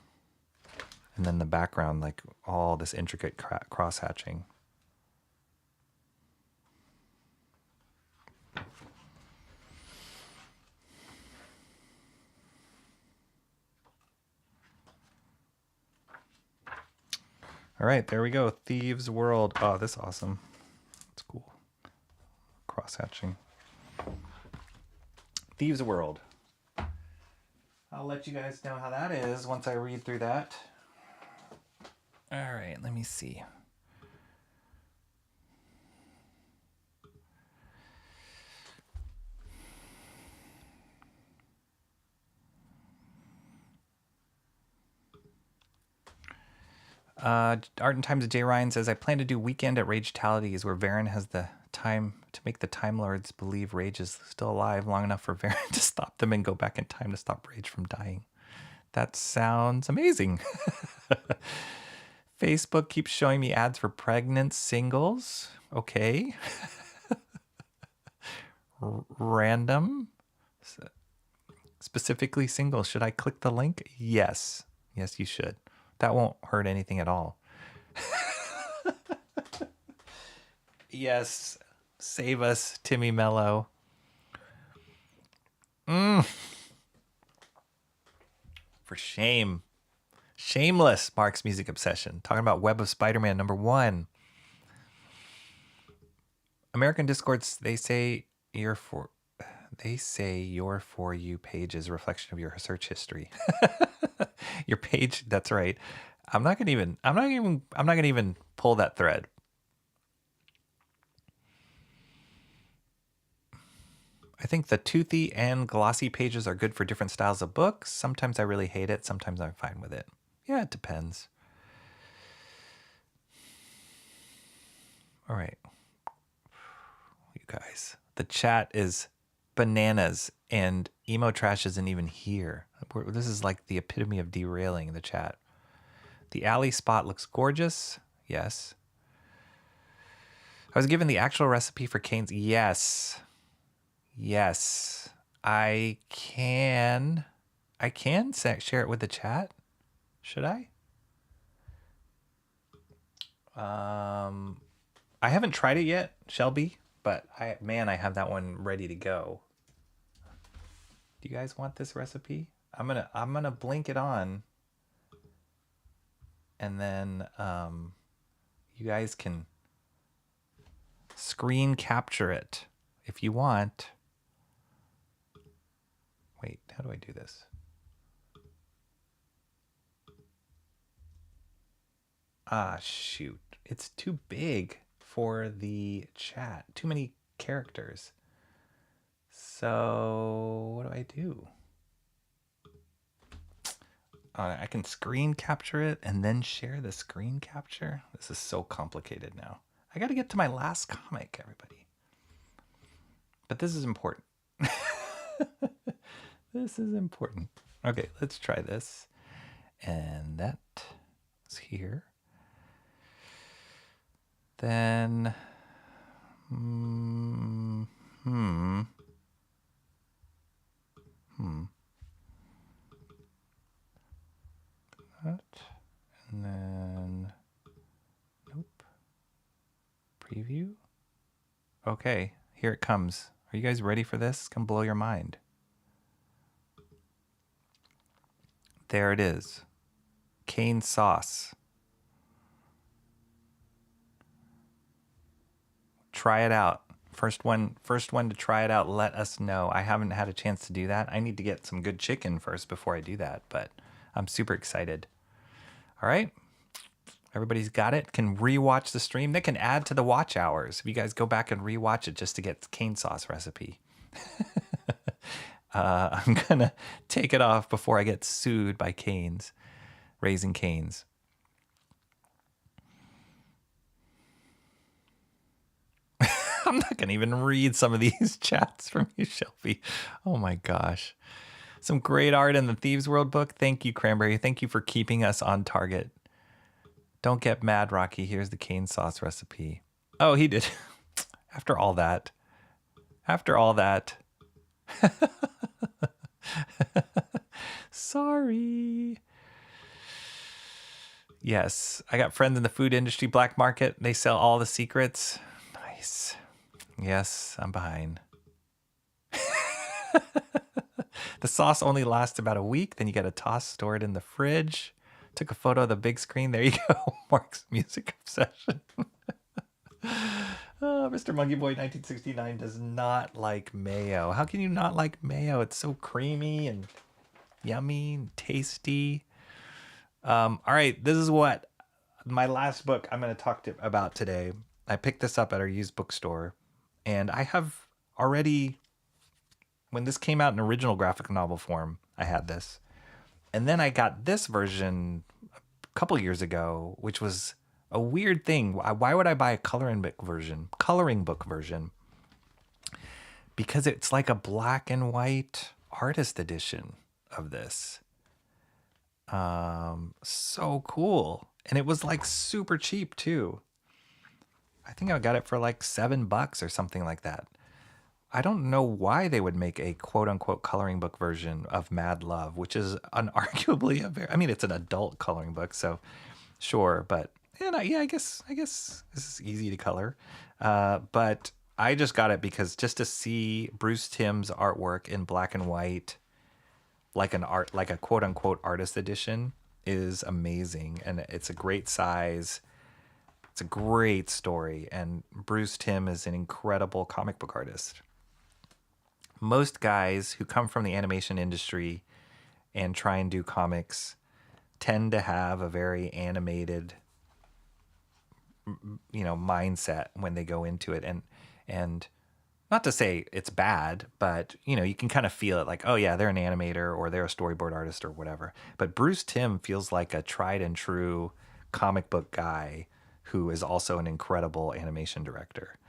And then the background, like all this intricate cross-hatching. All right, there we go. Thieves World. Oh, this is awesome. It's cool. Cross-hatching. Thieves World. I'll let you guys know how that is once I read through that. All right, let me see. Art and Times of J. Ryan says, I plan to do Weekend at Ragetalities where Varen has the time to make the Time Lords believe Rage is still alive long enough for Varen to stop them and go back in time to stop Rage from dying. That sounds amazing. Facebook keeps showing me ads for pregnant singles. Okay. Random. Specifically singles. Should I click the link? Yes. Yes, you should. That won't hurt anything at all. Yes. Save us, Timmy Mello. For shame. Shameless, Mark's music obsession. Talking about Web of Spider-Man #1. American Discords, they say your For You page is a reflection of your search history. Your page, that's right. I'm not gonna even pull that thread. I think the toothy and glossy pages are good for different styles of books. Sometimes I really hate it. Sometimes I'm fine with it. Yeah, it depends. All right. You guys, the chat is bananas and emo trash isn't even here. This is like the epitome of derailing the chat. The alley spot looks gorgeous. Yes. I was given the actual recipe for canes. Yes. Yes. I can share it with the chat. Should I? I haven't tried it yet, Shelby, but I have that one ready to go. Do you guys want this recipe? I'm gonna blink it on, and then you guys can screen capture it if you want. Wait, how do I do this? Ah, shoot. It's too big for the chat. Too many characters. So, what do I do? I can screen capture it and then share the screen capture. This is so complicated now. I got to get to my last comic, everybody. But this is important. This is important. Okay, let's try this. And that is here. Then, that, and then, nope. Preview. Okay, here it comes. Are you guys ready for this? It's gonna blow your mind. There it is. Cane sauce. Try it out. First one to try it out, let us know. I haven't had a chance to do that. I need to get some good chicken first before I do that, but I'm super excited. All right. Everybody's got it. Can rewatch the stream. They can add to the watch hours. If you guys go back and rewatch it just to get the cane sauce recipe. I'm going to take it off before I get sued by Canes, Raising Canes. I'm not going to even read some of these chats from you, Shelby. Oh my gosh. Some great art in the Thieves World book. Thank you, Cranberry. Thank you for keeping us on target. Don't get mad, Rocky. Here's the cane sauce recipe. Oh, he did. After all that. Sorry. Yes, I got friends in the food industry black market. They sell all the secrets. Nice. Yes, I'm behind. The sauce only lasts about a week. Then you got to toss, store it in the fridge. Took a photo of the big screen. There you go. Mark's music obsession. Mr. Monkey Boy 1969 does not like mayo. How can you not like mayo? It's so creamy and yummy and tasty. All right, this is what my last book I'm going to talk about today. I picked this up at our used bookstore, and I have already, when this came out in original graphic novel form, I had this. And then I got this version a couple years ago, which was a weird thing. Why would I buy a coloring book version? Because it's like a black and white artist edition of this. So cool. And it was like super cheap too. I think I got it for like $7 or something like that. I don't know why they would make a quote-unquote coloring book version of Mad Love, which is unarguably it's an adult coloring book, so sure, but I guess this is easy to color. But I just got it because just to see Bruce Timm's artwork in black and white, like a quote-unquote artist edition, is amazing, and it's a great size. It's a great story, and Bruce Timm is an incredible comic book artist. Most guys who come from the animation industry and try and do comics tend to have a very animated, mindset when they go into it, and not to say it's bad, but you can kind of feel it, like, oh yeah, they're an animator or they're a storyboard artist or whatever. But Bruce Timm feels like a tried and true comic book guy who is also an incredible animation director.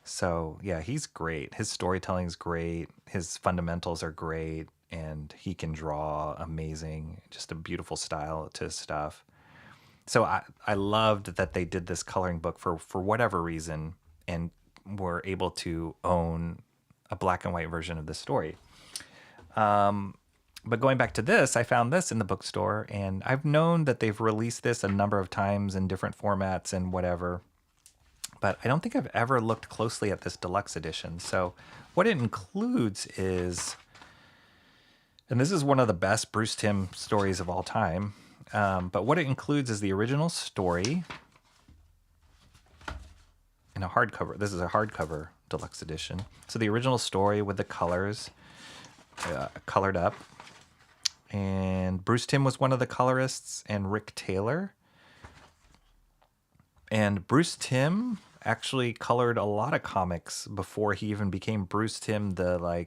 So yeah, he's great. His storytelling's great. His fundamentals are great, and he can draw amazing. Just a beautiful style to his stuff. So I loved that they did this coloring book for whatever reason, and were able to own a black and white version of the story. But going back to this, I found this in the bookstore, and I've known that they've released this a number of times in different formats and whatever, but I don't think I've ever looked closely at this deluxe edition. So what it includes is, and this is one of the best Bruce Timm stories of all time, but what it includes is the original story in a hardcover. This is a hardcover deluxe edition. So the original story with the colors colored up. And Bruce Timm was one of the colorists, and Rick Taylor. And Bruce Timm actually colored a lot of comics before he even became Bruce Timm, the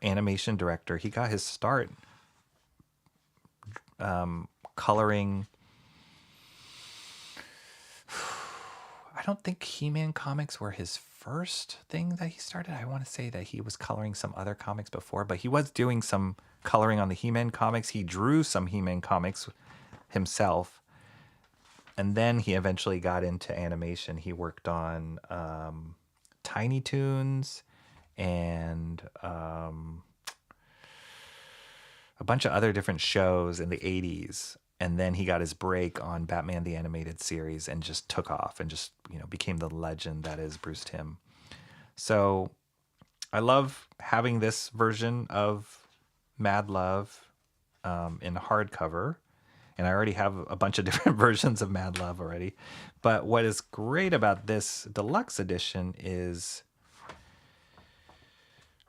animation director. He got his start coloring. I don't think He-Man comics were his first thing that he started. I want to say that he was coloring some other comics before, but he was doing some coloring on the He-Man comics. He drew some He-Man comics himself, and then he eventually got into animation. He worked on Tiny Toons and a bunch of other different shows in the 80s. And then he got his break on Batman the Animated Series and just took off and just, became the legend that is Bruce Timm. So I love having this version of Mad Love in hardcover. And I already have a bunch of different versions of Mad Love already. But what is great about this deluxe edition is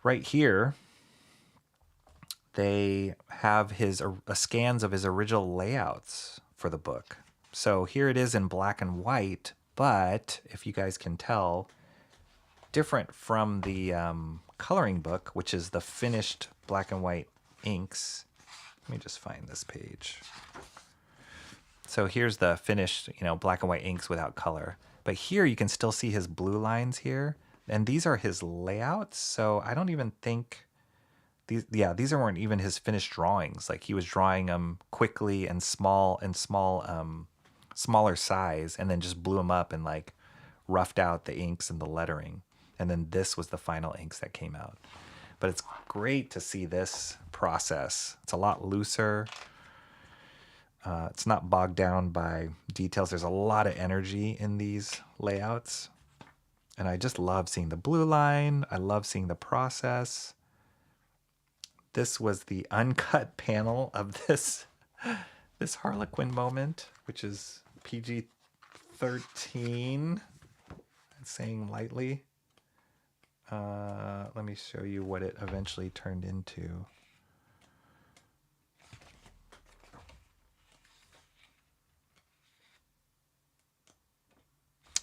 right here, they have his scans of his original layouts for the book. So here it is in black and white, but if you guys can tell, different from the coloring book, which is the finished black and white inks. Let me just find this page. So here's the finished, black and white inks without color. But here you can still see his blue lines here. And these are his layouts. So I don't even think these weren't even his finished drawings. Like, he was drawing them quickly and smaller size, and then just blew them up and roughed out the inks and the lettering. And then this was the final inks that came out. But it's great to see this process. It's a lot looser. It's not bogged down by details. There's a lot of energy in these layouts. And I just love seeing the blue line. I love seeing the process. This was the uncut panel of this Harlequin moment, which is PG-13. Saying lightly. Let me show you what it eventually turned into.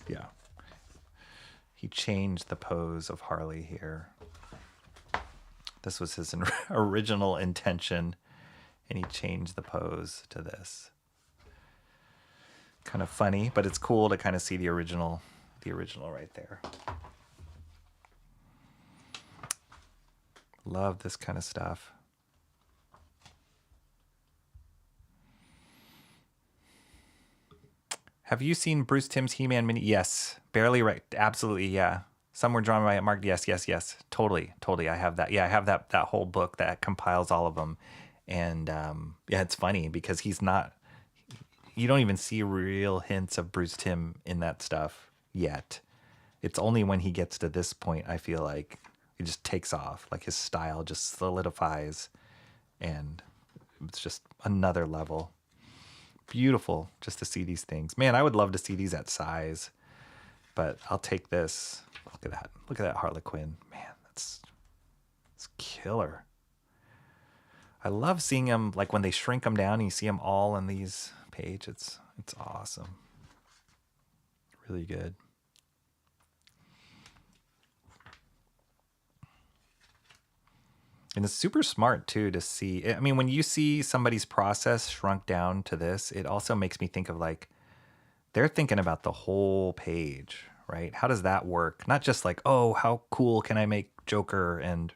Yeah. He changed the pose of Harley here. This was his original intention, and he changed the pose to this. Kind of funny, but it's cool to kind of see the original right there. Love this kind of stuff. Have you seen Bruce Timm's He-Man mini? Yes, barely right. Absolutely, yeah. Some were drawn by Mark. Yes. Totally. I have that. Yeah, I have that whole book that compiles all of them. And yeah, it's funny because he's not. You don't even see real hints of Bruce Timm in that stuff yet. It's only when he gets to this point, I feel like it just takes off. Like, his style just solidifies, and it's just another level. Beautiful just to see these things. Man, I would love to see these at size, but I'll take this. Look at that. Look at that Harlequin. Man, it's killer. I love seeing them, like when they shrink them down and you see them all on these pages. It's awesome. Really good. And it's super smart too to see. I mean, when you see somebody's process shrunk down to this, it also makes me think of like, they're thinking about the whole page, right? How does that work? Not just like, oh, how cool can I make Joker and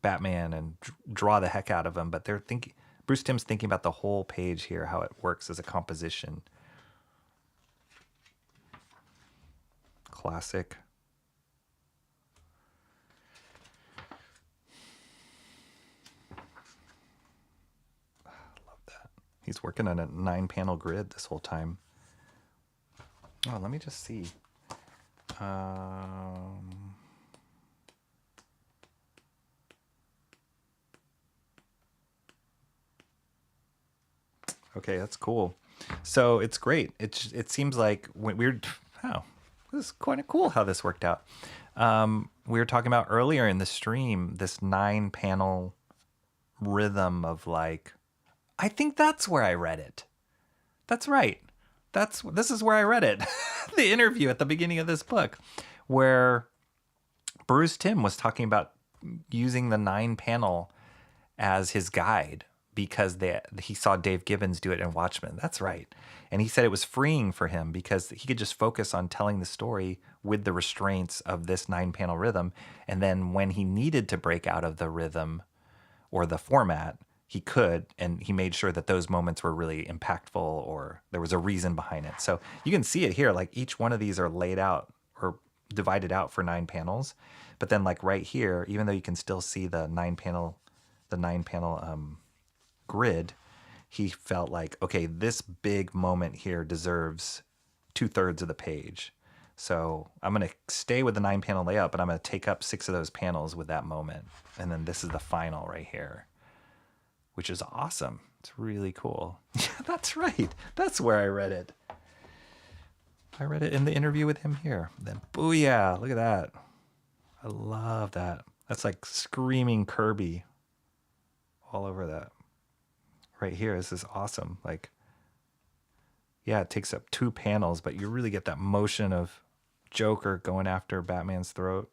Batman and draw the heck out of them, but they're thinking, Bruce Timm's thinking about the whole page here, how it works as a composition. Classic. He's working on a 9-panel grid this whole time. Oh, let me just see. Okay, that's cool. So it's great. It seems like we're this is kind of cool how this worked out. We were talking about earlier in the stream this 9-panel rhythm of like. I think that's where I read it. That's right. This is where I read it. The interview at the beginning of this book where Bruce Timm was talking about using the 9-panel as his guide because he saw Dave Gibbons do it in Watchmen. That's right. And he said it was freeing for him because he could just focus on telling the story with the restraints of this 9-panel rhythm. And then when he needed to break out of the rhythm or the format, he could, and he made sure that those moments were really impactful or there was a reason behind it. So you can see it here, like each one of these are laid out or divided out for 9 panels. But then like right here, even though you can still see the 9-panel grid, he felt like, okay, this big moment here deserves 2/3 of the page. So I'm going to stay with the 9-panel layout, but I'm going to take up 6 of those panels with that moment. And then this is the final right here, which is awesome. It's really cool. Yeah, that's right. That's where I read it. I read it in the interview with him here. Then booyah, look at that. I love that. That's like screaming Kirby all over that. Right here, this is awesome. Like, yeah, it takes up 2 panels, but you really get that motion of Joker going after Batman's throat.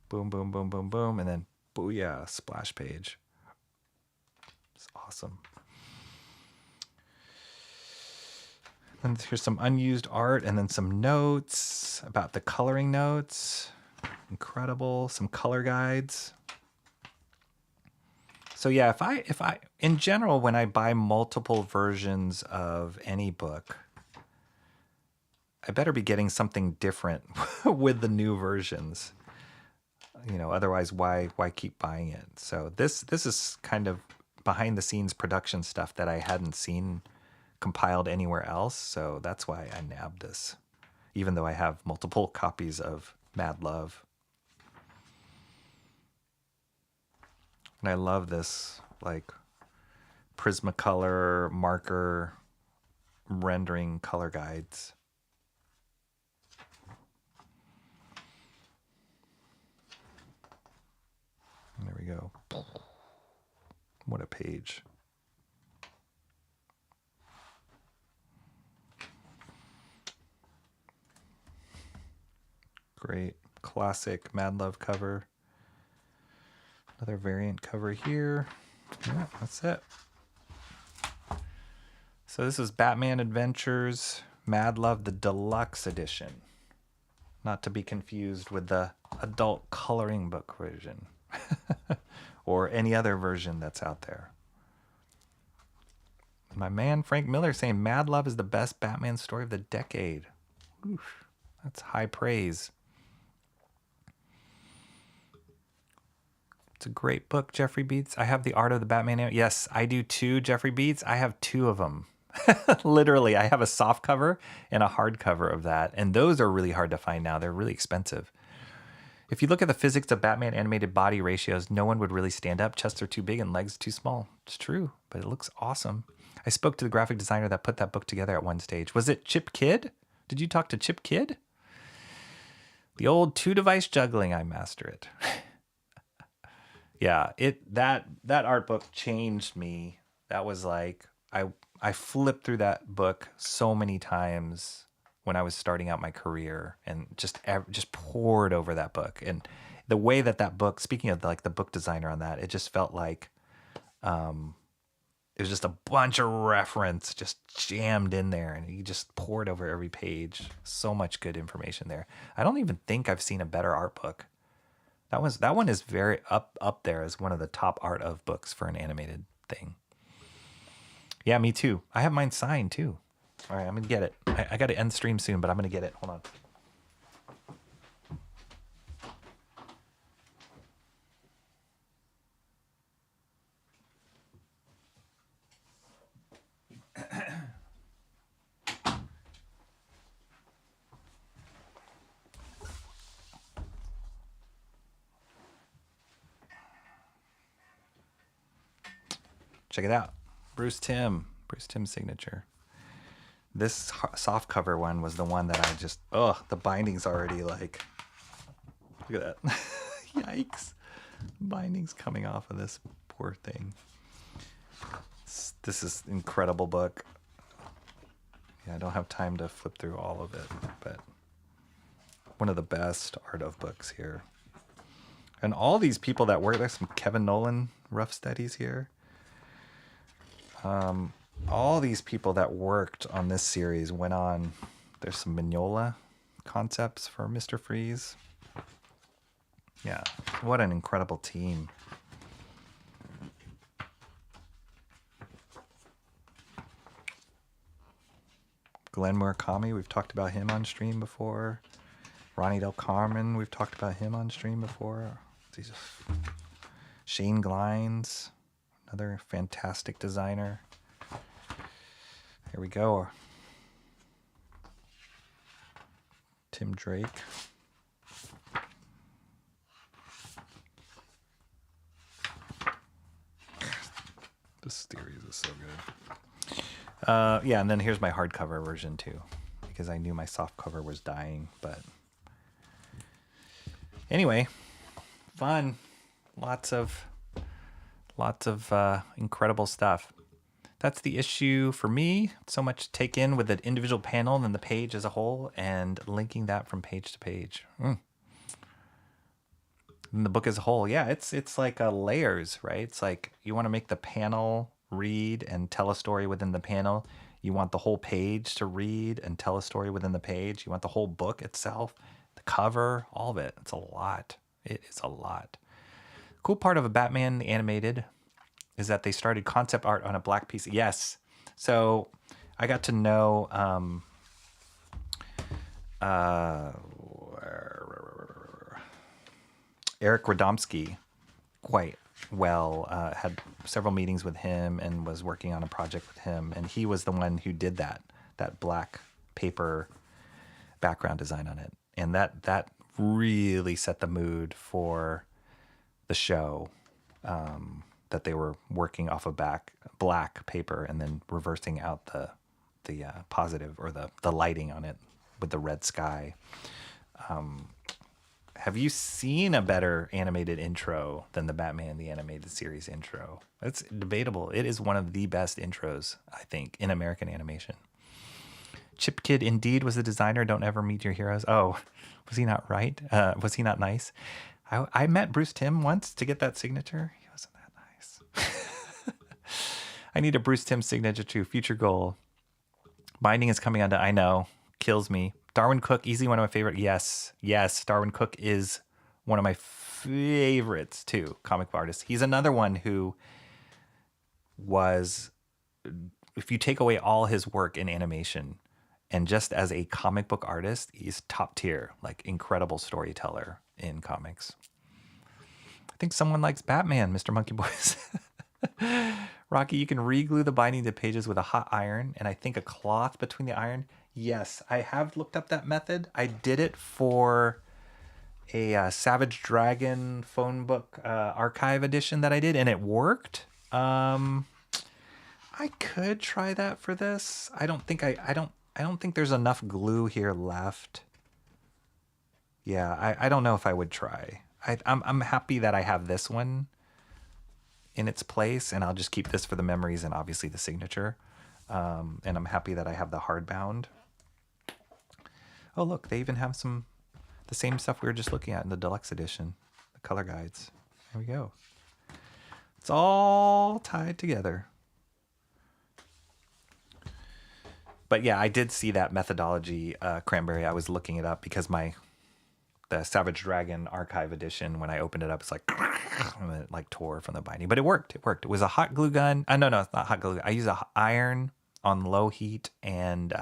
Boom, boom, boom, boom, boom. And then booyah, splash page. It's awesome. And here's some unused art and then some notes about the coloring notes. Incredible. Some color guides. So yeah, if I in general, when I buy multiple versions of any book, I better be getting something different with the new versions. You know, otherwise why keep buying it? So this is kind of behind the scenes production stuff that I hadn't seen compiled anywhere else. So that's why I nabbed this, even though I have multiple copies of Mad Love. And I love this like Prismacolor marker rendering color guides. And there we go. What a page. Great. Classic Mad Love cover. Another variant cover here. Yeah, that's it. So this is Batman Adventures Mad Love, the Deluxe edition. Not to be confused with the adult coloring book version. Or any other version that's out there. My man Frank Miller saying Mad Love is the best Batman story of the decade. Oof, that's high praise. It's a great book, Jeffrey Beats. I have the Art of the Batman. Yes, I do too, Jeffrey Beats. I have 2 of them. Literally, I have a soft cover and a hard cover of that. And those are really hard to find now. They're really expensive. If you look at the physics of Batman animated body ratios, no one would really stand up. Chests are too big and legs too small. It's true, but it looks awesome. I spoke to the graphic designer that put that book together at one stage. Was it Chip Kidd? Did you talk to Chip Kidd? The old 2-device juggling, I master it. Yeah, that art book changed me. That was like I flipped through that book so many times when I was starting out my career, and just poured over that book. And the way that book, speaking of like the book designer on that, it just felt like it was just a bunch of reference just jammed in there, and he just poured over every page. So much good information there. I don't even think I've seen a better art book. That one is very up there as one of the top art of books for an animated thing. Yeah, me too. I have mine signed too. All right, I'm gonna get it. I got to end stream soon, but I'm gonna get it. Hold on. Check it out. Bruce Timm signature. This soft cover one was the one that I just, the binding's already like, look at that. Yikes. Binding's coming off of this poor thing. This is an incredible book. Yeah, I don't have time to flip through all of it, but one of the best art of books here. And all these people that work, there's some Kevin Nolan rough studies here. All these people that worked on this series went on. There's some Mignola concepts for Mr. Freeze. Yeah, what an incredible team. Glenn Murakami, we've talked about him on stream before. Ronnie Del Carmen, we've talked about him on stream before. Shane Glines, another fantastic designer. Here we go. Tim Drake. This series is so good. Yeah, and then here's my hardcover version too, because I knew my softcover was dying. But anyway, fun. Lots of incredible stuff. That's the issue for me. So much to take in with an individual panel and then the page as a whole, and linking that from page to page. And the book as a whole, yeah, it's like layers, right? It's like you want to make the panel read and tell a story within the panel. You want the whole page to read and tell a story within the page. You want the whole book itself, the cover, all of it. It's a lot. It is a lot. Cool part of a Batman animated is that they started concept art on a black piece. Yes. So I got to know Eric Radomski quite well. Had several meetings with him and was working on a project with him. And he was the one who did that black paper background design on it. And that really set the mood for the show. That they were working off of black paper and then reversing out the positive or the lighting on it with the red sky. Have you seen a better animated intro than the Batman the Animated Series intro? It's debatable. It is one of the best intros, I think, in American animation. Chip Kidd indeed was the designer. Don't ever meet your heroes. Oh, was he not right? Was he not nice? I met Bruce Timm once to get that signature. He wasn't that nice. I need a Bruce Timm signature too. Future goal. Binding is coming on to, I know, kills me. Darwin Cook, easily one of my favorite. Yes, Darwin Cook is one of my favorites too, comic book artist. He's another one who was, if you take away all his work in animation and just as a comic book artist, he's top tier, like incredible storyteller in comics. I think someone likes Batman, Mr. Monkey Boys. Rocky, you can re-glue the binding to pages with a hot iron and I think a cloth between the iron. Yes, I have looked up that method. I did it for a Savage Dragon phone book archive edition that I did, and it worked. I could try that for this. I don't think there's enough glue here left. Yeah, I don't know if I would try. I'm happy that I have this one in its place, and I'll just keep this for the memories and obviously the signature. And I'm happy that I have the hardbound. Oh, look, they even have the same stuff we were just looking at in the deluxe edition, the color guides. There we go. It's all tied together. But yeah, I did see that methodology, Cranberry. I was looking it up because the Savage Dragon archive edition, when I opened it up, it's like, and it like tore from the binding. But it worked. It worked. It was a hot glue gun. No, it's not hot glue gun. I use a iron on low heat and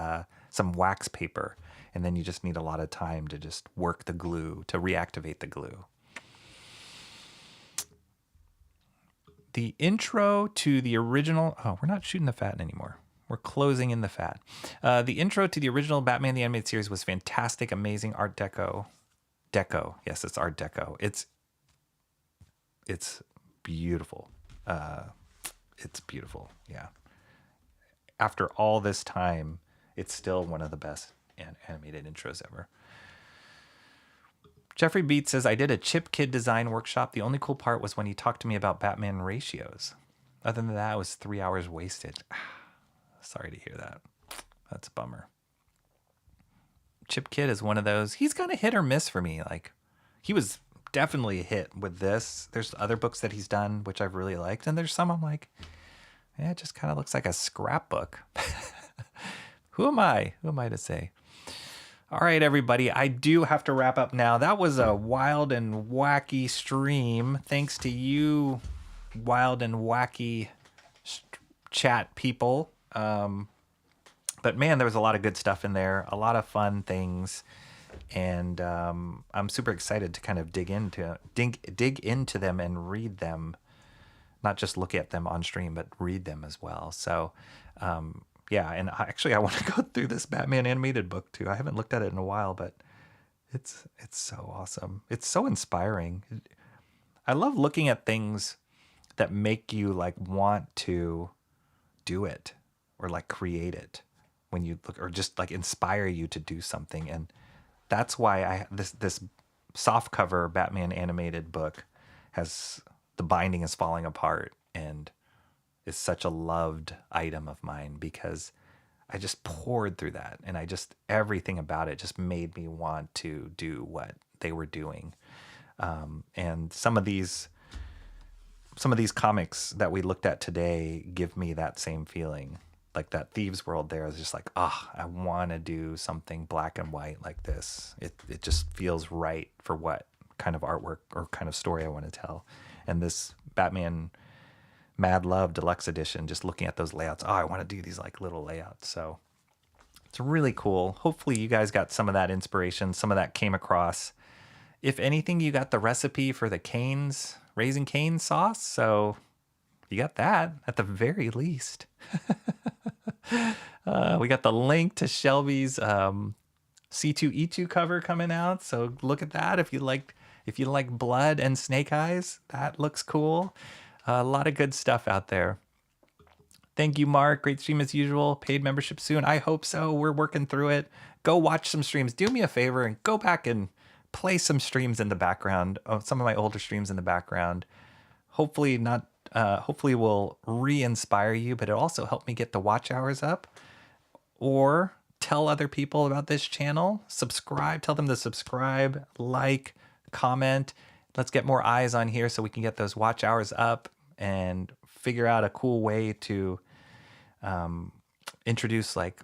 some wax paper. And then you just need a lot of time to just work the glue, to reactivate the glue. The intro to the original... Oh, we're not shooting the fat anymore. We're closing in the fat. The intro to the original Batman the Animated Series was fantastic, amazing Art Deco. Yes, it's Art Deco. It's beautiful. It's beautiful, yeah. After all this time, it's still one of the best animated intros ever. Jeffrey Beat says, I did a Chip Kid design workshop. The only cool part was when he talked to me about Batman ratios. Other than that, it was 3 hours wasted. Sorry to hear that. That's a bummer. Chip Kid is one of those, he's kind of hit or miss for me. Like, he was definitely a hit with this. There's other books that he's done, which I've really liked. And there's some I'm like, yeah, it just kind of looks like a scrapbook. Who am I? Who am I to say? All right, everybody, I do have to wrap up now. That was a wild and wacky stream. Thanks to you, wild and wacky chat people. But man, there was a lot of good stuff in there, a lot of fun things. And I'm super excited to kind of dig into them and read them. Not just look at them on stream, but read them as well. So, yeah, and actually I want to go through this Batman animated book too. I haven't looked at it in a while, but it's so awesome. It's so inspiring. I love looking at things that make you like want to do it or like create it when you look, or just like inspire you to do something. And that's why this soft cover Batman animated book has, the binding is falling apart and is such a loved item of mine because I just poured through that, and everything about it just made me want to do what they were doing. And some of these comics that we looked at today give me that same feeling. Like that Thieves World there is just like, I want to do something black and white like this. It just feels right for what kind of artwork or kind of story I want to tell. And this Batman Mad Love Deluxe Edition, just looking at those layouts, I want to do these like little layouts. So it's really cool. Hopefully you guys got some of that inspiration, some of that came across. If anything, you got the recipe for the Raising Cane's sauce. So you got that at the very least. We got the link to Shelby's C2E2 cover coming out. So look at that. If you like blood and snake eyes, that looks cool. A lot of good stuff out there. Thank you, Mark. Great stream as usual. Paid membership soon. I hope so. We're working through it. Go watch some streams. Do me a favor and go back and play some streams in the background. Some of my older streams in the background. Hopefully will re-inspire you, but it'll also help me get the watch hours up. Or tell other people about this channel. Subscribe. Tell them to subscribe, like, comment. Let's get more eyes on here so we can get those watch hours up and figure out a cool way to introduce like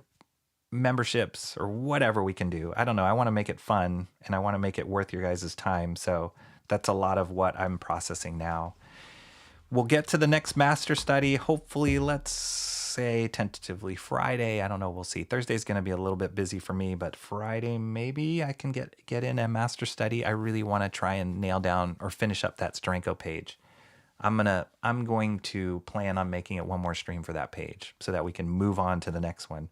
memberships or whatever we can do. I don't know. I want to make it fun and I want to make it worth your guys' time. So that's a lot of what I'm processing now. We'll get to the next master study. Hopefully, let's say tentatively Friday. I don't know. We'll see. Thursday's going to be a little bit busy for me, but Friday, maybe I can get in a master study. I really want to try and nail down or finish up that Steranko page. I'm going to plan on making it one more stream for that page so that we can move on to the next one.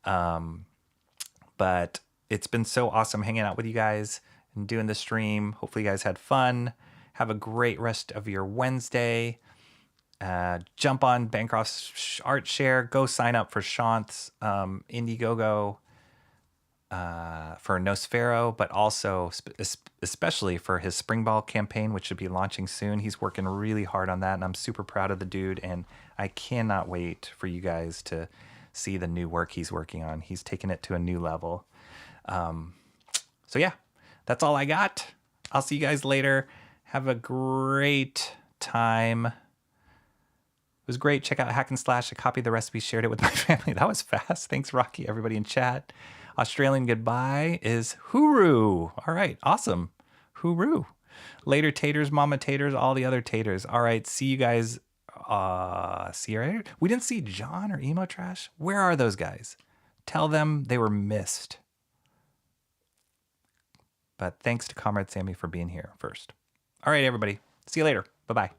But it's been so awesome hanging out with you guys. and doing the stream. Hopefully you guys had fun. Have a great rest of your Wednesday. Jump on Bancroft's Art Share. Go sign up for Shant's Indiegogo for Nosfero, but also especially for his Spring Ball campaign, which should be launching soon. He's working really hard on that, and I'm super proud of the dude, and I cannot wait for you guys to see the new work he's working on. He's taken it to a new level. So yeah, that's all I got. I'll see you guys later. Have a great time. It was great. Check out Hack and Slash. I copied the recipe, shared it with my family. That was fast. Thanks, Rocky, everybody in chat. Australian goodbye is hooroo. All right, awesome. Hooroo. Later taters, mama taters, all the other taters. All right, see you guys. See you later. We didn't see John or Emo Trash. Where are those guys? Tell them they were missed. But thanks to Comrade Sammy for being here first. All right, everybody. See you later. Bye-bye.